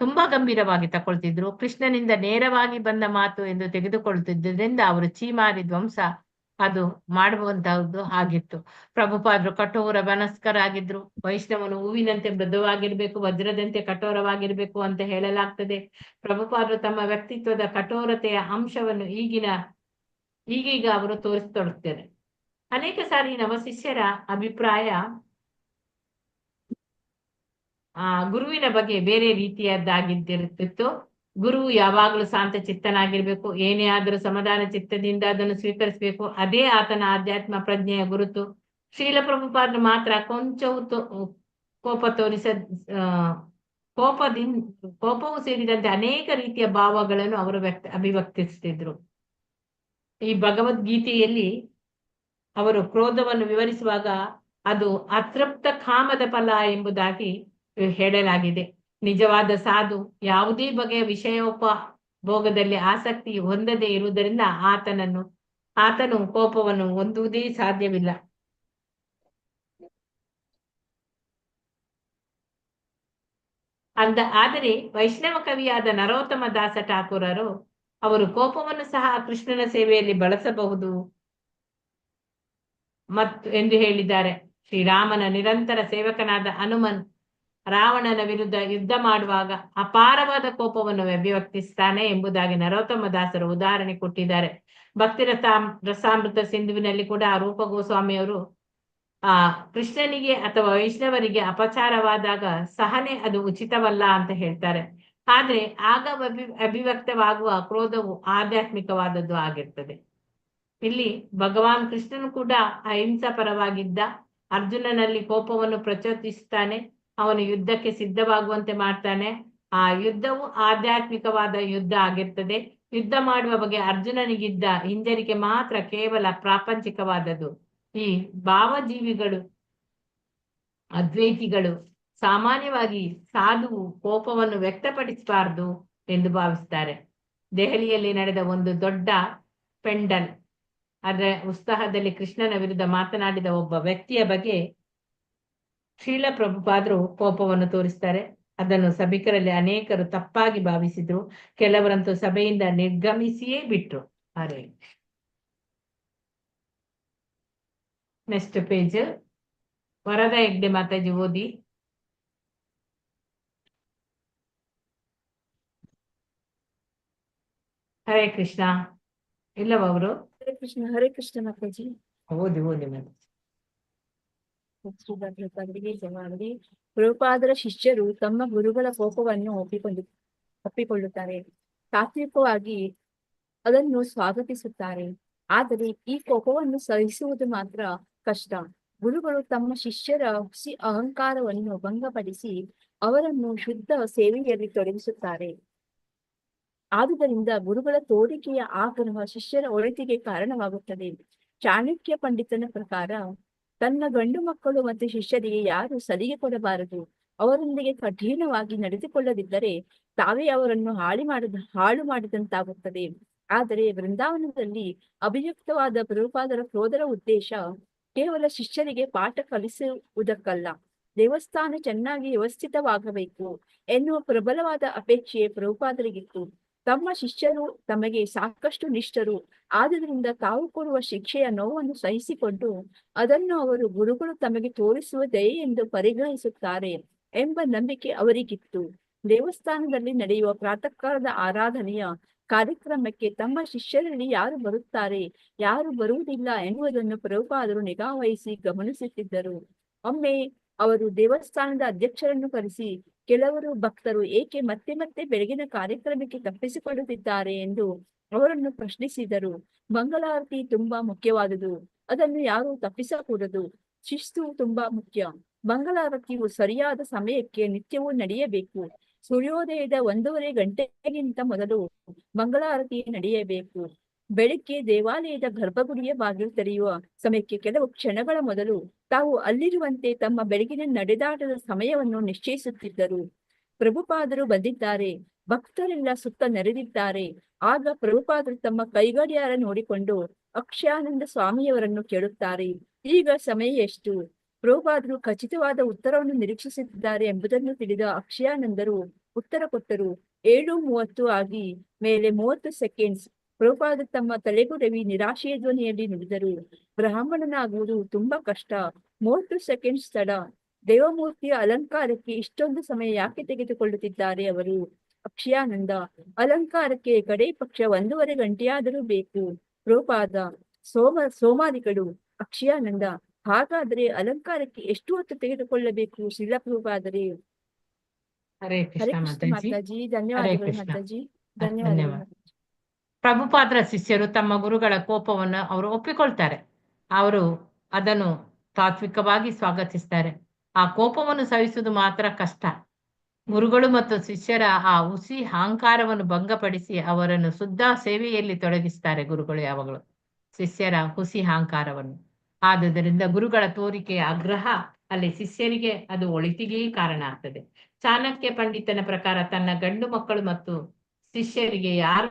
ತುಂಬಾ ಗಂಭೀರವಾಗಿ ತಕೊಳ್ತಿದ್ರು. ಕೃಷ್ಣನಿಂದ ನೇರವಾಗಿ ಬಂದ ಮಾತು ಎಂದು ತೆಗೆದುಕೊಳ್ತಿದ್ದರಿಂದ ಅವರು ಚೀಮಾರಿ ಧ್ವಂಸ ಅದು ಮಾಡುವಂತಹದ್ದು ಆಗಿತ್ತು. ಪ್ರಭುಪಾದರು ಕಠೋರ ಮನಸ್ಕರಾಗಿದ್ರು. ವೈಷ್ಣವನು ಹೂವಿನಂತೆ ಮೃದುವಾಗಿರ್ಬೇಕು, ವಜ್ರದಂತೆ ಕಠೋರವಾಗಿರ್ಬೇಕು ಅಂತ ಹೇಳಲಾಗ್ತದೆ. ಪ್ರಭುಪಾದರು ತಮ್ಮ ವ್ಯಕ್ತಿತ್ವದ ಕಠೋರತೆಯ ಅಂಶವನ್ನು ಈಗೀಗ ಅವರು ತೋರಿಸ್ತೊಡಗ್ತಾರೆ. ಅನೇಕ ಸಾರಿ ನವ ಶಿಷ್ಯರ ಅಭಿಪ್ರಾಯ ಗುರುವಿನ ಬಗ್ಗೆ ಬೇರೆ ರೀತಿಯದ್ದಾಗಿದ್ದಿರುತ್ತಿತ್ತು. ಗುರು ಯಾವಾಗಲೂ ಶಾಂತ ಚಿತ್ತನಾಗಿರ್ಬೇಕು, ಏನೇ ಆದರೂ ಸಮಾಧಾನ ಚಿತ್ತದಿಂದ ಅದನ್ನು ಸ್ವೀಕರಿಸಬೇಕು. ಅದೇ ಆತನ ಆಧ್ಯಾತ್ಮ ಪ್ರಜ್ಞೆಯ ಗುರುತು. ಶ್ರೀಲ ಪ್ರಭುಪಾದರು ಮಾತ್ರ ಕೊಂಚವೂ ಕೋಪ ಕೋಪವು ಸೇರಿದಂತೆ ಅನೇಕ ರೀತಿಯ ಭಾವಗಳನ್ನು ಅವರು ಅಭಿವ್ಯಕ್ತಿಸುತ್ತಿದ್ರು. ಈ ಭಗವದ್ಗೀತೆಯಲ್ಲಿ ಅವರು ಕ್ರೋಧವನ್ನು ವಿವರಿಸುವಾಗ ಅದು ಅತೃಪ್ತ ಕಾಮದ ಫಲ ಎಂಬುದಾಗಿ ಹೇಳಲಾಗಿದೆ. ನಿಜವಾದ ಸಾಧು ಯಾವುದೇ ಬಗೆಯ ವಿಷಯೋಪಭೋಗದಲ್ಲಿ ಆಸಕ್ತಿ ಹೊಂದದೇ ಇರುವುದರಿಂದ ಆತನು ಕೋಪವನ್ನು ಹೊಂದುವುದೇ ಸಾಧ್ಯವಿಲ್ಲ. ಆದರೆ ವೈಷ್ಣವ ಕವಿಯಾದ ನರೋತ್ತಮ ದಾಸ ಠಾಕೂರರು ಅವರು ಕೋಪವನ್ನು ಸಹ ಕೃಷ್ಣನ ಸೇವೆಯಲ್ಲಿ ಬಳಸಬಹುದು ಎಂದು ಹೇಳಿದ್ದಾರೆ. ಶ್ರೀರಾಮನ ನಿರಂತರ ಸೇವಕನಾದ ಹನುಮನ್ ರಾವಣನ ವಿರುದ್ಧ ಯುದ್ಧ ಮಾಡುವಾಗ ಅಪಾರವಾದ ಕೋಪವನ್ನು ಅಭಿವ್ಯಕ್ತಿಸ್ತಾನೆ ಎಂಬುದಾಗಿ ನರೋತ್ತಮ ದಾಸರು ಉದಾಹರಣೆ ಕೊಟ್ಟಿದ್ದಾರೆ. ಭಕ್ತಿ ರಸಾಮೃತ ಸಿಂಧುವಿನಲ್ಲಿ ಕೂಡ ರೂಪ ಗೋಸ್ವಾಮಿಯವರು ಕೃಷ್ಣನಿಗೆ ಅಥವಾ ವೈಷ್ಣವರಿಗೆ ಅಪಚಾರವಾದಾಗ ಸಹನೆ ಅದು ಉಚಿತವಲ್ಲ ಅಂತ ಹೇಳ್ತಾರೆ. ಆದ್ರೆ ಆಗ ಅಭಿವ್ಯಕ್ತವಾಗುವ ಕ್ರೋಧವು ಆಧ್ಯಾತ್ಮಿಕವಾದದ್ದು ಆಗಿರ್ತದೆ. ಇಲ್ಲಿ ಭಗವಾನ್ ಕೃಷ್ಣನು ಕೂಡ ಅಹಿಂಸಾ ಪರವಾಗಿದ್ದ. ಅರ್ಜುನನಲ್ಲಿ ಕೋಪವನ್ನು ಪ್ರಚೋದಿಸುತ್ತಾನೆ, ಅವನು ಯುದ್ಧಕ್ಕೆ ಸಿದ್ಧವಾಗುವಂತೆ ಮಾಡ್ತಾನೆ. ಆ ಯುದ್ಧವು ಆಧ್ಯಾತ್ಮಿಕವಾದ ಯುದ್ಧ ಆಗಿರ್ತದೆ. ಯುದ್ಧ ಮಾಡುವ ಬಗ್ಗೆ ಅರ್ಜುನನಿಗಿದ್ದ ಹಿಂಜರಿಕೆ ಮಾತ್ರ ಕೇವಲ ಪ್ರಾಪಂಚಿಕವಾದದ್ದು. ಈ ಭಾವಜೀವಿಗಳು, ಅದ್ವೈತಿಗಳು ಸಾಮಾನ್ಯವಾಗಿ ಸಾಧುವು ಕೋಪವನ್ನು ವ್ಯಕ್ತಪಡಿಸಬಾರದು ಎಂದು ಭಾವಿಸ್ತಾರೆ. ದೆಹಲಿಯಲ್ಲಿ ನಡೆದ ಒಂದು ದೊಡ್ಡ ಪೆಂಡಲ್ ಅದರ ಉತ್ಸಾಹದಲ್ಲಿ ಕೃಷ್ಣನ ವಿರುದ್ಧ ಮಾತನಾಡಿದ ಒಬ್ಬ ವ್ಯಕ್ತಿಯ ಬಗ್ಗೆ ಶ್ರೀಲ ಪ್ರಭುಪಾದರು ಕೋಪವನ್ನು ತೋರಿಸ್ತಾರೆ. ಅದನ್ನು ಸಭಿಕರಲ್ಲಿ ಅನೇಕರು ತಪ್ಪಾಗಿ ಭಾವಿಸಿದ್ರು. ಕೆಲವರಂತೂ ಸಭೆಯಿಂದ ನಿರ್ಗಮಿಸಿಯೇ ಬಿಟ್ರು. ಅರೆ ನೆಕ್ಸ್ಟ್ ಪೇಜ್ ವರದ ಹೆಗ್ಡೆ ಮಾತಾಜಿ ಓದಿ. ಹರೇ ಕೃಷ್ಣ. ಇಲ್ಲವ ಅವರು? ಹರೇ ಕೃಷ್ಣ ಮಾತಾಜಿ. ಓದಿ ಮಾತಾಜಿ. ಪ್ರಭುಪಾದರ ಶಿಷ್ಯರು ತಮ್ಮ ಗುರುಗಳ ಕೋಪವನ್ನು ಒಪ್ಪಿಕೊಳ್ಳುತ್ತಾರೆ. ತಾತ್ವಿಕವಾಗಿ ಅದನ್ನು ಸ್ವಾಗತಿಸುತ್ತಾರೆ. ಆದರೆ ಈ ಕೋಪವನ್ನು ಸಹಿಸುವುದು ಮಾತ್ರ ಕಷ್ಟ. ಗುರುಗಳು ತಮ್ಮ ಶಿಷ್ಯರ ಹುಸಿ ಅಹಂಕಾರವನ್ನು ಭಂಗಪಡಿಸಿ ಅವರನ್ನು ಶುದ್ಧ ಸೇವೆಯಲ್ಲಿ ತೊಡಗಿಸುತ್ತಾರೆ. ಆದುದರಿಂದ ಗುರುಗಳ ತೋರಿಕೆಯ ಆಗ್ರಹ ಶಿಷ್ಯರ ಒಳಿತಿಗೆ ಕಾರಣವಾಗುತ್ತದೆ. ಚಾಣಕ್ಯ ಪಂಡಿತನ ಪ್ರಕಾರ ತನ್ನ ಗಂಡು ಮಕ್ಕಳು ಮತ್ತು ಶಿಷ್ಯರಿಗೆ ಯಾರು ಸಲಿಗೆ ಕೊಡಬಾರದು. ಅವರೊಂದಿಗೆ ಕಠಿಣವಾಗಿ ನಡೆದುಕೊಳ್ಳದಿದ್ದರೆ ತಾವೇ ಅವರನ್ನು ಹಾಳು ಮಾಡಿದಂತಾಗುತ್ತದೆ. ಆದರೆ ವೃಂದಾವನದಲ್ಲಿ ಅಭಿಯುಕ್ತವಾದ ಪ್ರಭುಪಾದರ ಕ್ರೋಧರ ಉದ್ದೇಶ ಕೇವಲ ಶಿಷ್ಯರಿಗೆ ಪಾಠ ಕಲಿಸುವುದಕ್ಕಲ್ಲ, ದೇವಸ್ಥಾನ ಚೆನ್ನಾಗಿ ವ್ಯವಸ್ಥಿತವಾಗಬೇಕು ಎನ್ನುವ ಪ್ರಬಲವಾದ ಅಪೇಕ್ಷೆ ಪ್ರಭುಪಾದರಿಗಿತ್ತು. ತಮ್ಮ ಶಿಷ್ಯರು ತಮಗೆ ಸಾಕಷ್ಟು ನಿಷ್ಠರು, ಆದುದರಿಂದ ತಾವು ಕೊಡುವ ಶಿಕ್ಷೆಯ ನೋವನ್ನು ಸಹಿಸಿಕೊಂಡು ಅದನ್ನು ಅವರು ಗುರುಗಳು ತಮಗೆ ತೋರಿಸುವ ದಯೆ ಎಂದು ಪರಿಗಣಿಸುತ್ತಾರೆ ಎಂಬ ನಂಬಿಕೆ ಅವರಿಗಿತ್ತು. ದೇವಸ್ಥಾನದಲ್ಲಿ ನಡೆಯುವ ಪ್ರಾತಃ ಕಾಲದ ಆರಾಧನೆಯ ಕಾರ್ಯಕ್ರಮಕ್ಕೆ ತಮ್ಮ ಶಿಷ್ಯರಲ್ಲಿ ಯಾರು ಬರುತ್ತಾರೆ, ಯಾರು ಬರುವುದಿಲ್ಲ ಎನ್ನುವುದನ್ನು ಪ್ರಭುಪಾದರು ನಿಗಾವಹಿಸಿ ಗಮನಿಸುತ್ತಿದ್ದರು. ಒಮ್ಮೆ ಅವರು ದೇವಸ್ಥಾನದ ಅಧ್ಯಕ್ಷರನ್ನು ಕರೆಸಿ ಕೆಲವರು ಭಕ್ತರು ಏಕೆ ಮತ್ತೆ ಮತ್ತೆ ಬೆಳಗಿನ ಕಾರ್ಯಕ್ರಮಕ್ಕೆ ತಪ್ಪಿಸಿಕೊಳ್ಳುತ್ತಿದ್ದಾರೆ ಎಂದು ಅವರನ್ನು ಪ್ರಶ್ನಿಸಿದರು. ಮಂಗಳಾರತಿ ತುಂಬಾ ಮುಖ್ಯವಾದುದು, ಅದನ್ನು ಯಾರು ತಪ್ಪಿಸಕೂಡದು. ಶಿಸ್ತು ತುಂಬಾ ಮುಖ್ಯ. ಮಂಗಳಾರತಿಯು ಸರಿಯಾದ ಸಮಯಕ್ಕೆ ನಿತ್ಯವೂ ನಡೆಯಬೇಕು. ಸೂರ್ಯೋದಯದ 1:30 ಗಂಟೆಗಿಂತ ಮೊದಲು ಮಂಗಳಾರತಿ ನಡೆಯಬೇಕು. ಬೆಳಿಗ್ಗೆ ದೇವಾಲಯದ ಗರ್ಭಗುಡಿಯ ಬಾಗಿಲು ತೆರೆಯುವ ಸಮಯಕ್ಕೆ ಕೆಲವು ಕ್ಷಣಗಳ ಮೊದಲು ತಾವು ಅಲ್ಲಿರುವಂತೆ ತಮ್ಮ ಬೆಳಗಿನ ನಡೆದಾಟದ ಸಮಯವನ್ನು ನಿಶ್ಚಯಿಸುತ್ತಿದ್ದರು. ಪ್ರಭುಪಾದರು ಬಂದಿದ್ದಾರೆ, ಭಕ್ತರೆಲ್ಲ ಸುತ್ತ ನೆರೆದಿದ್ದಾರೆ. ಆಗ ಪ್ರಭುಪಾದರು ತಮ್ಮ ಕೈಗಡಿಯಾರ ನೋಡಿಕೊಂಡು ಅಕ್ಷಯಾನಂದ ಸ್ವಾಮಿಯವರನ್ನು ಕೇಳುತ್ತಾರೆ, ಈಗ ಸಮಯ ಎಷ್ಟು? ಪ್ರಭುಪಾದರು ಖಚಿತವಾದ ಉತ್ತರವನ್ನು ನಿರೀಕ್ಷಿಸುತ್ತಿದ್ದಾರೆ ಎಂಬುದನ್ನು ತಿಳಿದ ಅಕ್ಷಯಾನಂದರು ಉತ್ತರ ಕೊಟ್ಟರು, 7:30 ಆಗಿ ಮೇಲೆ 30 ಸೆಕೆಂಡ್ಸ್. ಪ್ರಭುಪಾದರು ತಮ್ಮ ತಲೆಗುಡವಿ ನಿರಾಶೆಯ ಧ್ವನಿಯಲ್ಲಿ ನುಡಿದರು, ಬ್ರಾಹ್ಮಣನಾಗುವುದು ತುಂಬಾ ಕಷ್ಟ, 30 ಸೆಕೆಂಡ್ಸ್ ತಡ. ದೇವಮೂರ್ತಿಯ ಅಲಂಕಾರಕ್ಕೆ ಇಷ್ಟೊಂದು ಸಮಯ ಯಾಕೆ ತೆಗೆದುಕೊಳ್ಳುತ್ತಿದ್ದಾರೆ ಅವರು? ಅಕ್ಷಯಾನಂದ, ಅಲಂಕಾರಕ್ಕೆ ಕಡೆ ಪಕ್ಷ 1:30 ಗಂಟೆಯಾದರೂ ಬೇಕು. ಪ್ರಭುಪಾದ, ಸೋಮಾರಿಗಳು. ಅಕ್ಷಯಾನಂದ, ಹಾಗಾದರೆ ಅಲಂಕಾರಕ್ಕೆ ಎಷ್ಟು ಹೊತ್ತು ತೆಗೆದುಕೊಳ್ಳಬೇಕು ಶ್ರೀಲ ಪ್ರಭುಪಾದರೆ? ಹರೇ ಹರೇ ಕೃಷ್ಣ ಕೃಷ್ಣ ಮಾತಾಜಿ. ಮಾತಾಜಿ, ಹರೇ ಧನ್ಯವಾದಗಳು ಕೃಷ್ಣ. ಮಾತಾಜಿ, ಧನ್ಯವಾದಗಳು ಧನ್ಯವಾದ. ಮಾತಾಜಿ. ಪ್ರಭುಪಾದರ ಶಿಷ್ಯರು ತಮ್ಮ ಗುರುಗಳ ಕೋಪವನ್ನು ಅವರು ಒಪ್ಪಿಕೊಳ್ತಾರೆ. ಅವರು ಅದನ್ನು ತಾತ್ವಿಕವಾಗಿ ಸ್ವಾಗತಿಸ್ತಾರೆ. ಆ ಕೋಪವನ್ನು ಸಹಿಸುವುದು ಮಾತ್ರ ಕಷ್ಟ. ಗುರುಗಳು ಮತ್ತು ಶಿಷ್ಯರ ಆ ಹುಸಿ ಅಹಂಕಾರವನ್ನು ಭಂಗಪಡಿಸಿ ಅವರನ್ನು ಶುದ್ಧ ಸೇವೆಯಲ್ಲಿ ತೊಡಗಿಸ್ತಾರೆ ಗುರುಗಳು ಯಾವಾಗಲೂ, ಶಿಷ್ಯರ ಹುಸಿ ಅಹಂಕಾರವನ್ನು. ಆದುದರಿಂದ ಗುರುಗಳ ತೋರಿಕೆಯ ಆಗ್ರಹ ಅಲ್ಲಿ ಶಿಷ್ಯರಿಗೆ ಅದು ಒಳಿತಿಗೆ ಕಾರಣ ಆಗ್ತದೆ. ಚಾಣಕ್ಯ ಪಂಡಿತನ ಪ್ರಕಾರ ತನ್ನ ಗಂಡು ಮಕ್ಕಳು ಮತ್ತು ಶಿಷ್ಯರಿಗೆ ಯಾರು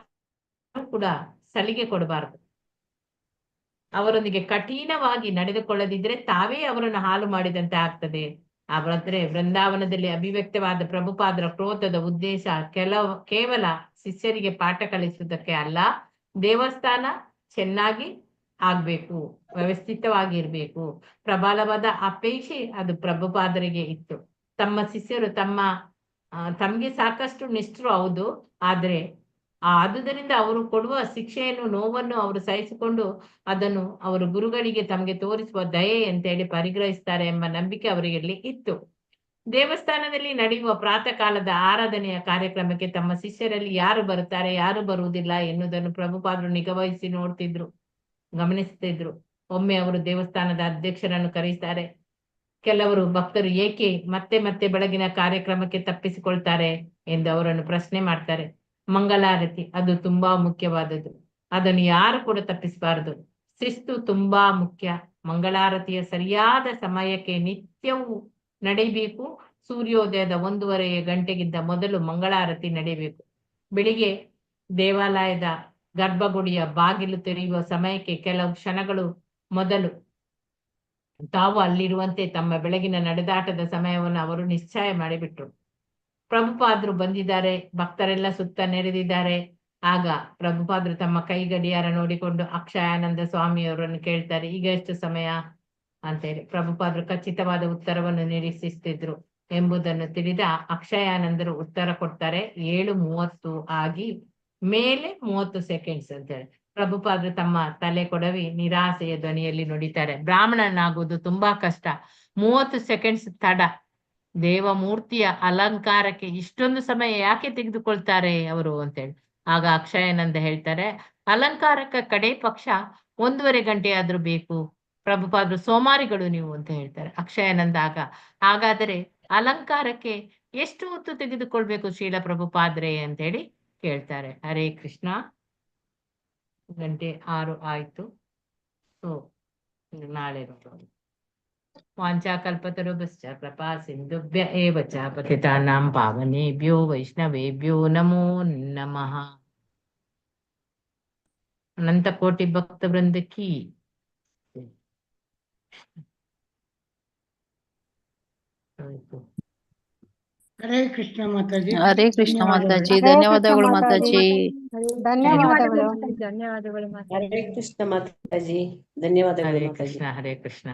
ಕೂಡ ಸಲಿಗೆ ಕೊಡಬಾರದು. ಅವರೊಂದಿಗೆ ಕಠಿಣವಾಗಿ ನಡೆದುಕೊಳ್ಳದಿದ್ರೆ ತಾವೇ ಅವರನ್ನು ಹಾಳು ಮಾಡಿದಂತೆ ಆಗ್ತದೆ. ಅವರಂದ್ರೆ ಬೃಂದಾವನದಲ್ಲಿ ಅಭಿವ್ಯಕ್ತವಾದ ಪ್ರಭುಪಾದರ ಕ್ರೋಧದ ಉದ್ದೇಶ ಕೇವಲ ಶಿಷ್ಯರಿಗೆ ಪಾಠ ಕಲಿಸುವುದಕ್ಕೆ ಅಲ್ಲ, ದೇವಸ್ಥಾನ ಚೆನ್ನಾಗಿ ಆಗ್ಬೇಕು, ವ್ಯವಸ್ಥಿತವಾಗಿ ಇರ್ಬೇಕು. ಪ್ರಬಲವಾದ ಅಪೇಕ್ಷೆ ಅದು ಪ್ರಭುಪಾದರಿಗೆ ಇತ್ತು. ತಮ್ಮ ಶಿಷ್ಯರು ತಮ್ಗೆ ಸಾಕಷ್ಟು ನಿಷ್ಠರು ಹೌದು, ಆದ್ರೆ ಆದುದರಿಂದ ಅವರು ಕೊಡುವ ಶಿಕ್ಷೆಯನ್ನು, ನೋವನ್ನು ಅವರು ಸಹಿಸಿಕೊಂಡು ಅದನ್ನು ಅವರು ಗುರುಗಳಿಗೆ ತಮಗೆ ತೋರಿಸುವ ದಯೆ ಅಂತೇಳಿ ಪರಿಗ್ರಹಿಸ್ತಾರೆ ಎಂಬ ನಂಬಿಕೆ ಅವರಿಗೆ ಇತ್ತು. ದೇವಸ್ಥಾನದಲ್ಲಿ ನಡೆಯುವ ಪ್ರಾತಃ ಕಾಲದ ಆರಾಧನೆಯ ಕಾರ್ಯಕ್ರಮಕ್ಕೆ ತಮ್ಮ ಶಿಷ್ಯರಲ್ಲಿ ಯಾರು ಬರುತ್ತಾರೆ, ಯಾರು ಬರುವುದಿಲ್ಲ ಎನ್ನುವುದನ್ನು ಪ್ರಭುಪಾದರು ನಿಗಾವಹಿಸಿ ಗಮನಿಸುತ್ತಿದ್ರು. ಒಮ್ಮೆ ಅವರು ದೇವಸ್ಥಾನದ ಅಧ್ಯಕ್ಷರನ್ನು ಕರೆಯುತ್ತಾರೆ. ಕೆಲವರು ಭಕ್ತರು ಏಕೆ ಮತ್ತೆ ಮತ್ತೆ ಬೆಳಗಿನ ಕಾರ್ಯಕ್ರಮಕ್ಕೆ ತಪ್ಪಿಸಿಕೊಳ್ತಾರೆ ಎಂದು ಅವರನ್ನು ಪ್ರಶ್ನೆ ಮಾಡ್ತಾರೆ. ಮಂಗಲಾರತಿ ಅದು ತುಂಬಾ ಮುಖ್ಯವಾದದ್ದು, ಅದನ್ನು ಯಾರು ಕೂಡ ತಪ್ಪಿಸಬಾರದು. ಶಿಸ್ತು ತುಂಬಾ ಮುಖ್ಯ. ಮಂಗಳಾರತಿಯ ಸರಿಯಾದ ಸಮಯಕ್ಕೆ ನಿತ್ಯವೂ ನಡೆಯಬೇಕು. ಸೂರ್ಯೋದಯದ 1:30 ಗಂಟೆಗಿಂತ ಮೊದಲು ಮಂಗಳಾರತಿ ನಡೆಯಬೇಕು. ಬೆಳಿಗ್ಗೆ ದೇವಾಲಯದ ಗರ್ಭಗುಡಿಯ ಬಾಗಿಲು ತೆರೆಯುವ ಸಮಯಕ್ಕೆ ಕೆಲವು ಕ್ಷಣಗಳು ಮೊದಲು ತಾವು ಅಲ್ಲಿರುವಂತೆ ತಮ್ಮ ಬೆಳಗಿನ ನಡೆದಾಟದ ಸಮಯವನ್ನು ಅವರು ನಿಶ್ಚಯ ಮಾಡಿಬಿಟ್ರು. ಪ್ರಭುಪಾದರು ಬಂದಿದ್ದಾರೆ, ಭಕ್ತರೆಲ್ಲ ಸುತ್ತ ನೆರೆದಿದ್ದಾರೆ. ಆಗ ಪ್ರಭುಪಾದರು ತಮ್ಮ ಕೈ ಗಡಿಯಾರ ನೋಡಿಕೊಂಡು ಅಕ್ಷಯಾನಂದ ಸ್ವಾಮಿಯವರನ್ನು ಕೇಳ್ತಾರೆ, ಈಗ ಎಷ್ಟು ಸಮಯ ಅಂತೇಳಿ. ಪ್ರಭುಪಾದರು ಖಚಿತವಾದ ಉತ್ತರವನ್ನು ನಿರೀಕ್ಷಿಸುತ್ತಿದ್ರು ಎಂಬುದನ್ನು ತಿಳಿದ ಅಕ್ಷಯಾನಂದರು ಉತ್ತರ ಕೊಡ್ತಾರೆ, 7:30 ಆಗಿ ಮೇಲೆ 30 ಸೆಕೆಂಡ್ಸ್ ಅಂತೇಳಿ. ಪ್ರಭುಪಾದರು ತಮ್ಮ ತಲೆ ಕೊಡವಿ ನಿರಾಸೆಯ ಧ್ವನಿಯಲ್ಲಿ ನುಡಿತಾರೆ, ಬ್ರಾಹ್ಮಣನಾಗುವುದು ತುಂಬಾ ಕಷ್ಟ, 30 ಸೆಕೆಂಡ್ಸ್ ತಡ. ದೇವಮೂರ್ತಿಯ ಅಲಂಕಾರಕ್ಕೆ ಇಷ್ಟೊಂದು ಸಮಯ ಯಾಕೆ ತೆಗೆದುಕೊಳ್ತಾರೆ ಅವರು ಅಂತೇಳಿ. ಆಗ ಅಕ್ಷಯಾನಂದ ಹೇಳ್ತಾರೆ, ಅಲಂಕಾರಕ್ಕೆ ಕಡೆ ಪಕ್ಷ 1:30 ಗಂಟೆ ಆದ್ರೂ ಬೇಕು. ಪ್ರಭುಪಾದರು ಸೋಮಾರಿಗಳು ನೀವು ಅಂತ ಹೇಳ್ತಾರೆ. ಅಕ್ಷಯಾನಂದ ಹಾಗಾದರೆ ಅಲಂಕಾರಕ್ಕೆ ಎಷ್ಟು ಹೊತ್ತು ತೆಗೆದುಕೊಳ್ಬೇಕು ಶೀಲ ಪ್ರಭುಪಾದ್ರೆ ಅಂತೇಳಿ ಕೇಳ್ತಾರೆ. ಹರೇ ಕೃಷ್ಣ. 6:00 ಆಯ್ತು. ಸೊ ನಾಳೆ ನೋಡೋಣ. ವಾಂಚಾಕಲ್ಪತರುಭ್ಯಶ್ಚ ಕೃಪಾ ಸಿಂಧುಭ್ಯ ಏವ ಚ ಪತಿತಾನಾಂ ಪಾವನೇಭ್ಯೋ ವೈಷ್ಣವೇಭ್ಯೋ ನಮೋ ನಮಃ. ಅನಂತ ಕೋಟಿ ಭಕ್ತ ವೃಂದ ಕಿ. ಹರೇ ಕೃಷ್ಣ ಮಾತಾಜಿ. ಹರೇ ಕೃಷ್ಣ ಮಾತಾಜಿ, ಧನ್ಯವಾದಗಳು. ಧನ್ಯವಾದಗಳು ಮಾತಾಜಿ. ಧನ್ಯವಾದಗಳು. ಧನ್ಯವಾದಗಳು ಮಾತಾಜಿ. ಹರೇ ಕೃಷ್ಣ ಮಾತಾಜಿ, ಧನ್ಯವಾದಗಳು ಹರೇ ಮಾತಾಜಿ. ಕೃಷ್ಣ, ಹರೇ ಕೃಷ್ಣ.